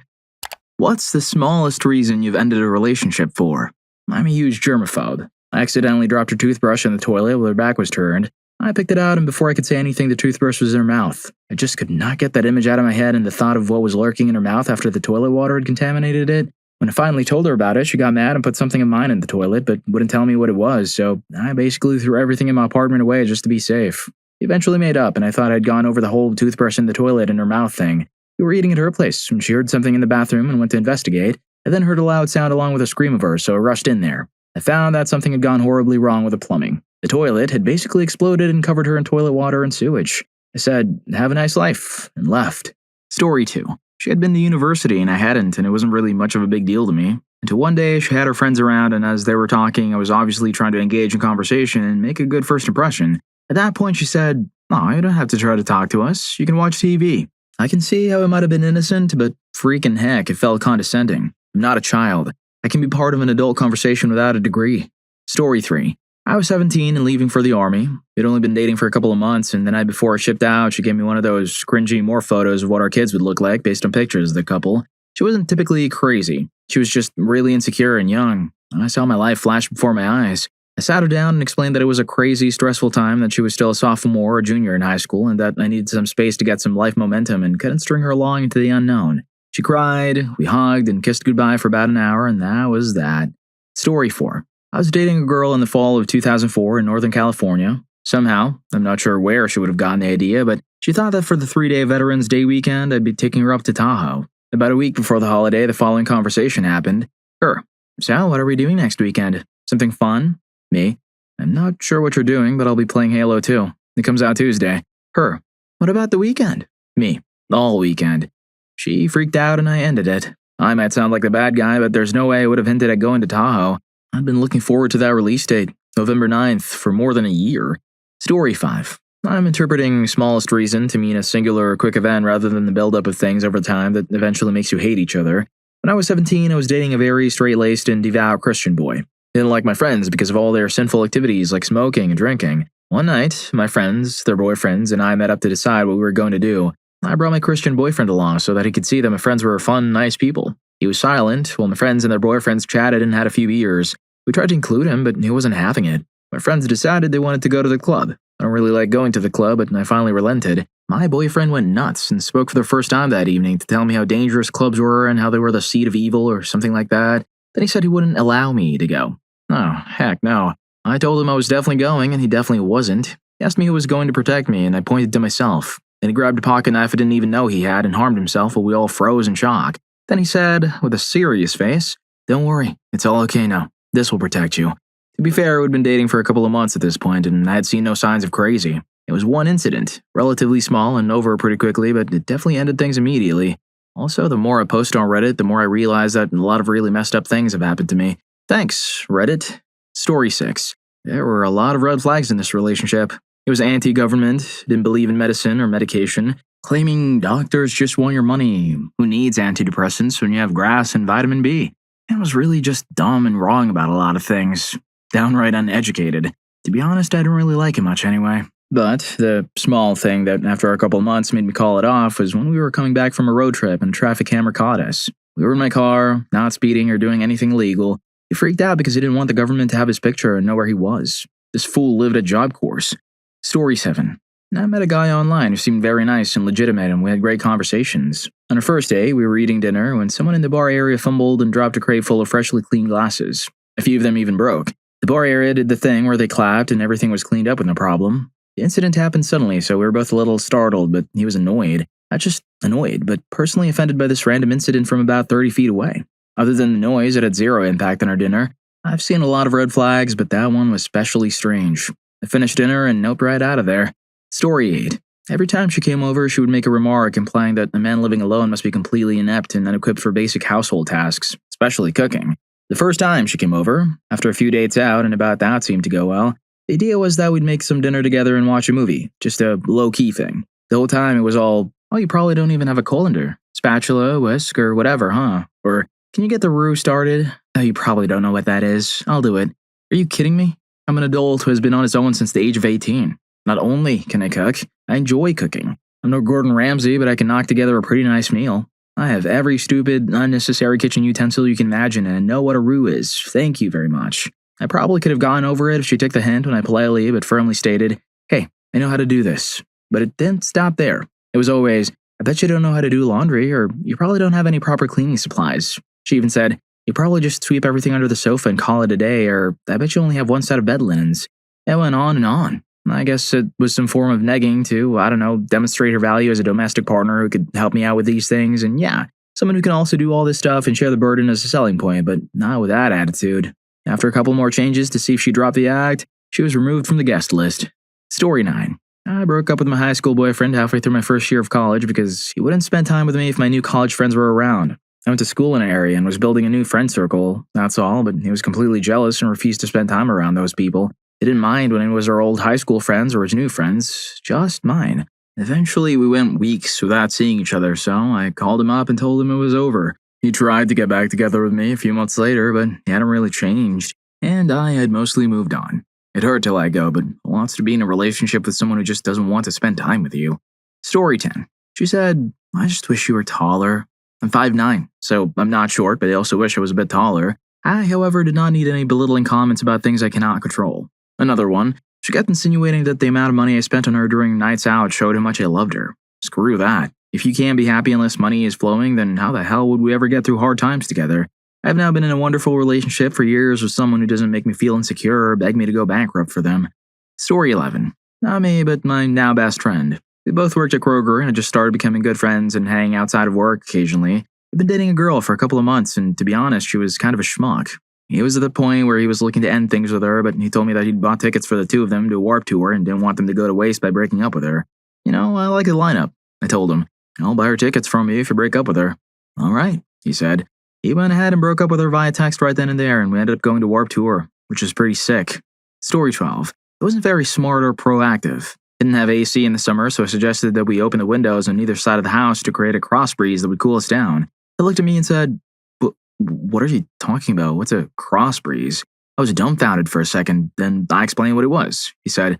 What's the smallest reason you've ended a relationship for? I'm a huge germaphobe. I accidentally dropped her toothbrush in the toilet while her back was turned. I picked it out and before I could say anything, the toothbrush was in her mouth. I just could not get that image out of my head and the thought of what was lurking in her mouth after the toilet water had contaminated it. When I finally told her about it, she got mad and put something of mine in the toilet, but wouldn't tell me what it was, so I basically threw everything in my apartment away just to be safe. We eventually made up, and I thought I'd gone over the whole toothbrush in the toilet in her mouth thing. We were eating at her place when she heard something in the bathroom and went to investigate. I then heard a loud sound along with a scream of hers, so I rushed in there. I found that something had gone horribly wrong with the plumbing. The toilet had basically exploded and covered her in toilet water and sewage. I said, "Have a nice life," and left. Story 2. She had been to university and I hadn't, and it wasn't really much of a big deal to me. Until one day she had her friends around, and as they were talking, I was obviously trying to engage in conversation and make a good first impression. At that point she said, "Oh, you don't have to try to talk to us. You can watch TV." I can see how it might have been innocent, but freaking heck, it felt condescending. I'm not a child. I can be part of an adult conversation without a degree. Story 3. I was 17 and leaving for the army. We'd only been dating for a couple of months, and the night before I shipped out, she gave me one of those cringy more photos of what our kids would look like based on pictures of the couple. She wasn't typically crazy. She was just really insecure and young. I saw my life flash before my eyes. I sat her down and explained that it was a crazy, stressful time, that she was still a sophomore or junior in high school, and that I needed some space to get some life momentum and couldn't string her along into the unknown. She cried, we hugged, and kissed goodbye for about an hour, and that was that. Story 4. I was dating a girl in the fall of 2004 in Northern California. Somehow, I'm not sure where she would have gotten the idea, but she thought that for the 3-day Veterans Day weekend, I'd be taking her up to Tahoe. About a week before the holiday, the following conversation happened. Her: "So, what are we doing next weekend? Something fun?" Me: "I'm not sure what you're doing, but I'll be playing Halo 2. It comes out Tuesday." Her: "What about the weekend?" Me: "All weekend." She freaked out and I ended it. I might sound like the bad guy, but there's no way I would have hinted at going to Tahoe. I'd been looking forward to that release date, November 9th, for more than a year. Story 5. I'm interpreting smallest reason to mean a singular quick event rather than the buildup of things over time that eventually makes you hate each other. When I was 17, I was dating a very straight-laced and devout Christian boy. I didn't like my friends because of all their sinful activities like smoking and drinking. One night, my friends, their boyfriends, and I met up to decide what we were going to do. I brought my Christian boyfriend along so that he could see that my friends were fun, nice people. He was silent while my friends and their boyfriends chatted and had a few beers. We tried to include him, but he wasn't having it. My friends decided they wanted to go to the club. I don't really like going to the club, but I finally relented. My boyfriend went nuts and spoke for the first time that evening to tell me how dangerous clubs were and how they were the seat of evil or something like that. Then he said he wouldn't allow me to go. Oh, heck no. I told him I was definitely going, and he definitely wasn't. He asked me who was going to protect me, and I pointed to myself. Then he grabbed a pocket knife I didn't even know he had and harmed himself while we all froze in shock. Then he said, with a serious face, "Don't worry, it's all okay now. This will protect you." To be fair, we'd been dating for a couple of months at this point, and I had seen no signs of crazy. It was one incident, relatively small and over pretty quickly, but it definitely ended things immediately. Also, the more I post on Reddit, the more I realize that a lot of really messed up things have happened to me. Thanks, Reddit. Story 6. There were a lot of red flags in this relationship. It was anti-government, didn't believe in medicine or medication, claiming doctors just want your money. Who needs antidepressants when you have grass and vitamin B? It was really just dumb and wrong about a lot of things. Downright uneducated. To be honest, I didn't really like it much anyway. But the small thing that after a couple of months made me call it off was when we were coming back from a road trip and a traffic camera caught us. We were in my car, not speeding or doing anything illegal. He freaked out because he didn't want the government to have his picture and know where he was. This fool lived at Job Corps. Story 7. I met a guy online who seemed very nice and legitimate, and we had great conversations. On our first day, we were eating dinner when someone in the bar area fumbled and dropped a crate full of freshly cleaned glasses. A few of them even broke. The bar area did the thing where they clapped and everything was cleaned up with no problem. The incident happened suddenly, so we were both a little startled, but he was annoyed. Not just annoyed, but personally offended by this random incident from about 30 feet away. Other than the noise, it had zero impact on our dinner. I've seen a lot of red flags, but that one was especially strange. I finished dinner and noped right out of there. Story 8. Every time she came over, she would make a remark implying that a man living alone must be completely inept and unequipped for basic household tasks, especially cooking. The first time she came over, after a few dates out and about that seemed to go well, the idea was that we'd make some dinner together and watch a movie, just a low-key thing. The whole time it was all, "Oh, you probably don't even have a colander, spatula, whisk, or whatever, huh?" Or, "Can you get the roux started? Oh, you probably don't know what that is. I'll do it." Are you kidding me? I'm an adult who has been on his own since the age of 18. Not only can I cook, I enjoy cooking. I'm no Gordon Ramsay, but I can knock together a pretty nice meal. I have every stupid, unnecessary kitchen utensil you can imagine and I know what a roux is. Thank you very much. I probably could have gone over it if she took the hint when I politely but firmly stated, "Hey, I know how to do this." But it didn't stop there. It was always, "I bet you don't know how to do laundry," or "You probably don't have any proper cleaning supplies." She even said, "You probably just sweep everything under the sofa and call it a day," or "I bet you only have one set of bed linens." It went on and on. I guess it was some form of negging to, I don't know, demonstrate her value as a domestic partner who could help me out with these things, and yeah, someone who can also do all this stuff and share the burden as a selling point, but not with that attitude. After a couple more changes to see if she dropped the act, she was removed from the guest list. Story 9. I broke up with my high school boyfriend halfway through my first year of college because he wouldn't spend time with me if my new college friends were around. I went to school in an area and was building a new friend circle, that's all, but he was completely jealous and refused to spend time around those people. He didn't mind when it was our old high school friends or his new friends, just mine. Eventually, we went weeks without seeing each other, so I called him up and told him it was over. He tried to get back together with me a few months later, but he hadn't really changed, and I had mostly moved on. It hurt to let go, but who wants to be in a relationship with someone who just doesn't want to spend time with you? Story 10. She said, I just wish you were taller. I'm 5'9", so I'm not short, but I also wish I was a bit taller. I, however, did not need any belittling comments about things I cannot control. Another one. She kept insinuating that the amount of money I spent on her during nights out showed how much I loved her. Screw that. If you can't be happy unless money is flowing, then how the hell would we ever get through hard times together? I've now been in a wonderful relationship for years with someone who doesn't make me feel insecure or beg me to go bankrupt for them. Story 11. Not me, but my now best friend. We both worked at Kroger and had just started becoming good friends and hanging outside of work occasionally. We'd been dating a girl for a couple of months, and to be honest, she was kind of a schmuck. He was at the point where he was looking to end things with her, but he told me that he'd bought tickets for the two of them to a Warp Tour and didn't want them to go to waste by breaking up with her. You know, I like the lineup, I told him. I'll buy her tickets from you if you break up with her. All right, he said. He went ahead and broke up with her via text right then and there, and we ended up going to Warp Tour, which was pretty sick. Story 12. It wasn't very smart or proactive. Didn't have AC in the summer, so I suggested that we open the windows on either side of the house to create a cross breeze that would cool us down. He looked at me and said, What are you talking about? What's a cross breeze? I was dumbfounded for a second, then I explained what it was. He said,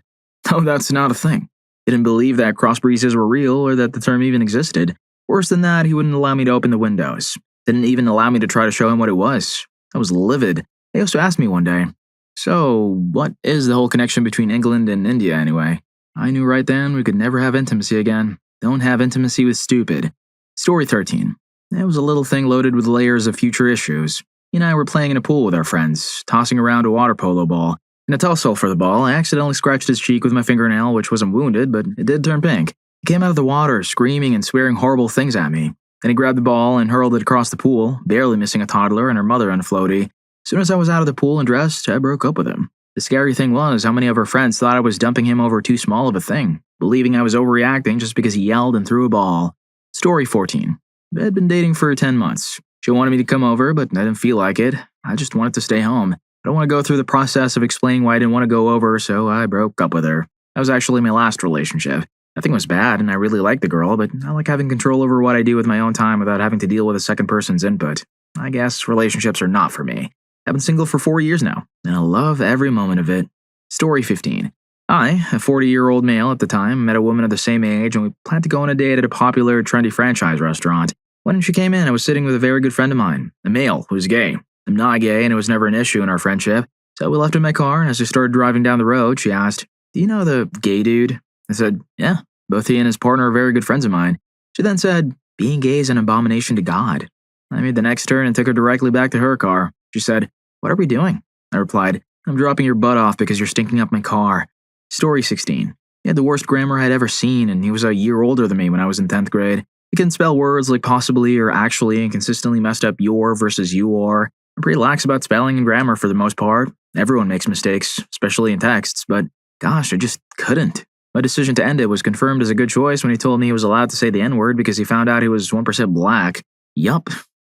Oh, that's not a thing. He didn't believe that cross breezes were real or that the term even existed. Worse than that, he wouldn't allow me to open the windows. Didn't even allow me to try to show him what it was. I was livid. He also asked me one day, So, what is the whole connection between England and India anyway? I knew right then we could never have intimacy again. Don't have intimacy with stupid. Story 13. It was a little thing loaded with layers of future issues. He and I were playing in a pool with our friends, tossing around a water polo ball. In a tussle for the ball, I accidentally scratched his cheek with my fingernail, which wasn't wounded, but it did turn pink. He came out of the water, screaming and swearing horrible things at me. Then he grabbed the ball and hurled it across the pool, barely missing a toddler and her mother on a floaty. As soon as I was out of the pool and dressed, I broke up with him. The scary thing was how many of her friends thought I was dumping him over too small of a thing, believing I was overreacting just because he yelled and threw a ball. Story 14. I had been dating for 10 months. She wanted me to come over, but I didn't feel like it. I just wanted to stay home. I don't want to go through the process of explaining why I didn't want to go over, so I broke up with her. That was actually my last relationship. Nothing was bad, and I really liked the girl, but I like having control over what I do with my own time without having to deal with a second person's input. I guess relationships are not for me. I've been single for 4 years now, and I love every moment of it. Story 15. I, a 40-year-old male at the time, met a woman of the same age, and we planned to go on a date at a popular, trendy franchise restaurant. When she came in, I was sitting with a very good friend of mine, a male who's gay. I'm not gay, and it was never an issue in our friendship. So we left in my car, and as we started driving down the road, she asked, Do you know the gay dude? I said, Yeah, both he and his partner are very good friends of mine. She then said, Being gay is an abomination to God. I made the next turn and took her directly back to her car. She said, What are we doing? I replied, I'm dropping your butt off because you're stinking up my car. Story 16. He had the worst grammar I'd ever seen, and he was a year older than me when I was in 10th grade. He couldn't spell words like possibly or actually and consistently messed up your versus you are. I'm pretty lax about spelling and grammar for the most part. Everyone makes mistakes, especially in texts, but gosh, I just couldn't. My decision to end it was confirmed as a good choice when he told me he was allowed to say the N-word because he found out he was 1% black. Yup.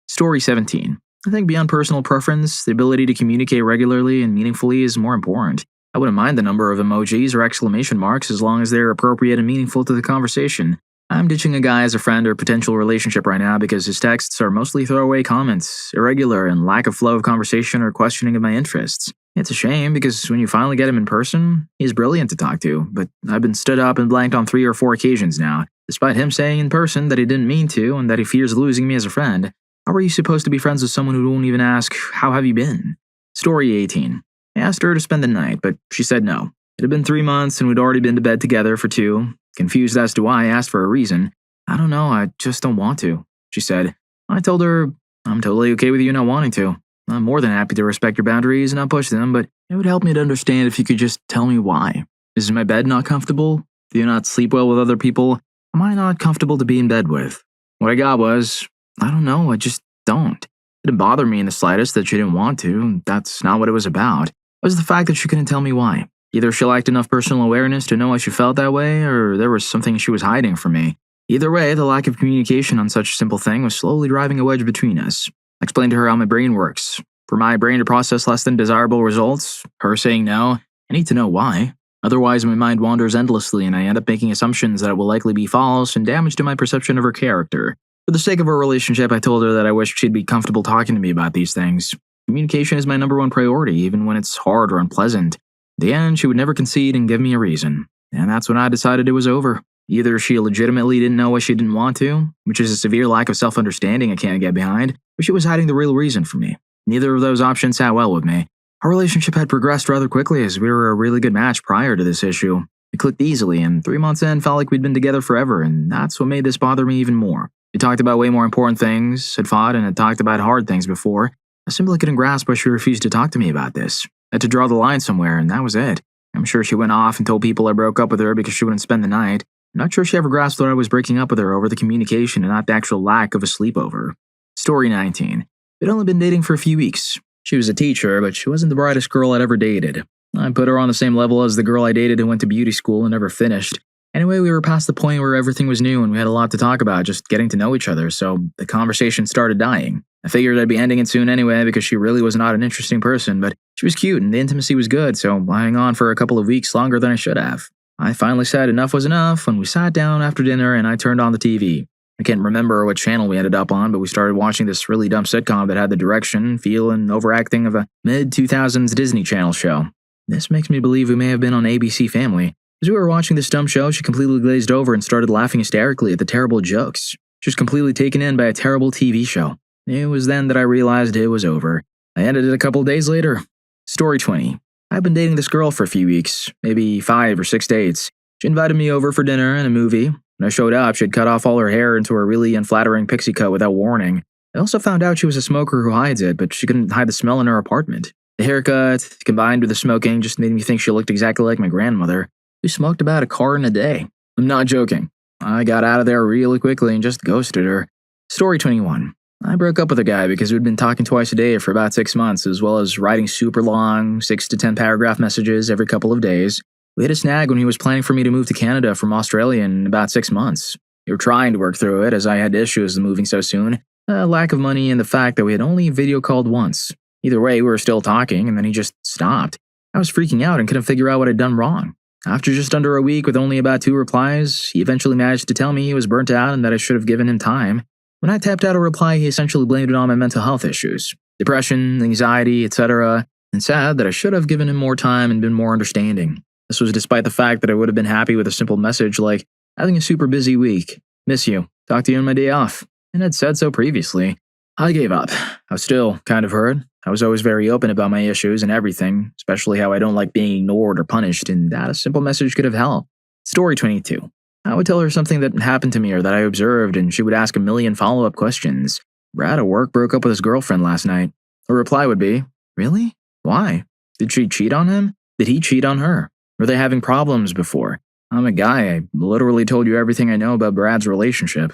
Story 17. I think beyond personal preference, the ability to communicate regularly and meaningfully is more important. I wouldn't mind the number of emojis or exclamation marks as long as they're appropriate and meaningful to the conversation. I'm ditching a guy as a friend or potential relationship right now because his texts are mostly throwaway comments, irregular, and lack of flow of conversation or questioning of my interests. It's a shame because when you finally get him in person, he's brilliant to talk to, but I've been stood up and blanked on 3 or 4 occasions now, despite him saying in person that he didn't mean to and that he fears losing me as a friend. How are you supposed to be friends with someone who won't even ask, How have you been? Story 18. I asked her to spend the night, but she said no. It had been 3 months and we'd already been to bed together for 2. Confused as to why, I asked for a reason. I don't know, I just don't want to, she said. I told her, I'm totally okay with you not wanting to. I'm more than happy to respect your boundaries and not push them, but it would help me to understand if you could just tell me why. Is my bed not comfortable? Do you not sleep well with other people? Am I not comfortable to be in bed with? What I got was, I don't know, I just don't. It didn't bother me in the slightest that she didn't want to. That's not what it was about. It was the fact that she couldn't tell me why. Either she lacked enough personal awareness to know why she felt that way, or there was something she was hiding from me. Either way, the lack of communication on such a simple thing was slowly driving a wedge between us. I explained to her how my brain works. For my brain to process less than desirable results, her saying no, I need to know why. Otherwise, my mind wanders endlessly and I end up making assumptions that it will likely be false and damage to my perception of her character. For the sake of our relationship, I told her that I wished she'd be comfortable talking to me about these things. Communication is my #1 priority, even when it's hard or unpleasant. In the end, she would never concede and give me a reason. And that's when I decided it was over. Either she legitimately didn't know why she didn't want to, which is a severe lack of self-understanding I can't get behind, or she was hiding the real reason from me. Neither of those options sat well with me. Our relationship had progressed rather quickly as we were a really good match prior to this issue. It clicked easily, and 3 months in felt like we'd been together forever, and that's what made this bother me even more. We talked about way more important things, had fought, and had talked about hard things before. I simply couldn't grasp why she refused to talk to me about this. I had to draw the line somewhere, and that was it. I'm sure she went off and told people I broke up with her because she wouldn't spend the night. I'm not sure she ever grasped that I was breaking up with her over the communication and not the actual lack of a sleepover. Story 19. We'd only been dating for a few weeks. She was a teacher, but she wasn't the brightest girl I'd ever dated. I put her on the same level as the girl I dated who went to beauty school and never finished. Anyway, we were past the point where everything was new and we had a lot to talk about, just getting to know each other, so the conversation started dying. I figured I'd be ending it soon anyway because she really was not an interesting person, but she was cute and the intimacy was good, so I hung on for a couple of weeks longer than I should have. I finally said enough was enough when we sat down after dinner and I turned on the TV. I can't remember what channel we ended up on, but we started watching this really dumb sitcom that had the direction, feel, and overacting of a mid-2000s Disney Channel show. This makes me believe we may have been on ABC Family. As we were watching this dumb show, she completely glazed over and started laughing hysterically at the terrible jokes. She was completely taken in by a terrible TV show. It was then that I realized it was over. I ended it a couple days later. Story 20. I've been dating this girl for a few weeks, maybe 5 or 6 dates. She invited me over for dinner and a movie. When I showed up, she'd cut off all her hair into a really unflattering pixie cut without warning. I also found out she was a smoker who hides it, but she couldn't hide the smell in her apartment. The haircut, combined with the smoking, just made me think she looked exactly like my grandmother, who smoked about a carton a day. I'm not joking. I got out of there really quickly and just ghosted her. Story 21. I broke up with a guy because we'd been talking twice a day for about 6 months, as well as writing super long, 6 to 10 paragraph messages every couple of days. We hit a snag when he was planning for me to move to Canada from Australia in about 6 months. We were trying to work through it as I had issues with moving so soon, a lack of money and the fact that we had only video called once. Either way, we were still talking and then he just stopped. I was freaking out and couldn't figure out what I'd done wrong. After just under a week with only about 2 replies, he eventually managed to tell me he was burnt out and that I should have given him time. When I tapped out a reply, he essentially blamed it on my mental health issues, depression, anxiety, etc., and said that I should have given him more time and been more understanding. This was despite the fact that I would have been happy with a simple message like, having a super busy week, miss you, talk to you on my day off, and had said so previously. I gave up. I was still kind of hurt. I was always very open about my issues and everything, especially how I don't like being ignored or punished, and that a simple message could have helped. Story 22. I would tell her something that happened to me or that I observed, and she would ask a million follow-up questions. Brad at work broke up with his girlfriend last night. Her reply would be, really? Why? Did she cheat on him? Did he cheat on her? Were they having problems before? I'm a guy. I literally told you everything I know about Brad's relationship.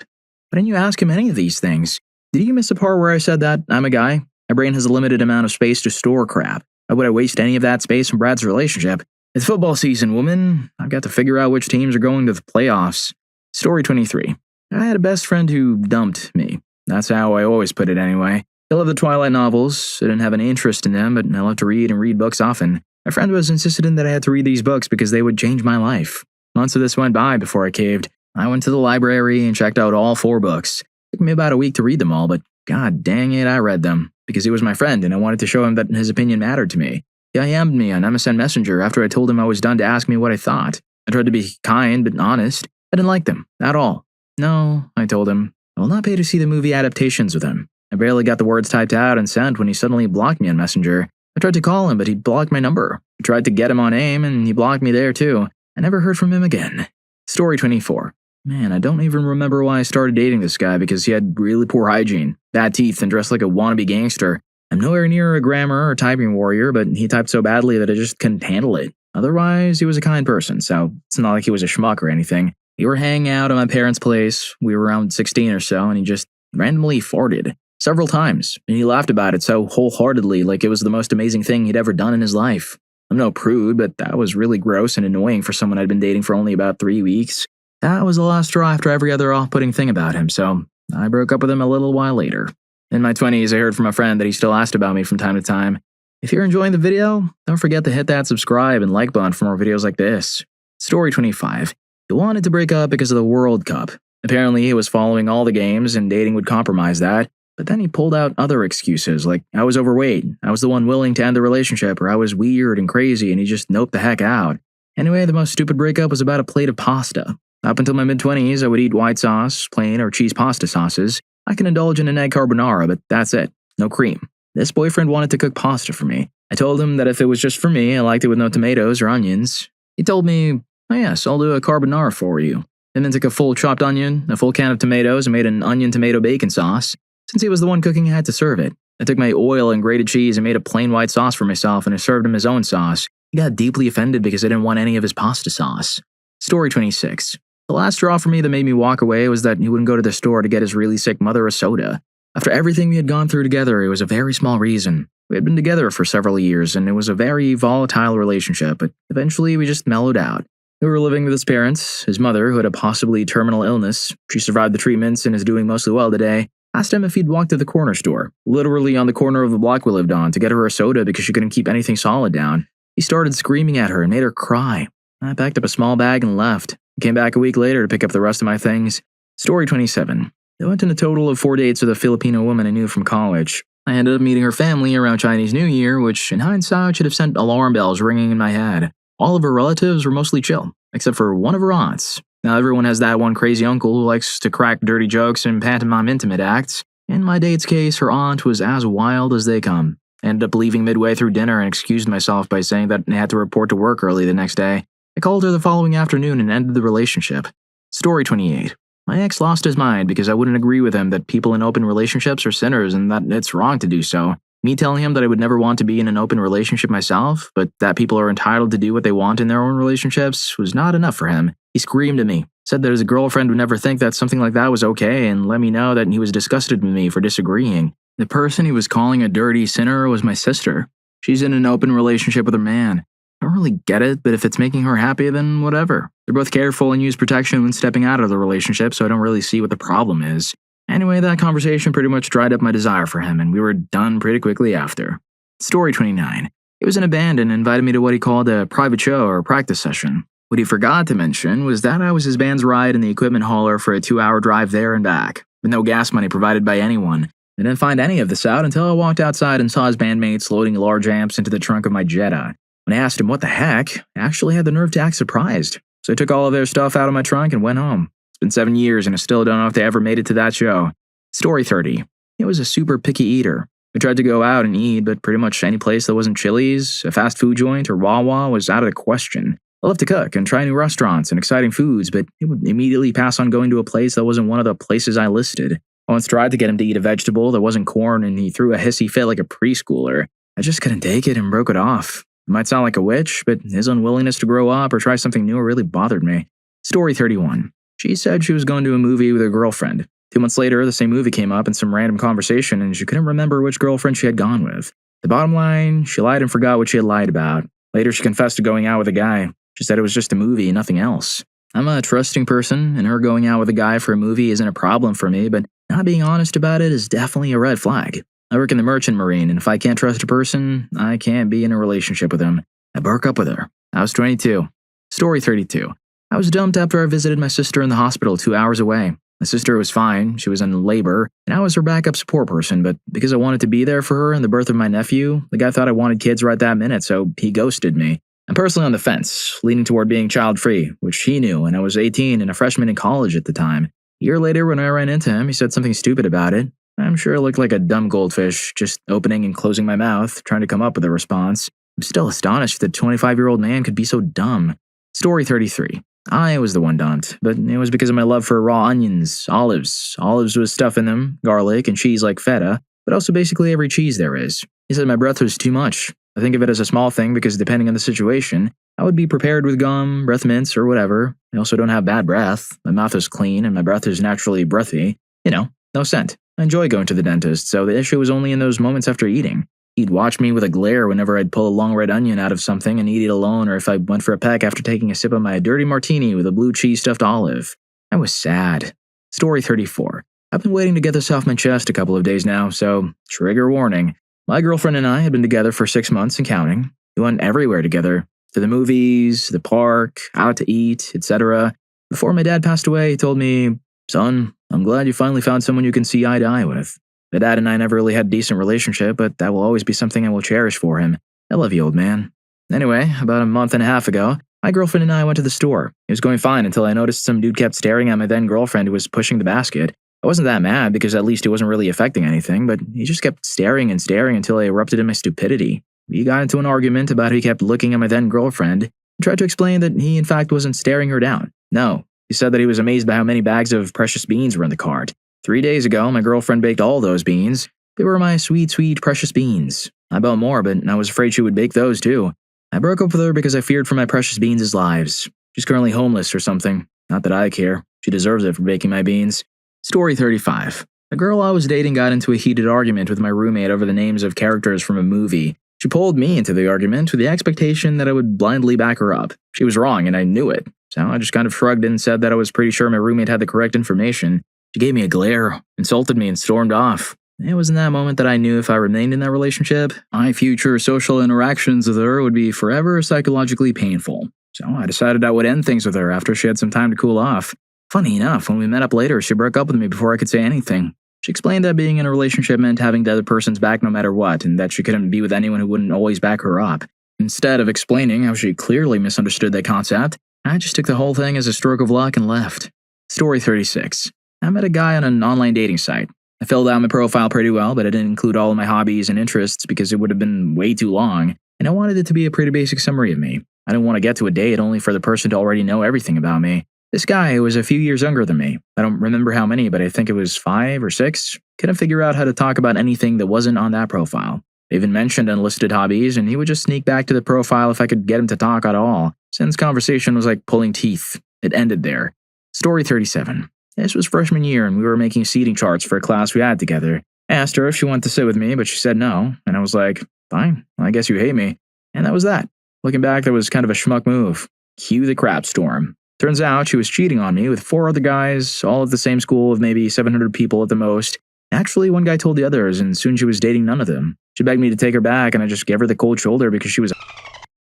Why didn't you ask him any of these things? Did you miss the part where I said that I'm a guy? My brain has a limited amount of space to store crap. Why would I waste any of that space in Brad's relationship? It's football season, woman. I've got to figure out which teams are going to the playoffs. Story 23. I had a best friend who dumped me. That's how I always put it anyway. I love the Twilight novels. I didn't have any interest in them, but I love to read and read books often. My friend was insistent that I had to read these books because they would change my life. Months of this went by before I caved. I went to the library and checked out all 4 books. It took me about a week to read them all, but god dang it, I read them. Because he was my friend and I wanted to show him that his opinion mattered to me. He IM'd me on MSN Messenger after I told him I was done to ask me what I thought. I tried to be kind but honest. I didn't like them, at all. No, I told him, I will not pay to see the movie adaptations with him. I barely got the words typed out and sent when he suddenly blocked me on Messenger. I tried to call him, but he blocked my number. I tried to get him on AIM, and he blocked me there too. I never heard from him again. Story 24. Man, I don't even remember why I started dating this guy because he had really poor hygiene, bad teeth, and dressed like a wannabe gangster. I'm nowhere near a grammar or typing warrior, but he typed so badly that I just couldn't handle it. Otherwise, he was a kind person, so it's not like he was a schmuck or anything. We were hanging out at my parents' place. We were around 16 or so, and he just randomly farted several times, and he laughed about it so wholeheartedly, like it was the most amazing thing he'd ever done in his life. I'm no prude, but that was really gross and annoying for someone I'd been dating for only about 3 weeks. That was the last straw after every other off-putting thing about him, so I broke up with him a little while later. In my 20s, I heard from a friend that he still asked about me from time to time. If you're enjoying the video, don't forget to hit that subscribe and like button for more videos like this. Story 25. He wanted to break up because of the World Cup. Apparently, he was following all the games and dating would compromise that, but then he pulled out other excuses like I was overweight, I was the one willing to end the relationship, or I was weird and crazy and he just noped the heck out. Anyway, the most stupid breakup was about a plate of pasta. Up until my mid-20s, I would eat white sauce, plain or cheese pasta sauces. I can indulge in an egg carbonara, but that's it. No cream. This boyfriend wanted to cook pasta for me. I told him that if it was just for me, I liked it with no tomatoes or onions. He told me, oh yes, I'll do a carbonara for you. And then took a full chopped onion, a full can of tomatoes, and made an onion tomato bacon sauce. Since he was the one cooking, I had to serve it. I took my oil and grated cheese and made a plain white sauce for myself, and I served him his own sauce. He got deeply offended because I didn't want any of his pasta sauce. Story 26. The last straw for me that made me walk away was that he wouldn't go to the store to get his really sick mother a soda. After everything we had gone through together, it was a very small reason. We had been together for several years, and it was a very volatile relationship, but eventually we just mellowed out. We were living with his parents. His mother, who had a possibly terminal illness, she survived the treatments and is doing mostly well today, asked him if he'd walk to the corner store, literally on the corner of the block we lived on, to get her a soda because she couldn't keep anything solid down. He started screaming at her and made her cry. I packed up a small bag and left. Came back a week later to pick up the rest of my things. Story 27. I went on a total of 4 dates with a Filipino woman I knew from college. I ended up meeting her family around Chinese New Year, which in hindsight should have sent alarm bells ringing in my head. All of her relatives were mostly chill, except for one of her aunts. Now everyone has that one crazy uncle who likes to crack dirty jokes and pantomime intimate acts. In my date's case, her aunt was as wild as they come. I ended up leaving midway through dinner and excused myself by saying that I had to report to work early the next day. I called her the following afternoon and ended the relationship. Story 28. My ex lost his mind because I wouldn't agree with him that people in open relationships are sinners and that it's wrong to do so. Me telling him that I would never want to be in an open relationship myself, but that people are entitled to do what they want in their own relationships, was not enough for him. He screamed at me, said that his girlfriend would never think that something like that was okay, and let me know that he was disgusted with me for disagreeing. The person he was calling a dirty sinner was my sister. She's in an open relationship with her man. I don't really get it, but if it's making her happy, then whatever. They're both careful and use protection when stepping out of the relationship, so I don't really see what the problem is. Anyway, that conversation pretty much dried up my desire for him, and we were done pretty quickly after. Story 29. He was in a band and invited me to what he called a private show or practice session. What he forgot to mention was that I was his band's ride in the equipment hauler for a 2-hour drive there and back, with no gas money provided by anyone. I didn't find any of this out until I walked outside and saw his bandmates loading large amps into the trunk of my Jetta. When I asked him what the heck, I actually had the nerve to act surprised. So I took all of their stuff out of my trunk and went home. It's been 7 years and I still don't know if they ever made it to that show. Story 30. He was a super picky eater. We tried to go out and eat, but pretty much any place that wasn't Chili's, a fast food joint, or Wawa was out of the question. I love to cook and try new restaurants and exciting foods, but he would immediately pass on going to a place that wasn't one of the places I listed. I once tried to get him to eat a vegetable that wasn't corn and he threw a hissy fit like a preschooler. I just couldn't take it and broke it off. It might sound like a witch, but his unwillingness to grow up or try something new really bothered me. Story 31. She said she was going to a movie with her girlfriend. 2 months later, the same movie came up in some random conversation and she couldn't remember which girlfriend she had gone with. The bottom line, she lied and forgot what she had lied about. Later, she confessed to going out with a guy. She said it was just a movie, nothing else. I'm a trusting person, and her going out with a guy for a movie isn't a problem for me, but not being honest about it is definitely a red flag. I work in the merchant marine, and if I can't trust a person, I can't be in a relationship with him. I broke up with her. I was 22. Story 32. I was dumped after I visited my sister in the hospital 2 hours away. My sister was fine, she was in labor, and I was her backup support person, but because I wanted to be there for her and the birth of my nephew, the guy thought I wanted kids right that minute, so he ghosted me. I'm personally on the fence, leaning toward being child-free, which he knew, and I was 18 and a freshman in college at the time. A year later, when I ran into him, he said something stupid about it. I'm sure it looked like a dumb goldfish, just opening and closing my mouth, trying to come up with a response. I'm still astonished that a 25-year-old man could be so dumb. Story 33. I was the one dumped, but it was because of my love for raw onions, olives. Olives with stuff in them, garlic, and cheese like feta, but also basically every cheese there is. He said my breath was too much. I think of it as a small thing because depending on the situation, I would be prepared with gum, breath mints, or whatever. I also don't have bad breath. My mouth is clean and my breath is naturally breathy. No scent. I enjoy going to the dentist, so the issue was only in those moments after eating. He'd watch me with a glare whenever I'd pull a long red onion out of something and eat it alone, or if I went for a peck after taking a sip of my dirty martini with a blue cheese stuffed olive. I was sad. Story 34. I've been waiting to get this off my chest a couple of days now, so trigger warning. My girlfriend and I had been together for 6 months and counting. We went everywhere together. To the movies, the park, out to eat, etc. Before my dad passed away, he told me, "Son, I'm glad you finally found someone you can see eye to eye with." My dad and I never really had a decent relationship, but that will always be something I will cherish for him. I love you, old man. Anyway, about a month and a half ago, my girlfriend and I went to the store. It was going fine until I noticed some dude kept staring at my then girlfriend who was pushing the basket. I wasn't that mad because at least it wasn't really affecting anything, but he just kept staring and staring until I erupted in my stupidity. We got into an argument about how he kept looking at my then girlfriend and tried to explain that he in fact wasn't staring her down. No, he said that he was amazed by how many bags of precious beans were in the cart. 3 days ago, my girlfriend baked all those beans. They were my sweet, sweet, precious beans. I bought more, but I was afraid she would bake those too. I broke up with her because I feared for my precious beans' lives. She's currently homeless or something. Not that I care. She deserves it for baking my beans. Story 35. The girl I was dating got into a heated argument with my roommate over the names of characters from a movie. She pulled me into the argument with the expectation that I would blindly back her up. She was wrong, and I knew it. So I just kind of shrugged and said that I was pretty sure my roommate had the correct information. She gave me a glare, insulted me, and stormed off. It was in that moment that I knew if I remained in that relationship, my future social interactions with her would be forever psychologically painful. So I decided I would end things with her after she had some time to cool off. Funny enough, when we met up later, she broke up with me before I could say anything. She explained that being in a relationship meant having the other person's back no matter what, and that she couldn't be with anyone who wouldn't always back her up. Instead of explaining how she clearly misunderstood that concept, I just took the whole thing as a stroke of luck and left. Story 36. I met a guy on an online dating site. I filled out my profile pretty well, but I didn't include all of my hobbies and interests because it would have been way too long, and I wanted it to be a pretty basic summary of me. I didn't want to get to a date only for the person to already know everything about me. This guy was a few years younger than me. I don't remember how many, but I think it was 5 or 6. Couldn't figure out how to talk about anything that wasn't on that profile. I even mentioned unlisted hobbies, and he would just sneak back to the profile if I could get him to talk at all. Since conversation was like pulling teeth, it ended there. Story 37. This was freshman year, and we were making seating charts for a class we had together. I asked her if she wanted to sit with me, but she said no, and I was like, fine, well, I guess you hate me. And that was that. Looking back, that was kind of a schmuck move. Cue the crap storm. Turns out she was cheating on me with 4 other guys, all at the same school of maybe 700 people at the most. Actually, one guy told the others, and soon she was dating none of them. She begged me to take her back, and I just gave her the cold shoulder because she was.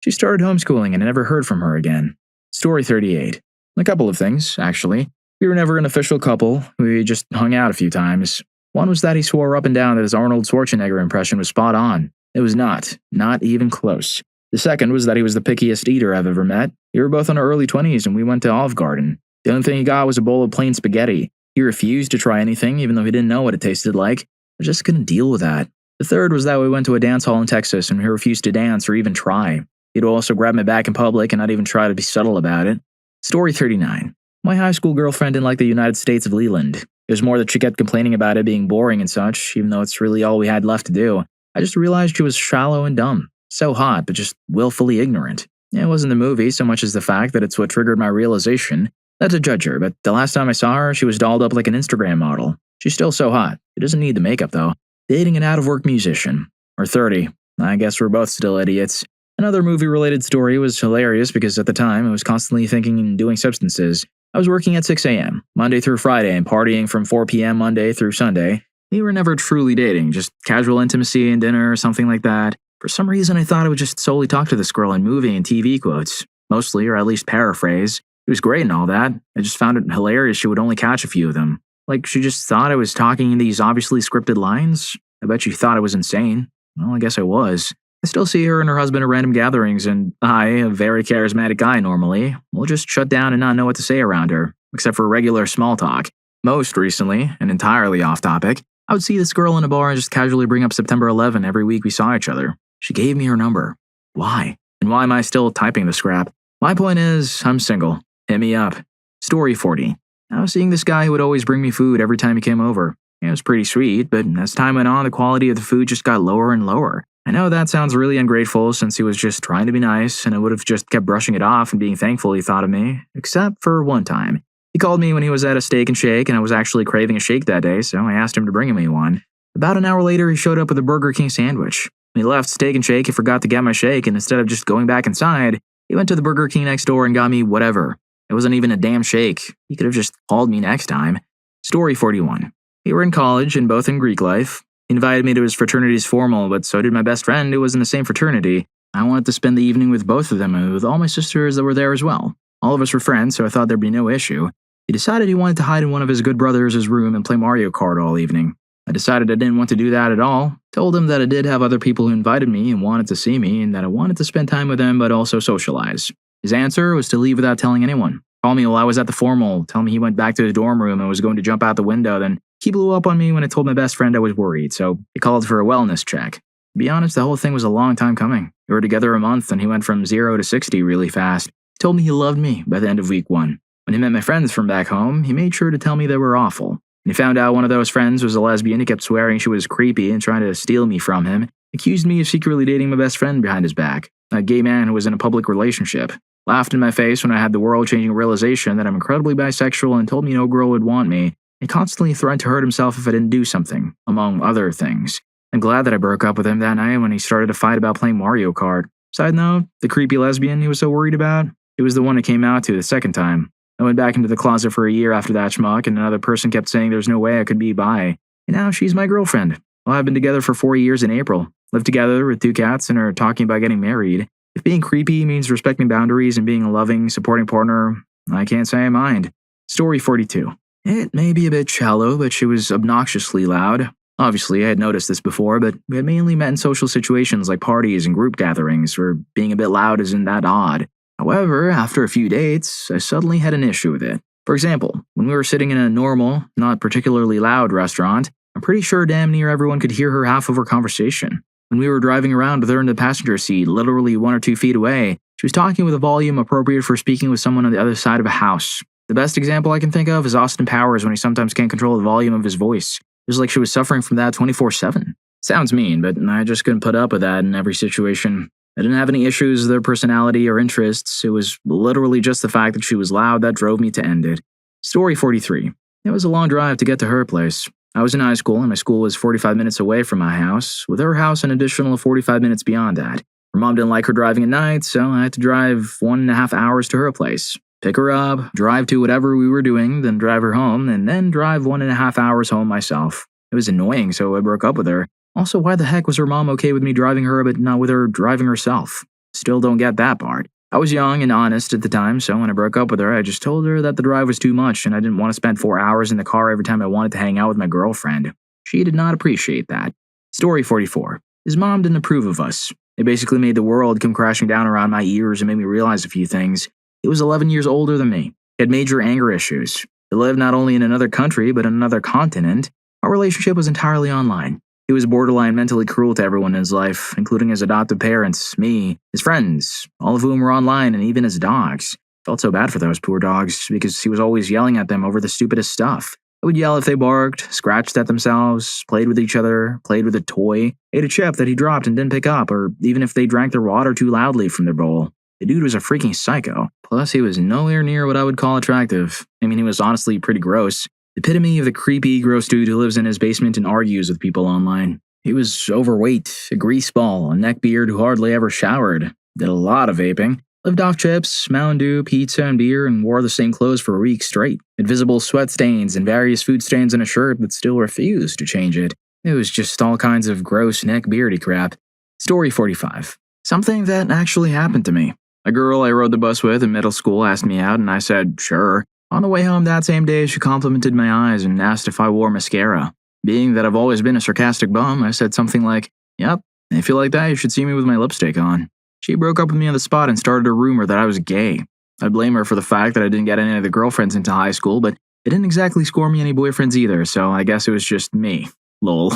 She started homeschooling, and I never heard from her again. Story 38. A couple of things, actually. We were never an official couple. We just hung out a few times. One was that he swore up and down that his Arnold Schwarzenegger impression was spot on. It was not even close. The second was that he was the pickiest eater I've ever met. We were both in our early 20s and we went to Olive Garden. The only thing he got was a bowl of plain spaghetti. He refused to try anything even though he didn't know what it tasted like. I just couldn't deal with that. The third was that we went to a dance hall in Texas and he refused to dance or even try. He'd also grab my back in public and not even try to be subtle about it. Story 39. My high school girlfriend didn't like the United States of Leland. It was more that she kept complaining about it being boring and such, even though it's really all we had left to do. I just realized she was shallow and dumb. So hot, but just willfully ignorant. It wasn't the movie so much as the fact that it's what triggered my realization. Not to judge her, but the last time I saw her, she was dolled up like an Instagram model. She's still so hot. She doesn't need the makeup, though. Dating an out-of-work musician. Or 30. I guess we're both still idiots. Another movie-related story was hilarious because at the time, I was constantly thinking and doing substances. I was working at 6 a.m., Monday through Friday, and partying from 4 p.m. Monday through Sunday. We were never truly dating, just casual intimacy and dinner or something like that. For some reason, I thought I would just solely talk to this girl in movie and TV quotes. Mostly, or at least paraphrase. It was great and all that. I just found it hilarious she would only catch a few of them. Like, she just thought I was talking in these obviously scripted lines. I bet she thought I was insane. Well, I guess I was. I still see her and her husband at random gatherings, and I, a very charismatic guy normally, will just shut down and not know what to say around her, except for regular small talk. Most recently, and entirely off topic, I would see this girl in a bar and just casually bring up September 11 every week we saw each other. She gave me her number. Why? And why am I still typing the scrap? My point is, I'm single. Hit me up. Story 40. I was seeing this guy who would always bring me food every time he came over. It was pretty sweet, but as time went on, the quality of the food just got lower and lower. I know that sounds really ungrateful since he was just trying to be nice and I would have just kept brushing it off and being thankful he thought of me, except for one time. He called me when he was at a Steak and Shake and I was actually craving a shake that day, so I asked him to bring me one. About an hour later, he showed up with a Burger King sandwich. When he left Steak and Shake, he forgot to get my shake, and instead of just going back inside, he went to the Burger King next door and got me whatever. It wasn't even a damn shake. He could have just called me next time. Story 41. We were in college and both in Greek life. He invited me to his fraternity's formal, but so did my best friend who was in the same fraternity. I wanted to spend the evening with both of them and with all my sisters that were there as well. All of us were friends, so I thought there'd be no issue. He decided he wanted to hide in one of his good brothers' room and play Mario Kart all evening. I decided I didn't want to do that at all, told him that I did have other people who invited me and wanted to see me, and that I wanted to spend time with them but also socialize. His answer was to leave without telling anyone. Call me while I was at the formal, tell me he went back to his dorm room and was going to jump out the window, then he blew up on me when I told my best friend I was worried, so he called for a wellness check. To be honest, the whole thing was a long time coming. We were together a month and he went from 0 to 60 really fast. He told me he loved me by the end of week 1. When he met my friends from back home, he made sure to tell me they were awful. When he found out one of those friends was a lesbian, he kept swearing she was creepy and trying to steal me from him, accused me of secretly dating my best friend behind his back, a gay man who was in a public relationship, laughed in my face when I had the world-changing realization that I'm incredibly bisexual and told me no girl would want me, and constantly threatened to hurt himself if I didn't do something, among other things. I'm glad that I broke up with him that night when he started a fight about playing Mario Kart. Side note, the creepy lesbian he was so worried about, it was the one I came out to the second time. I went back into the closet for a year after that schmuck, and another person kept saying there's no way I could be bi. And now she's my girlfriend. Well, I've been together for 4 years in April, lived together with 2 cats, and are talking about getting married. If being creepy means respecting boundaries and being a loving, supporting partner, I can't say I mind. Story 42. It may be a bit shallow, but she was obnoxiously loud. Obviously, I had noticed this before, but we had mainly met in social situations like parties and group gatherings, where being a bit loud isn't that odd. However, after a few dates, I suddenly had an issue with it. For example, when we were sitting in a normal, not particularly loud restaurant, I'm pretty sure damn near everyone could hear her half of her conversation. When we were driving around with her in the passenger seat, literally 1 or 2 feet away, she was talking with a volume appropriate for speaking with someone on the other side of a house. The best example I can think of is Austin Powers when he sometimes can't control the volume of his voice. It was like she was suffering from that 24/7. Sounds mean, but I just couldn't put up with that in every situation. I didn't have any issues with her personality or interests. It was literally just the fact that she was loud that drove me to end it. Story 43. It was a long drive to get to her place. I was in high school and my school was 45 minutes away from my house, with her house an additional 45 minutes beyond that. Her mom didn't like her driving at night, so I had to drive 1.5 hours to her place. Pick her up, drive to whatever we were doing, then drive her home, and then drive 1.5 hours home myself. It was annoying, so I broke up with her. Also, why the heck was her mom okay with me driving her but not with her driving herself? Still don't get that part. I was young and honest at the time, so when I broke up with her, I just told her that the drive was too much and I didn't want to spend 4 hours in the car every time I wanted to hang out with my girlfriend. She did not appreciate that. Story 44. His mom didn't approve of us. It basically made the world come crashing down around my ears and made me realize a few things. He was 11 years older than me. He had major anger issues. He lived not only in another country, but in another continent. Our relationship was entirely online. He was borderline mentally cruel to everyone in his life, including his adoptive parents, me, his friends, all of whom were online, and even his dogs. Felt so bad for those poor dogs, because he was always yelling at them over the stupidest stuff. I would yell if they barked, scratched at themselves, played with each other, played with a toy, ate a chip that he dropped and didn't pick up, or even if they drank their water too loudly from their bowl. The dude was a freaking psycho. Plus, he was nowhere near what I would call attractive. I mean, he was honestly pretty gross. The epitome of the creepy, gross dude who lives in his basement and argues with people online. He was overweight, a grease ball, a neckbeard who hardly ever showered, did a lot of vaping, lived off chips, Mountain Dew, pizza, and beer, and wore the same clothes for a week straight. Had visible sweat stains and various food stains on a shirt, but still refused to change it. It was just all kinds of gross neckbeardy crap. Story 45. Something that actually happened to me. A girl I rode the bus with in middle school asked me out, and I said, sure. On the way home that same day, she complimented my eyes and asked if I wore mascara. Being that I've always been a sarcastic bum, I said something like, yep, if you like that, you should see me with my lipstick on. She broke up with me on the spot and started a rumor that I was gay. I blame her for the fact that I didn't get any of the girlfriends into high school, but it didn't exactly score me any boyfriends either, so I guess it was just me. Lol.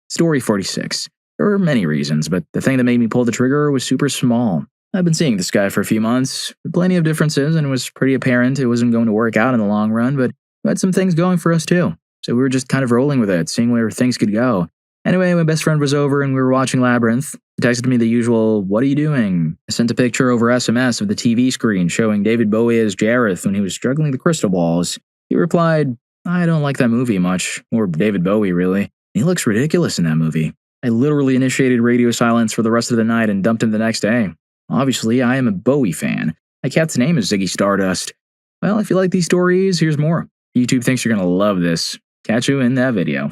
Story 46. There were many reasons, but the thing that made me pull the trigger was super small. I've been seeing this guy for a few months, with plenty of differences, and it was pretty apparent it wasn't going to work out in the long run, but we had some things going for us too. So we were just kind of rolling with it, seeing where things could go. Anyway, my best friend was over and we were watching Labyrinth. He texted me the usual, "What are you doing?" I sent a picture over SMS of the TV screen showing David Bowie as Jareth when he was juggling the crystal balls. He replied, "I don't like that movie much, or David Bowie really. He looks ridiculous in that movie." I literally initiated radio silence for the rest of the night and dumped him the next day. Obviously, I am a Bowie fan. My cat's name is Ziggy Stardust. Well, if you like these stories, here's more. YouTube thinks you're going to love this. Catch you in that video.